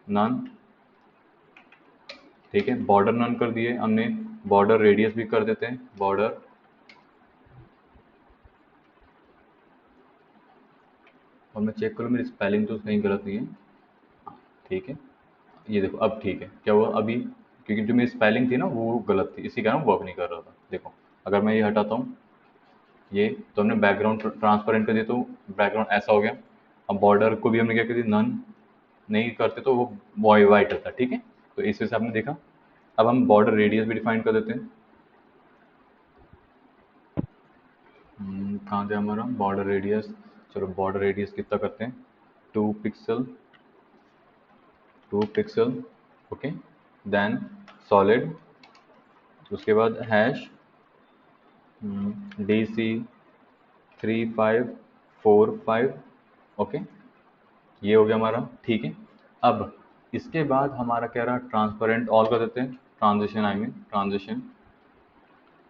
नन, ठीक है, बॉर्डर नन कर दिए हमने, बॉर्डर रेडियस भी कर देते हैं बॉर्डर, और मैं चेक करूँ मेरी स्पेलिंग तो कहीं गलत नहीं है, ठीक है, ये देखो अब ठीक है, क्या हुआ अभी, क्योंकि जो मेरी स्पेलिंग थी ना वो गलत थी इसी कारण वर्क नहीं कर रहा था, देखो अगर मैं ये हटाता हूँ ये, तो हमने बैकग्राउंड ट्रांसपेरेंट कर दिया तो बैकग्राउंड ऐसा हो गया। अब बॉर्डर को भी हमने क्या कर दिया नन, नहीं करते तो वो वाइट रहता, ठीक है, तो इस हिसाब से देखा। अब हम बॉर्डर रेडियस भी डिफाइन कर देते हैं, कहाँ गया हमारा बॉर्डर रेडियस, चलो बॉर्डर रेडियस कितना करते हैं 2 pixel, 2 pixel, okay, then solid, उसके बाद हैश DC3545, ओके, ये हो गया हमारा, ठीक है। अब इसके बाद हमारा क्या रहा ट्रांसपेरेंट ऑल कर देते हैं, transition I mean transition,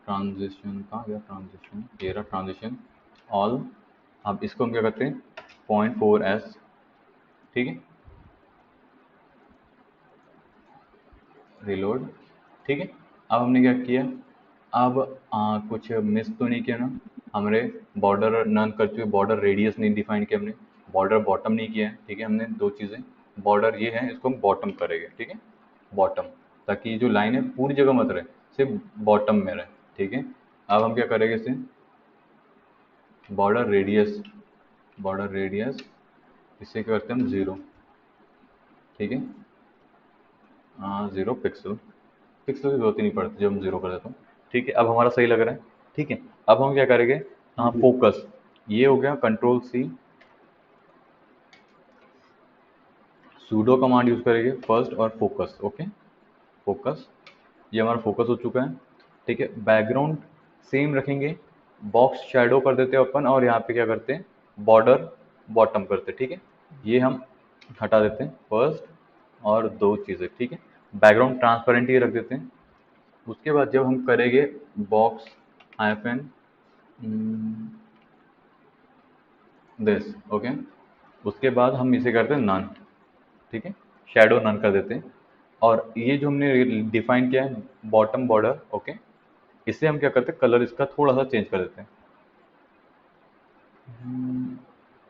transition कहाँ गया ट्रांजिशन, ये रहा ट्रांजिशन ऑल। अब इसको हम क्या करते हैं 0.4s, ठीक है, रिलोड, ठीक है। अब हमने क्या किया, अब कुछ मिस तो नहीं किया ना, हमने बॉर्डर नन करते हुए बॉर्डर रेडियस नहीं डिफाइन किया हमने, बॉर्डर बॉटम नहीं किया है, ठीक है, हमने दो चीज़ें, बॉर्डर ये है इसको हम बॉटम करेंगे, ठीक है, बॉटम, ताकि जो लाइन है पूरी जगह मत रहे, सिर्फ बॉटम में रहे, ठीक है। अब हम क्या करेंगे इसे बॉर्डर रेडियस, बॉर्डर रेडियस इसे क्या करते हैं हम 0, ठीक है, 0 पिक्सल, पिक्सल की जरूरत ही नहीं पड़ती जब हम 0 कर देता हूँ, ठीक है। अब हमारा सही लग रहा है, ठीक है। अब हम क्या करेंगे, हाँ फोकस, ये हो गया, control C, pseudo command use करेंगे फर्स्ट और फोकस। ओके, फोकस, ये हमारा फोकस हो चुका है। ठीक है, बैकग्राउंड सेम रखेंगे, बॉक्स शैडो कर देते हैं अपन, और यहाँ पे क्या करते हैं, बॉर्डर बॉटम करते हैं। ठीक है, ये हम हटा देते हैं फर्स्ट और दो चीज़ें। ठीक है, बैकग्राउंड ट्रांसपेरेंट ही रख देते हैं। उसके बाद जब हम करेंगे बॉक्स हाइफन दिस, ओके, उसके बाद हम इसे करते हैं नन। ठीक है, शैडो नन कर देते हैं। और ये जो हमने डिफाइन किया है बॉटम बॉर्डर, ओके, इसे हम क्या करते हैं, कलर इसका थोड़ा सा चेंज कर देते हैं।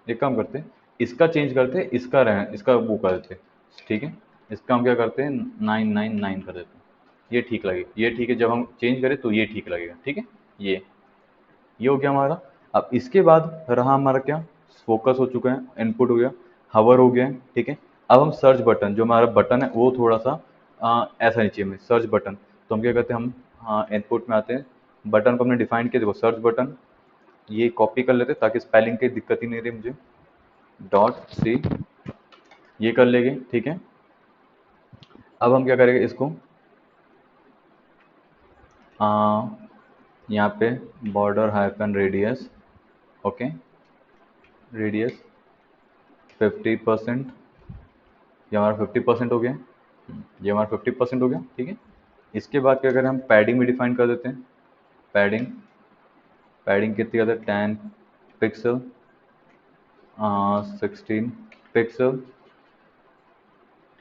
एक काम करते हैं, इसका चेंज करते हैं, इसका रह इसका वो कर देते हैं। ठीक है, इसका हम क्या करते हैं 999 कर देते हैं, ये ठीक लगेगा, ये ठीक है, जब हम चेंज करें तो ये ठीक लगेगा। ठीक है, ये हो गया हमारा। अब इसके बाद रहा हमारा क्या, फोकस हो चुका है, इनपुट हो गया, हवर हो गया है। ठीक है, अब हम सर्च बटन, जो हमारा बटन है वो थोड़ा सा ऐसा नीचे में सर्च बटन, तो हम क्या करते हैं, हम इनपुट में आते हैं, बटन को हमने डिफाइन किया, देखो सर्च बटन, ये कॉपी कर लेते हैं ताकि स्पेलिंग की दिक्कत ही नहीं रही मुझे, डॉट सी, ये कर लेंगे। ठीक है, अब हम क्या करेंगे इसको, यहाँ पे border hyphen radius, okay, radius 50%, ये हमारा 50% हो गया, ये हमारा 50% हो गया। ठीक है, इसके बाद क्या करें, हम पैडिंग भी डिफाइन कर देते हैं, पैडिंग, पैडिंग कितनी करते हैं, 10 पिक्सल, 16 पिक्सल।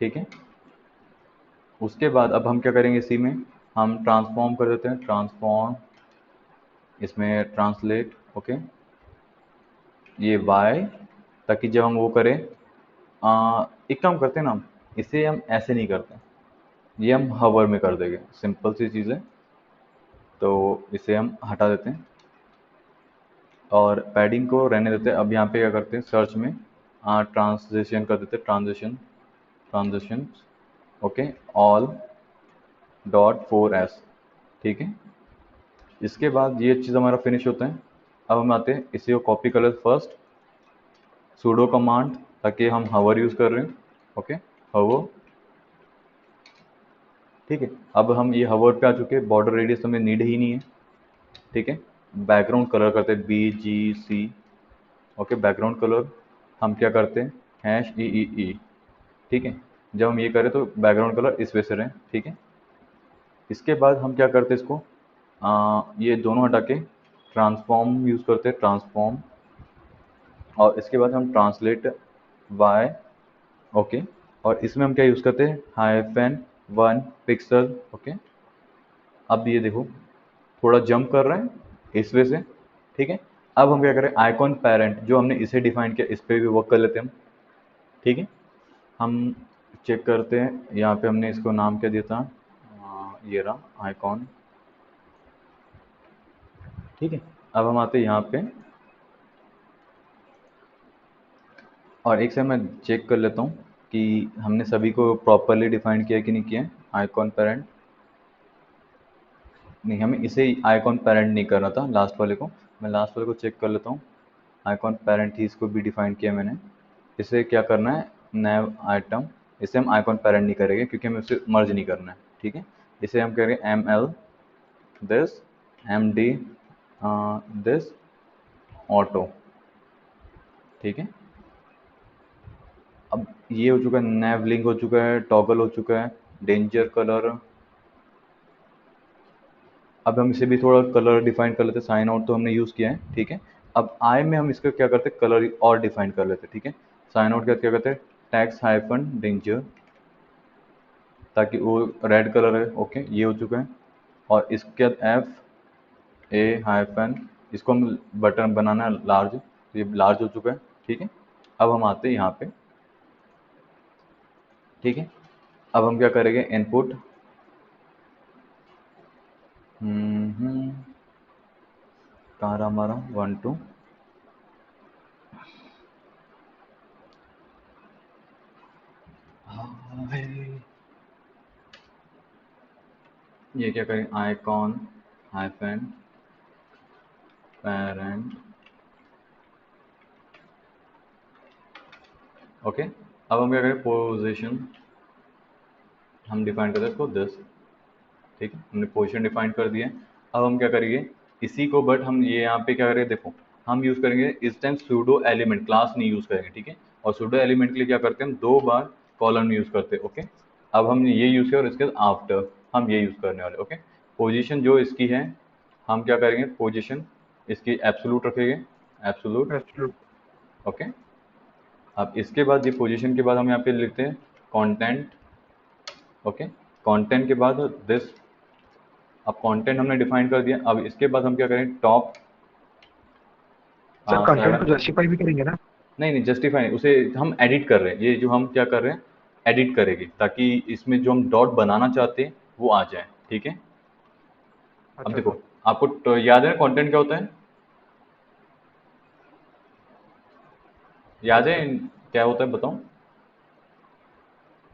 ठीक है, उसके बाद अब हम क्या करेंगे, इसी में हम ट्रांसफॉर्म कर देते हैं, ट्रांसफॉर्म, इसमें ट्रांसलेट, ओके, ये वाई, ताकि जब हम वो करें, एक काम करते हैं ना, इसे हम ऐसे नहीं करते, ये हम हवर में कर देंगे, सिंपल सी चीज़ है, तो इसे हम हटा देते हैं और पैडिंग को रहने देते हैं। अब यहाँ पे क्या करते हैं, सर्च में ट्रांसलेशन कर देते हैं, transition, transition, okay, all dot 4s। ठीक है, इसके बाद ये चीज़ हमारा फिनिश होता है। अब हम आते हैं, इसी को कॉपी कर लेते फर्स्ट, सूडो कमांड, ताकि हम हवर यूज़ कर रहे हैं, ओके, हवर। ठीक है, अब हम ये हवर पे आ चुके हैं, बॉर्डर रेडियस हमें नीड ही नहीं है। ठीक है, बैकग्राउंड कलर करते हैं BGC, ओके, बैकग्राउंड कलर हम क्या करते हैं, #EEE। ठीक है, जब हम ये करें तो बैकग्राउंड कलर इस वजह से रहें। ठीक है, इसके बाद हम क्या करते हैं, इसको ये दोनों हटा के ट्रांसफॉर्म यूज़ करते हैं, ट्रांसफॉर्म, और इसके बाद हम ट्रांसलेट वाई, ओके, और इसमें हम क्या यूज़ करते हैं, -1 पिक्सल, ओके। अब ये देखो थोड़ा जंप कर रहे हैं इस वजह से। ठीक है, अब हम क्या करें, आइकॉन पेरेंट जो हमने इसे डिफाइन किया, इस पे भी वर्क कर लेते हैं हम। ठीक है, हम चेक करते हैं, यहाँ पे हमने इसको नाम क्या दिया था, ये रहा आइकॉन। ठीक है, अब हम आते हैं यहाँ पे, और एक से मैं चेक कर लेता हूँ कि हमने सभी को प्रॉपरली डिफाइन किया कि नहीं किया है। आइकॉन पेरेंट नहीं, हमें इसे आइकॉन पेरेंट नहीं करना था, लास्ट वाले को। मैं लास्ट वाले को चेक कर लेता हूँ, आइकॉन पेरेंट ही इसको भी डिफाइन किया मैंने। इसे क्या करना है, नैव आइटम, इसे हम आइकॉन पेरेंट नहीं करेंगे क्योंकि हमें उसे मर्ज नहीं करना है। ठीक है, इसे हम करेंगे ML this, MD this, auto. ठीक है, अब ये हो चुका है, नैव लिंक हो चुका है, टॉगल हो चुका है, डेंजर कलर। अब हम इसे भी थोड़ा कलर डिफाइन कर लेते हैं, साइन आउट तो हमने यूज़ किया है। ठीक है, अब आई में हम इसका क्या करते हैं, कलर और डिफाइन कर लेते हैं। ठीक है, साइन आउट का क्या करते हैं, टैक्स हाइफन डेंजर, ताकि वो रेड कलर है। ओके, ये हो चुका है, और इसके बाद FA-, इसको हम बटन बनाना है लार्ज, तो ये लार्ज हो चुका है। ठीक है, अब हम आते हैं यहाँ पे। ठीक है, अब हम क्या करेंगे, इनपुट, कहाँ रहा हमारा 1 2, ये क्या करें, आइकॉन हाइफन पेरेंट। ओके, अब हम क्या करें, पोजीशन हम डिफाइन करते हैं इसको दिस, ठीक है, हमने पोजीशन डिफाइन कर दिया है। अब हम क्या करेंगे इसी को, बट हम ये यहाँ पे क्या करेंगे, देखो हम यूज़ करेंगे इस टाइम सूडो एलिमेंट, क्लास नहीं यूज़ करेंगे, ठीक है। और सूडो एलिमेंट के लिए क्या करते हैं हम 2 बार कॉलन यूज़ करते हैं। ओके, अब हमने ये यूज़ किया और इसके आफ्टर हम ये यूज़ करने वाले। ओके, पोजीशन जो इसकी है हम क्या करेंगे, पोजीशन इसकी एब्सोल्यूट रखेंगे, एब्सोल्यूट। एब्सोल्यूट। ओके, अब इसके बाद ये पोजीशन के बाद हम यहाँ पे लिखते हैं कंटेंट। ओके, कंटेंट के बाद दिस, अब कंटेंट हमने डिफाइन कर दिया। अब इसके बाद हम क्या करें, टॉप सर कंटेंट को 7, जस्टिफाई भी करेंगे ना? नहीं नहीं जस्टिफाई नहीं, उसे हम एडिट कर रहे हैं, ये जो हम क्या कर रहे हैं एडिट करेंगे, ताकि इसमें जो हम डॉट बनाना चाहते हैं वो आ जाए, ठीक है। अब अच्छा देखो सर। आपको याद है कंटेंट क्या होता है, याद है क्या होता है बताओ।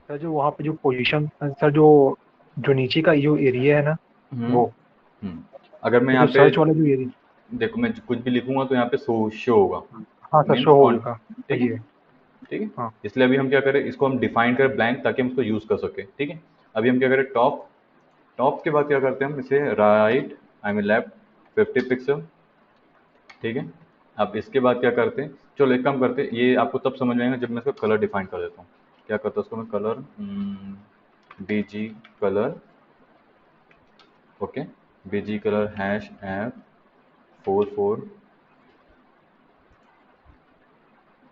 सर जो वहाँ पे जो पोजीशन, सर जो जो नीचे का जो एरिया है ना, हम्म वो हम्म अगर मैं तो यहाँ जो पे सर्च वाला जो एरिया। देखो मैं कुछ भी लिखूंगा तो यहाँ पे शो होगा, हाँ सर, मीन्स शो कौन, होगा। ठीक है, ये। ठीक है। हाँ। इसलिए अभी हम क्या करें, इसको हम डिफाइन करें ब्लैंक, ताकि हम इसको यूज कर सके, ठीक है। अभी हम क्या करें, टॉप, टॉप के बाद क्या करते हैं हम इसे right, I mean left 50 pixel, ठीक है। अब इसके बाद क्या करते हैं, चलो एक काम करते हैं, ये आपको तब समझ में आएगा जब मैं इसका कलर डिफाइन कर देता हूँ। क्या करता हूँ उसको मैं, colour BG colour. Okay, BG colour #F44,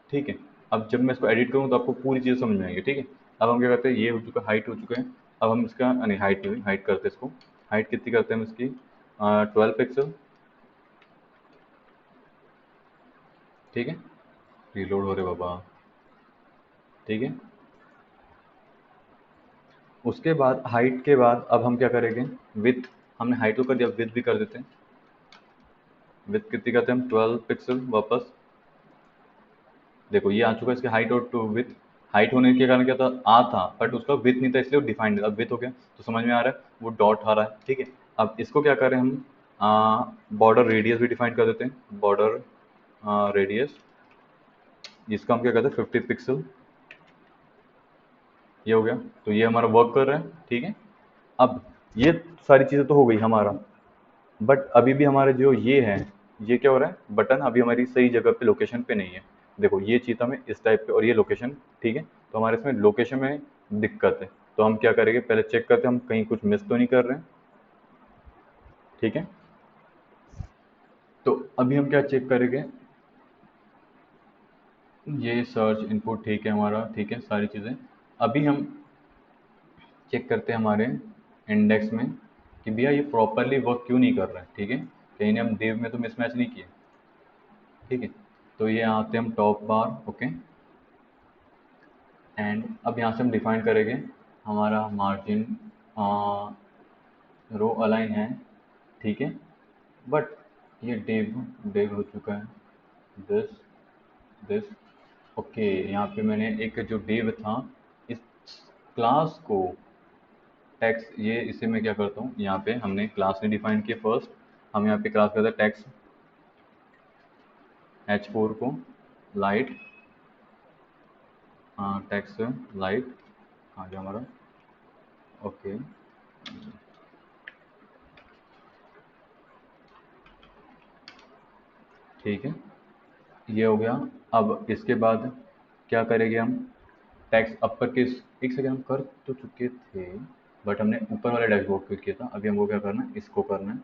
ठीक है। अब जब मैं इसको एडिट करूँ तो आपको पूरी चीज़ समझ में आएगी, ठीक है। अब हम क्या करते हैं, ये हो चुका, हाइट हो चुका है। अब हम इसका नहीं, हाइट नहीं, हाइट करते हैं इसको, हाइट कितनी करते हैं हम इसकी, 12 पिक्सल, ठीक है। रीलोड हो रहे बाबा, ठीक है। उसके बाद हाइट के बाद अब हम क्या करेंगे, विथ, हमने हाइट तो कर दिया, विथ भी कर देते हैं। विथ कितनी करते हैं हम, 12 पिक्सल वापस। देखो ये आ चुका है, इसकी हाइट और टू विथ, हाइट होने के कारण क्या था, आ था बट उसका विथ नहीं था, इसलिए वो डिफाइंड, अब विथ हो गया तो समझ में आ रहा है, वो डॉट आ रहा है, ठीक है। अब इसको क्या करें हम, बॉर्डर रेडियस भी डिफाइन कर देते हैं, बॉर्डर रेडियस, जिसका हम क्या कहते हैं 50 पिक्सल, ये हो गया। तो ये हमारा वर्क कर रहा है, ठीक है। अब ये सारी चीज़ें तो हो गई हमारा, बट अभी भी हमारे जो ये है, ये क्या हो रहा है, बटन अभी हमारी सही जगह पे, लोकेशन पे नहीं है। देखो ये चीज़ हमें इस टाइप पे और ये लोकेशन, ठीक है। तो हमारे इसमें लोकेशन में दिक्कत है, तो हम क्या करेंगे, पहले चेक करते हैं हम कहीं कुछ मिस तो नहीं कर रहे हैं, ठीक है। तो अभी हम क्या चेक करेंगे, ये सर्च इनपुट ठीक है हमारा, ठीक है सारी चीज़ें। अभी हम चेक करते हैं हमारे इंडेक्स में कि भैया ये प्रॉपरली वर्क क्यों नहीं कर रहा है, ठीक है। कहीं ने हम देव में तो मिसमैच नहीं किए, ठीक है। तो ये आते हैं हम टॉप बार, ओके। एंड अब यहाँ से हम डिफाइन करेंगे हमारा मार्जिन, रो अलाइन है, ठीक है। बट ये डेव डेव हो चुका है, दिस दिस, ओके। यहाँ पे मैंने एक जो डेव था, इस क्लास को टैक्स, ये इसे मैं क्या करता हूँ, यहाँ पे हमने क्लास ने डिफाइन किया फर्स्ट, हम यहाँ पे क्लास करते हैं टैक्स H4 को लाइट, टैक्स लाइट आ गया हमारा, ओके। ठीक है, ये हो गया। अब इसके बाद क्या करेंगे हम, टैक्स अपर केस, एक सेकेंड हम कर तो चुके थे, बट हमने ऊपर वाले डैशबोर्ड पे किया था, अभी हमको क्या करना है, इसको करना है।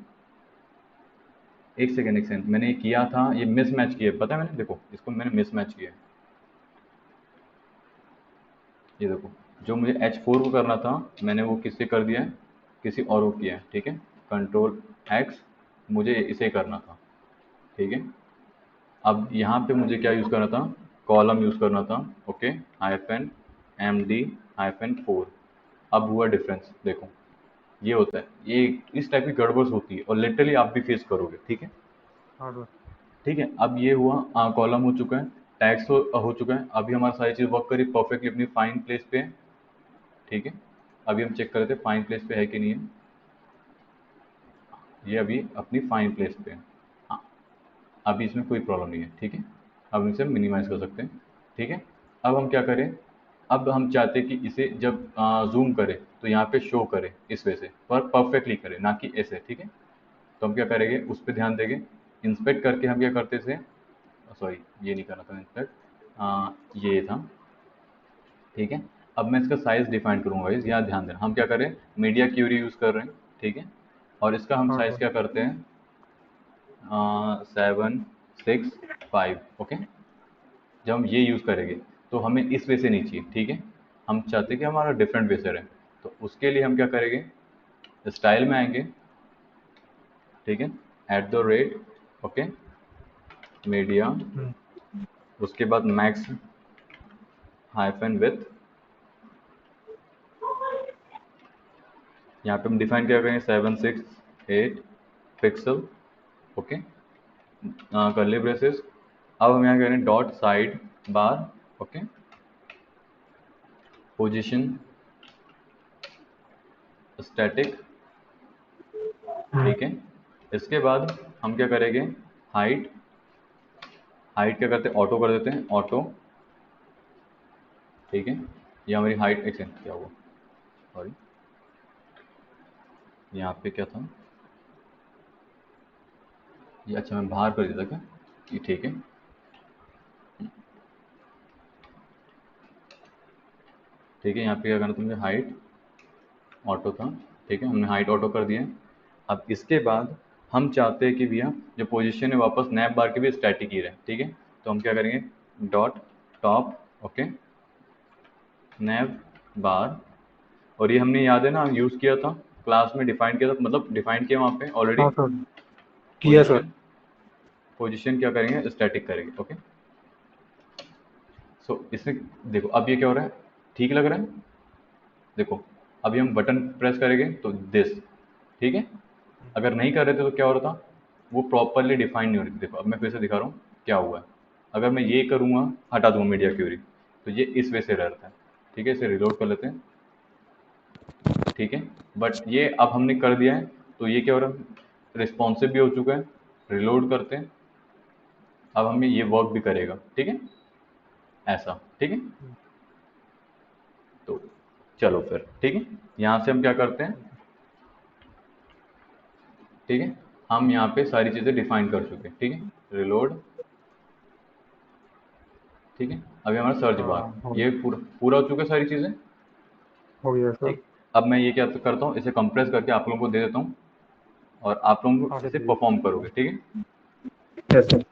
एक सेकेंड मैंने ये किया था, ये मिस मैच किया है, पता है मैंने, देखो इसको मैंने मिस मैच किया है, ये देखो। जो मुझे H4 को करना था मैंने वो किससे कर दिया है, किसी और को किया है, ठीक है। कंट्रोल एक्स, मुझे इसे करना था, ठीक है। अब यहाँ पे मुझे क्या यूज़ करना था, कॉलम यूज़ करना था, ओके। -MD-4, अब हुआ डिफरेंस, देखो ये होता है, ये इस टाइप की गड़बड़ होती है और लिटरली आप भी फेस करोगे, ठीक है। हाँ सर। ठीक है, अब ये हुआ, कॉलम हो चुका है, टैक्स हो चुका है, अभी हमारी सारी चीज़ वर्क करी परफेक्टली अपनी फाइन प्लेस पे है, ठीक है। अभी हम चेक कर रहे थे फाइन प्लेस पे है कि नहीं है, ये अभी अपनी फाइन प्लेस पे है, हाँ। अभी इसमें कोई प्रॉब्लम नहीं है, ठीक है। अब इसे मिनिमाइज कर सकते हैं, ठीक है। अब हम क्या करें, अब हम चाहते हैं कि इसे जब जूम करें तो यहाँ पे शो करे इस वजह से, पर परफेक्टली करे, ना कि ऐसे, ठीक है। तो हम क्या करेंगे, उस पर ध्यान देंगे। इंस्पेक्ट करके हम क्या करते थे, सॉरी ये नहीं करना था इंस्पेक्ट, ये था, ठीक है। अब मैं इसका साइज डिफाइन करूंगा, इस यहाँ ध्यान देना। हम क्या करें, मीडिया क्यूरी यूज़ कर रहे हैं, ठीक है। और इसका हम हाँ साइज सर। क्या करते हैं, 765, ओके। जब हम ये यूज़ करेंगे तो हमें इस वे से नहीं चाहिए, ठीक है। हम चाहते हैं कि हमारा डिफरेंट वे से रहे। तो उसके लिए हम क्या करेंगे, स्टाइल में आएंगे, ठीक है, @ ओके, मीडिया, हम्म, उसके बाद मैक्स हाइफन विथ, यहाँ पे हम डिफाइन क्या करेंगे, 768 पिक्सल, ओके, कर्ली ब्रेसेस। अब हम यहाँ करें dot side bar, okay, position static, hmm, ठीक है। इसके बाद हम क्या करेंगे, हाइट, हाइट क्या करते हैं, ऑटो कर देते हैं, ऑटो, ठीक है। ये हमारी हाइट, एक सेकंड क्या हुआ, सॉरी, यहाँ पे क्या था ये, अच्छा मैं बाहर कर दिया था क्या, ये ठीक है, ठीक है। यहाँ पे क्या करना था मुझे, हाइट ऑटो था, ठीक है, हमने हाइट ऑटो कर दिया है। अब इसके बाद हम चाहते हैं कि भैया जो पोजीशन है वापस नैप बार के भी स्टैटिक ही रहे, ठीक है। तो हम क्या करेंगे, डॉट टॉप, ओके, नैप बार। और ये हमने याद है ना यूज़ किया था, क्लास में डिफाइन किया था, मतलब डिफाइन किया वहाँ पे ऑलरेडी। हाँ सर, किया सर। पोजीशन, पोजीशन क्या करेंगे, स्टैटिक करेंगे, ओके। सो इसमें देखो अब ये क्या हो रहा है, ठीक लग रहा है, देखो अभी हम बटन प्रेस करेंगे तो दिस, ठीक है। अगर नहीं कर रहे थे तो क्या हो रहा था, वो प्रॉपरली डिफाइन नहीं हो रही थी। देखो अब मैं फिर से दिखा रहा हूँ क्या हुआ है। अगर मैं ये करूँगा, हटा दूंगा मीडिया क्यूरी, तो ये इस वे से रहता है, ठीक है। इसे रिलोड कर लेते हैं, ठीक है। बट ये अब हमने कर दिया है, तो ये क्या हो रहा है, रिस्पॉन्सिव भी हो चुका है। रिलोड करते हैं, अब हमें ये वर्क भी करेगा, ठीक है, ऐसा, ठीक है। तो चलो फिर, ठीक है, यहाँ से हम क्या करते हैं, ठीक है, हम यहाँ पे सारी चीज़ें डिफाइन कर चुके हैं, ठीक है। रिलोड, ठीक है। अभी हमारा सर्च हाँ, बार ये पूरा पूरा हो चुका है, सारी चीज़ें, हो गया सर। ठीक। अब मैं ये क्या करता हूँ, इसे कंप्रेस करके आप लोगों को दे देता हूँ, और आप लोग हाँ सर, इसे जी। परफॉर्म करोगे, ठीक है। Yes sir.